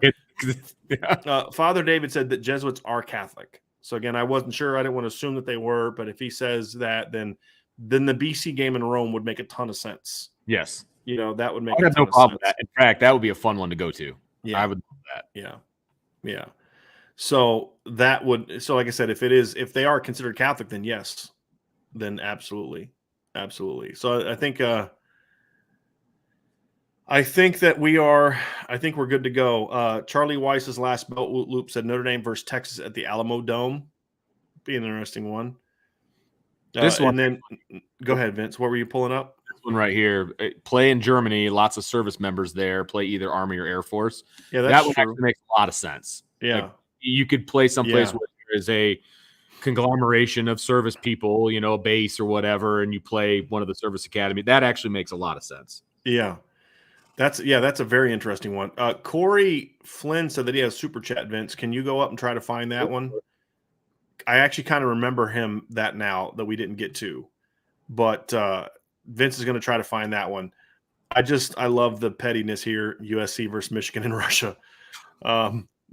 Father David said that Jesuits are Catholic. So again, I wasn't sure. I didn't want to assume that they were, but if he says that, then the BC game in Rome would make a ton of sense. Yes. That would make I have no problem with that. In fact, that would be a fun one to go to. Yeah. I would love that. Yeah. So like I said, if they are considered Catholic, then yes. Then absolutely. Absolutely. So I think that I think we're good to go. Charlie Weiss's last belt loop said Notre Dame versus Texas at the Alamo Dome. Be an interesting one. This one, and then go ahead, Vince. What were you pulling up? This one right here. Play in Germany. Lots of service members there. Play either Army or Air Force. Yeah, that's that one true. actually makes a lot of sense. Yeah, like, you could play someplace where there is a conglomeration of service people, a base or whatever, and you play one of the service academy. That actually makes a lot of sense. Yeah. That's a very interesting one. Corey Flynn said that he has super chat, Vince. Can you go up and try to find that one? I actually kind of remember him that now that we didn't get to, but Vince is going to try to find that one. I love the pettiness here. USC versus Michigan and Russia.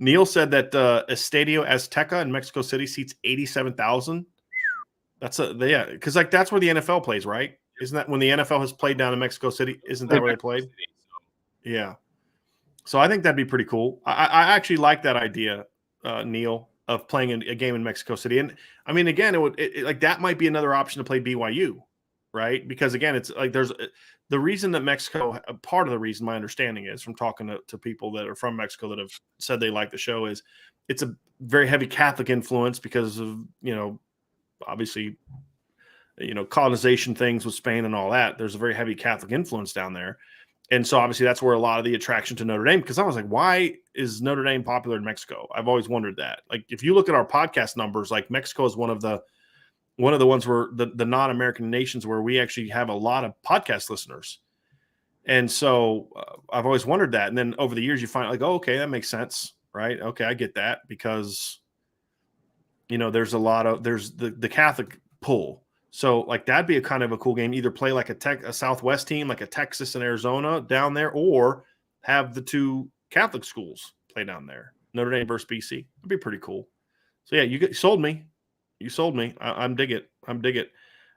Neil said that Estadio Azteca in Mexico City seats 87,000. Because that's where the NFL plays, right? Isn't that when the NFL has played down in Mexico City? Isn't that where they played? Yeah. So I think that'd be pretty cool. I actually like that idea, Neil, of playing a game in Mexico City. And I mean, again, that might be another option to play BYU, right? Because again, it's like there's the reason that Mexico, part of the reason my understanding is from talking to people that are from Mexico that have said they like the show is it's a very heavy Catholic influence because of, obviously, colonization things with Spain and all that. There's a very heavy Catholic influence down there. And so obviously that's where a lot of the attraction to Notre Dame, because I was like, why is Notre Dame popular in Mexico? I've always wondered that. Like, if you look at our podcast numbers, like Mexico is one of the ones where the non-American nations where we actually have a lot of podcast listeners. And so I've always wondered that. And then over the years you find like, oh, okay, that makes sense. Right. Okay. I get that because, there's there's the Catholic pull. So like that'd be a kind of a cool game. Either play like a Southwest team, like a Texas and Arizona down there, or have the two Catholic schools play down there. Notre Dame versus BC. That'd be pretty cool. So yeah, you sold me. You sold me. I'm dig it.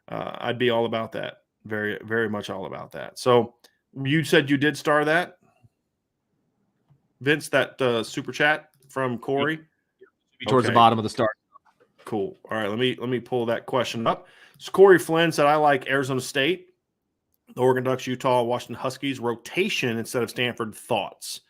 I'd be all about that. Very, very much all about that. So you said you did star that, Vince, that super chat from Corey? Towards the bottom of the start. Cool. All right, let me pull that question up. So Corey Flynn said, I like Arizona State, the Oregon Ducks, Utah, Washington Huskies, rotation instead of Stanford. Thoughts?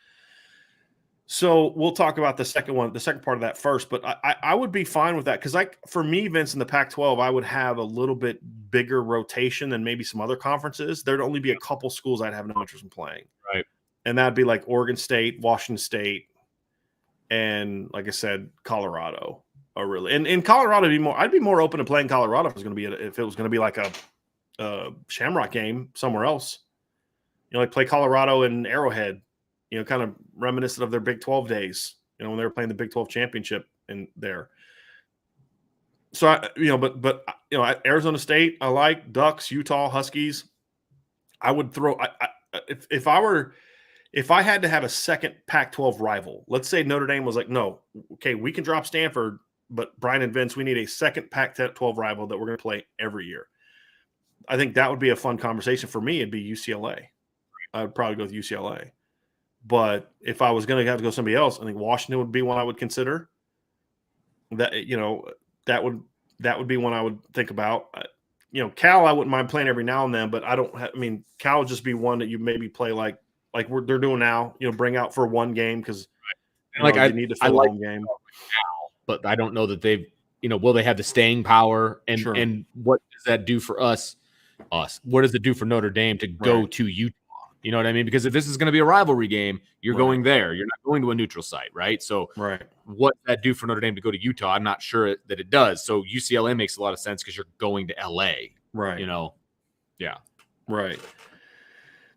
So we'll talk about the second part of that first, but I would be fine with that because, like, for me, Vince, in the Pac-12, I would have a little bit bigger rotation than maybe some other conferences. There'd only be a couple schools I'd have no interest in playing. Right. And that'd be like Oregon State, Washington State, and, like I said, Colorado. Oh, really? And in Colorado, I'd be more open to playing Colorado if it was going to be like a Shamrock game somewhere else. Like play Colorado and Arrowhead. Kind of reminiscent of their Big 12 days. When they were playing the Big 12 championship in there. So Arizona State, I like Ducks, Utah, Huskies. I would throw. If I had to have a second Pac-12 rival, let's say Notre Dame was like, no, okay, we can drop Stanford. But Brian and Vince, we need a second Pac-12 rival that we're going to play every year. I think that would be a fun conversation for me. It'd be UCLA. I would probably go with UCLA. But if I was going to have to go somebody else, I think Washington would be one I would consider. That that would be one I would think about. Cal, I wouldn't mind playing every now and then, but Cal would just be one that you maybe play like they're doing now. Bring out for one game because you need to fill a home game. But I don't know that they've, will they have the staying power and Sure. And what does that do for us? What does it do for Notre Dame to go to Utah? You know what I mean? Because if this is going to be a rivalry game, you're going there. You're not going to a neutral site, right? So what does that do for Notre Dame to go to Utah? I'm not sure that it does. So UCLA makes a lot of sense because you're going to LA. Right. Yeah. Right.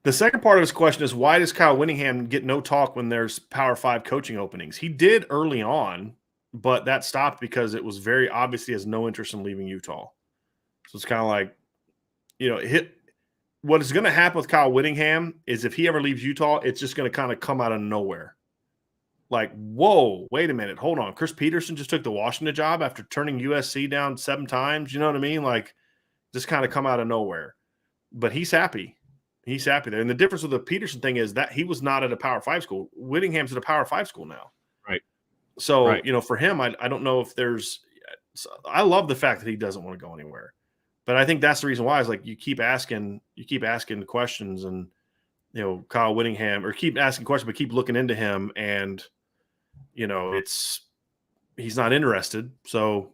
The second part of his question is, why does Kyle Whittingham get no talk when there's Power 5 coaching openings? He did early on, but that stopped because it was very obvious he has no interest in leaving Utah. So it's kind of like, what is going to happen with Kyle Whittingham is if he ever leaves Utah, it's just going to kind of come out of nowhere. Like, whoa, wait a minute, hold on. Chris Peterson just took the Washington job after turning USC down 7 times. You know what I mean? Like, just kind of come out of nowhere. But he's happy. He's happy there. And the difference with the Peterson thing is that he was not at a Power 5 school. Whittingham's at a Power 5 school now. Right. So, for him, I don't know if there's – I love the fact that he doesn't want to go anywhere. But I think that's the reason why is like you keep asking the questions, and Kyle Whittingham, or keep asking questions, but keep looking into him, and he's not interested. So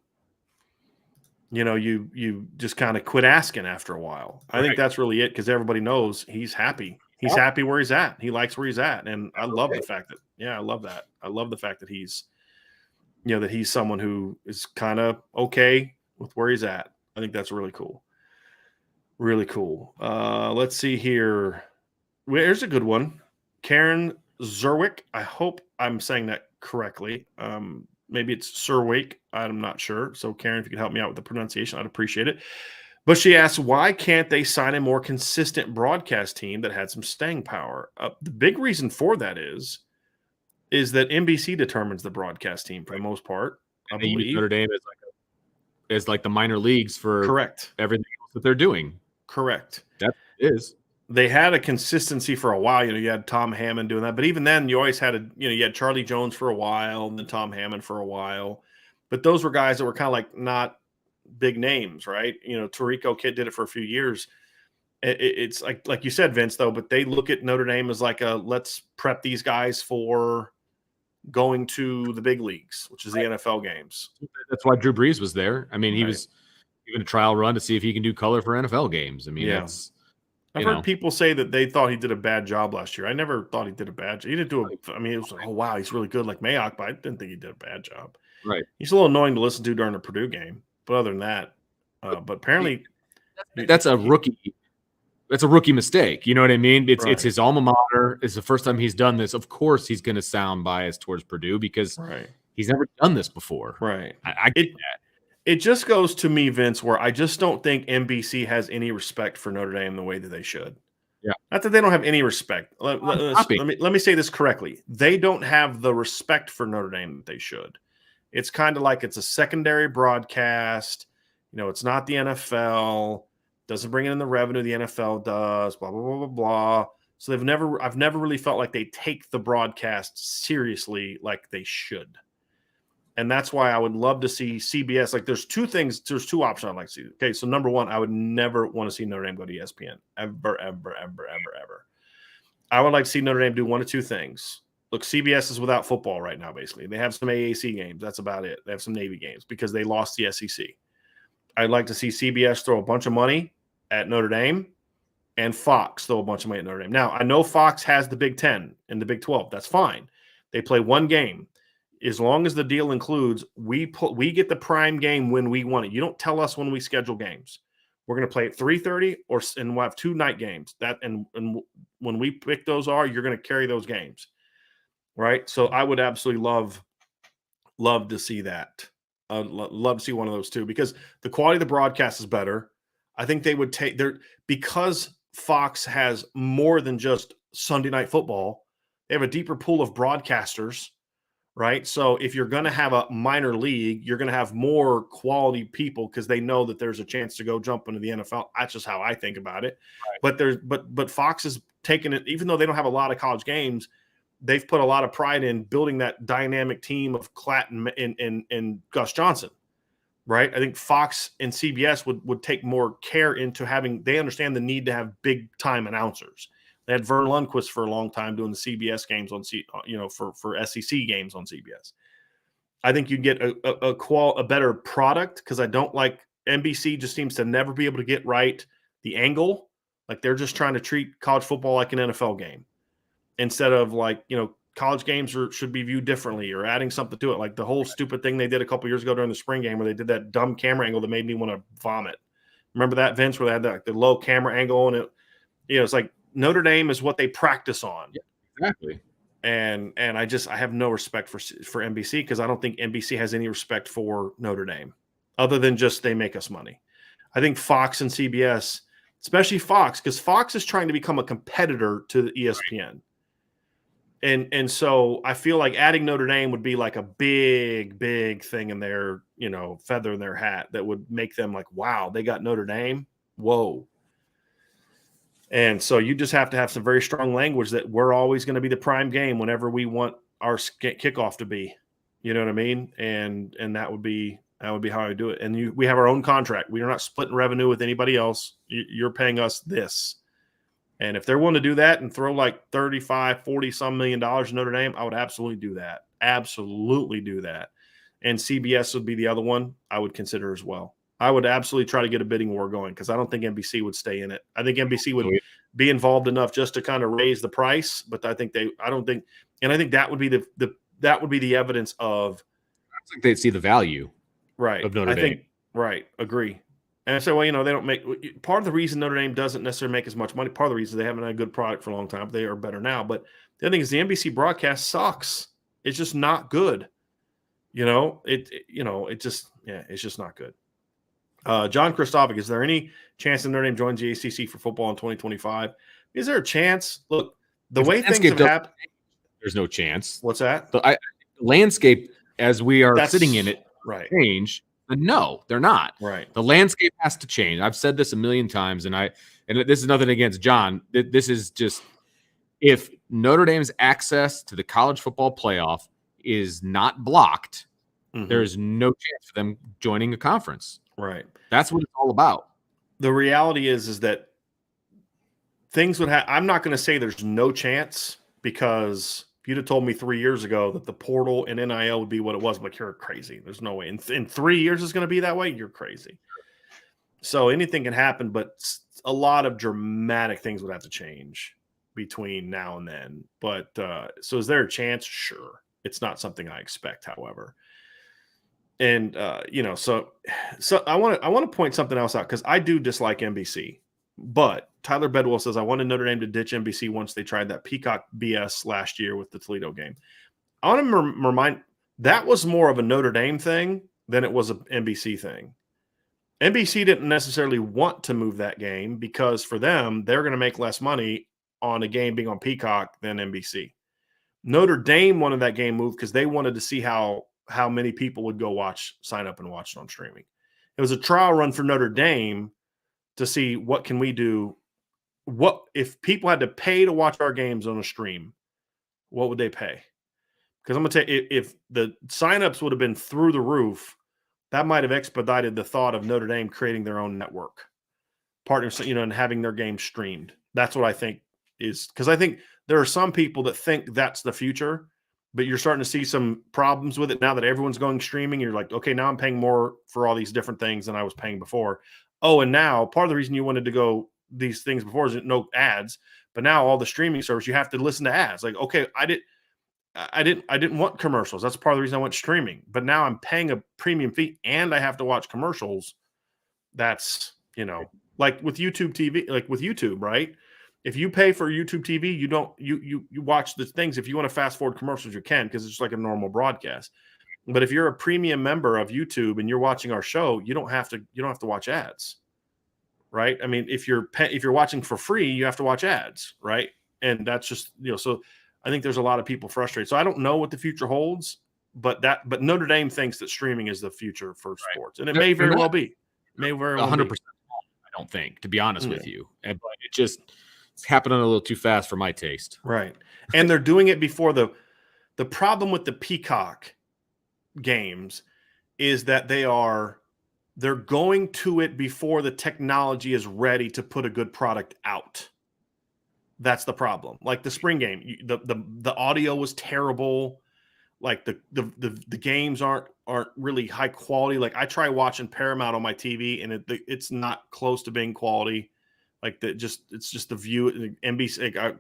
you just kind of quit asking after a while. I think that's really it, because everybody knows he's happy. He's happy where he's at. He likes where he's at, and I love the fact that I love that. I love the fact that he's that he's someone who is kind of okay with where he's at. I think that's really cool. Really cool. Let's see here. Here's a good one. Karen Zerwick. I hope I'm saying that correctly. Maybe it's Zerwick. I'm not sure. So, Karen, if you could help me out with the pronunciation, I'd appreciate it. But she asks, why can't they sign a more consistent broadcast team that had some staying power? The big reason for that is that NBC determines the broadcast team for the most part. I believe Notre Dame is like the minor leagues for everything else that they're doing. Correct. That is. They had a consistency for a while. You had Tom Hammond doing that, but even then, you always had you had Charlie Jones for a while, and then Tom Hammond for a while. But those were guys that were kind of like not big names, right? Tarico Kid did it for a few years. It's like you said, Vince, though. But they look at Notre Dame as like let's prep these guys for going to the big leagues, which is the NFL games. That's why Drew Brees was there. I mean, he was given a trial run to see if he can do color for NFL games. I mean, I've heard people say that they thought he did a bad job last year. I never thought he did a bad job. He didn't do I mean, it was like, oh, wow, he's really good like Mayock, but I didn't think he did a bad job. Right. He's a little annoying to listen to during the Purdue game. But other than that, but apparently that's a rookie. That's a rookie mistake. You know what I mean? It's his alma mater. It's the first time he's done this. Of course, he's going to sound biased towards Purdue because he's never done this before. Right. I get that. It just goes to me, Vince, where I just don't think NBC has any respect for Notre Dame the way that they should. Yeah. Not that they don't have any respect. Let me say this correctly. They don't have the respect for Notre Dame that they should. It's kind of like it's a secondary broadcast. It's not the NFL. Doesn't bring in the revenue the NFL does. Blah blah blah blah blah. So I've never really felt like they take the broadcast seriously like they should. And that's why I would love to see CBS. Like, there's two options I'd like to see. Okay, so number one, I would never want to see Notre Dame go to ESPN. Ever. I would like to see Notre Dame do one of two things. Look, CBS is without football right now, basically. They have some AAC games. That's about it. They have some Navy games because they lost the SEC. I'd like to see CBS throw a bunch of money at Notre Dame and Fox throw a bunch of money at Notre Dame. Now, I know Fox has the Big 10 and the Big 12. That's fine. They play one game. As long as the deal includes, we get the prime game when we want it. You don't tell us when we schedule games. We're going to play at 3:30, and we'll have 2 night games. And when we pick those you're going to carry those games, right? So I would absolutely love to see that. I'd love to see one of those too, because the quality of the broadcast is better. I think they would take because Fox has more than just Sunday Night Football. They have a deeper pool of broadcasters. Right. So if you're going to have a minor league, you're going to have more quality people because they know that there's a chance to go jump into the NFL. That's just how I think about it. Right. But Fox is taking it, even though they don't have a lot of college games, they've put a lot of pride in building that dynamic team of Clatton and Gus Johnson. Right. I think Fox and CBS would take more care into they understand the need to have big time announcers. They had Vern Lundquist for a long time doing the CBS games on for SEC games on CBS. I think you'd get a better product because I don't like NBC just seems to never be able to get right the angle. Like they're just trying to treat college football like an NFL game instead of college games should be viewed differently or adding something to it. Like the whole stupid thing they did a couple years ago during the spring game where they did that dumb camera angle that made me want to vomit. Remember that, Vince, where they had the low camera angle and it's like Notre Dame is what they practice on. Yeah, exactly. And I have no respect for NBC because I don't think NBC has any respect for Notre Dame other than just they make us money. I think Fox and CBS, especially Fox, because Fox is trying to become a competitor to the ESPN. Right. And so I feel like adding Notre Dame would be like a big, big thing in their, feather in their hat that would make them like, wow, they got Notre Dame. Whoa. And so you just have to have some very strong language that we're always going to be the prime game whenever we want our kickoff to be. You know what I mean? And that would be That would be how I do it. And we have our own contract. We are not splitting revenue with anybody else. You're paying us this. And if they're willing to do that and throw like 35, 40 some $million in Notre Dame, I would absolutely do that. Absolutely do that. And CBS would be the other one I would consider as well. I would absolutely try to get a bidding war going because I don't think NBC would stay in it. I think NBC would be involved enough just to kind of raise the price, but I think that would be the evidence of. I think they'd see the value, right? Of Notre Dame, right? Agree. And I say, well, they don't make part of the reason Notre Dame doesn't necessarily make as much money. Part of the reason they haven't had a good product for a long time. But they are better now. But the other thing is the NBC broadcast sucks. It's just not good. It's just not good. John Kristovic, is there any chance that Notre Dame joins the ACC for football in 2025? Is there a chance? Look, the way things have happened, there's no chance. What's that? The landscape as we are sitting in it, right? Change. No, they're not. Right. The landscape has to change. I've said this a million times, and this is nothing against John. This is just if Notre Dame's access to the college football playoff is not blocked, there's no chance for them joining a conference. Right. That's what it's all about. The reality is that things would happen. I'm not going to say there's no chance because if you'd have told me 3 years ago that the portal and NIL would be what it was, I'm like, you're crazy. There's no way. In 3 years it's going to be that way. You're crazy. So anything can happen, but a lot of dramatic things would have to change between now and then. But so is there a chance? Sure. It's not something I expect, however. And so I want to point something else out because I do dislike NBC. But Tyler Bedwell says, I wanted Notre Dame to ditch NBC once they tried that Peacock BS last year with the Toledo game. I want to remind that was more of a Notre Dame thing than it was an NBC thing. NBC didn't necessarily want to move that game because for them, they're going to make less money on a game being on Peacock than NBC. Notre Dame wanted that game moved because they wanted to see how many people would go sign up and watch it on streaming. It was a trial run for Notre Dame to see what can we do. What if people had to pay to watch our games on a stream? What would they pay? Because I'm going to tell you, if the signups would have been through the roof, that might have expedited the thought of Notre Dame creating their own network, partners, and having their game streamed. That's what I think is because I think there are some people that think that's the future, but you're starting to see some problems with it now that everyone's going streaming. You're like, okay, now I'm paying more for all these different things than I was paying before. Oh, and now part of the reason you wanted to go these things before is no ads, but now all the streaming service you have to listen to ads. Like, okay, I didn't want commercials. That's part of the reason I went streaming. But now I'm paying a premium fee and I have to watch commercials. That's like with YouTube TV, like with YouTube, right? If you pay for YouTube TV, you watch the things. If you want to fast forward commercials, you can because it's just like a normal broadcast. But if you're a premium member of YouTube and you're watching our show, you don't have to watch ads, right? I mean, if you're watching for free, you have to watch ads, right? And that's just So I think there's a lot of people frustrated. So I don't know what the future holds, but Notre Dame thinks that streaming is the future for sports, and it may very well be. May very well 100%. I don't think, to be honest with you, but it's happening a little too fast for my taste. Right. And they're doing it before the problem with the Peacock games is that they're going to it before the technology is ready to put a good product out. That's the problem. Like the spring game, the audio was terrible. Like the games aren't really high quality. Like I try watching Paramount on my TV and it's not close to being quality. Like it's just the view. NBC,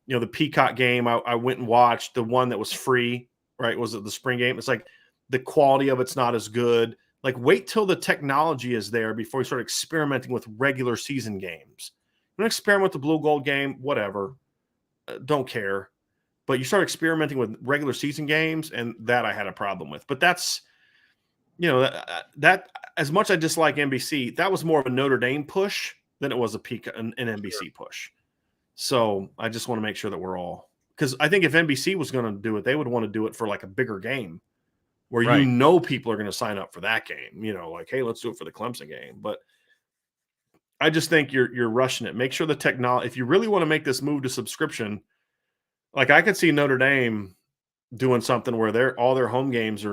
the Peacock game. I went and watched the one that was free. Right? Was it the spring game? It's like the quality of it's not as good. Like wait till the technology is there before you start experimenting with regular season games. You don't experiment with the blue gold game, whatever. Don't care. But you start experimenting with regular season games, and that I had a problem with. But that's, that as much I dislike NBC, that was more of a Notre Dame push than it was an NBC push. So I just want to make sure that we're all, because I think if NBC was going to do it, they would want to do it for like a bigger game where people are going to sign up for that game. Like, hey, let's do it for the Clemson game. But I just think you're rushing it. Make sure the technology, if you really want to make this move to subscription, like I could see Notre Dame doing something where all their home games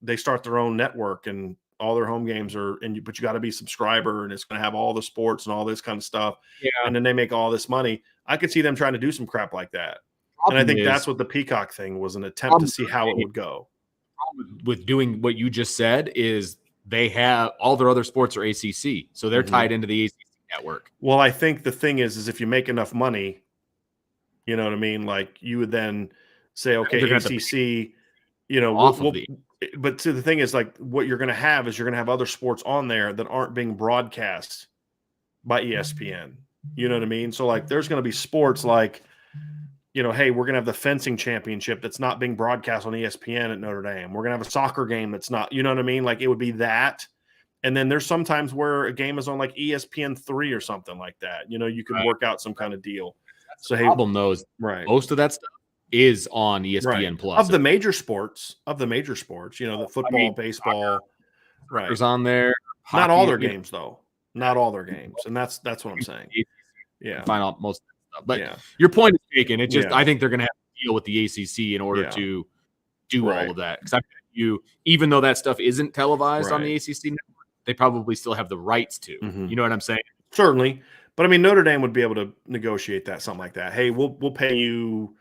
they start their own network and all their home games are, but you got to be a subscriber, and it's going to have all the sports and all this kind of stuff. Yeah. And then they make all this money. I could see them trying to do some crap like that. And I think that's what the Peacock thing was, an attempt to see how it would go. With doing what you just said is they have all their other sports are ACC, so they're tied into the ACC network. Well, I think the thing is if you make enough money, you know what I mean? Like you would then say, okay, ACC, you know, but the thing is, like, what you're going to have is you're going to have other sports on there that aren't being broadcast by ESPN. You know what I mean? So like, there's going to be sports like, you know, hey, we're going to have the fencing championship that's not being broadcast on ESPN at Notre Dame. We're going to have a soccer game that's not, you know what I mean? Like, it would be that. And then there's sometimes where a game is on like ESPN3 or something like that. You know, you could work out some kind of deal. That's so the problem, though, is most of that stuff is on ESPN Plus. Of the major sports, you know, the football, baseball, is on there. Hockey, not all their games, though. Not all their games. And that's what I'm saying. Yeah. Find out most of that stuff. But your point is taken. It just, I think they're going to have to deal with the ACC in order to do all of that. Because even though that stuff isn't televised on the ACC network, they probably still have the rights to. You know what I'm saying? Certainly. But I mean, Notre Dame would be able to negotiate that, something like that. Hey, we'll pay you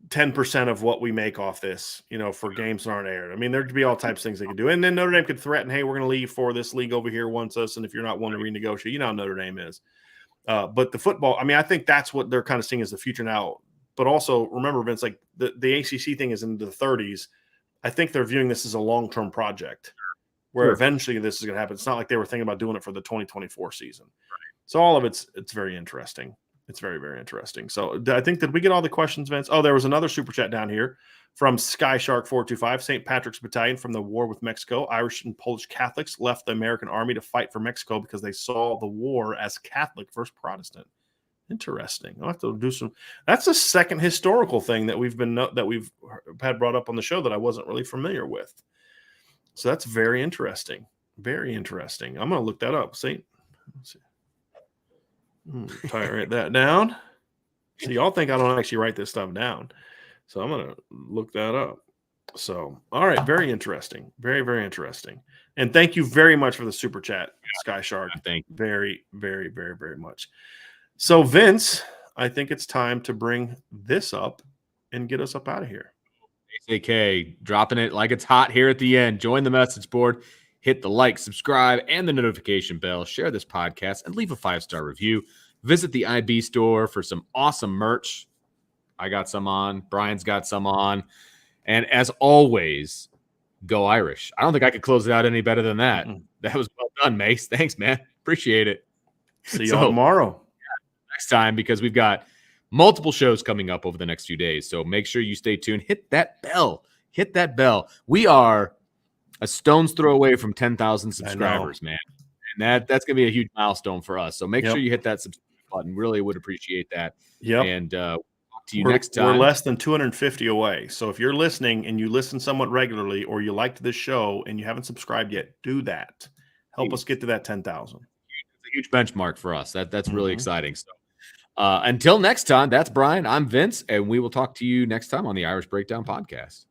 10% of what we make off this, you know, for games that aren't aired. I mean, there could be all types of things they could do. And then Notre Dame could threaten, hey, we're going to leave for this league over here wants us. And if you're not wanting to renegotiate, you know how Notre Dame is. But the football, I mean, I think that's what they're kind of seeing as the future now. But also remember, Vince, like the ACC thing is into the 30s. I think they're viewing this as a long-term project where eventually this is going to happen. It's not like they were thinking about doing it for the 2024 season. So all of it's very interesting. It's very, very interesting. So I think, did we get all the questions, Vince? Oh, there was another super chat down here from SkyShark425. St. Patrick's Battalion from the war with Mexico. Irish and Polish Catholics left the American army to fight for Mexico because they saw the war as Catholic versus Protestant. Interesting. I'll have to do some. That's a second historical thing that we've had brought up on the show that I wasn't really familiar with. So that's very interesting. Very interesting. I'm going to look that up. Let's see. Write that down. So y'all think I don't actually write this stuff down. So I'm going to look that up. So, all right. Very interesting. Very, very interesting. And thank you very much for the super chat, Sky Shark. Thank you very, very, very, very much. So Vince, I think it's time to bring this up and get us up out of here. AK, dropping it like it's hot here at the end. Join the message board. Hit the like, subscribe, and the notification bell. Share this podcast and leave a 5-star review. Visit the IB store for some awesome merch. I got some on. Brian's got some on. And as always, go Irish. I don't think I could close it out any better than that. That was well done, Mace. Thanks, man. Appreciate it. See you tomorrow. Next time, because we've got multiple shows coming up over the next few days. So make sure you stay tuned. Hit that bell. Hit that bell. We are a stone's throw away from 10,000 subscribers, man. And that's going to be a huge milestone for us. So make sure you hit that subscribe button. Really would appreciate that. And talk to you next time. We're less than 250 away. So if you're listening and you listen somewhat regularly or you liked this show and you haven't subscribed yet, do that. Help us get to that 10,000. It's a huge benchmark for us. That's really exciting. So until next time, that's Brian. I'm Vince, and we will talk to you next time on the Irish Breakdown Podcast.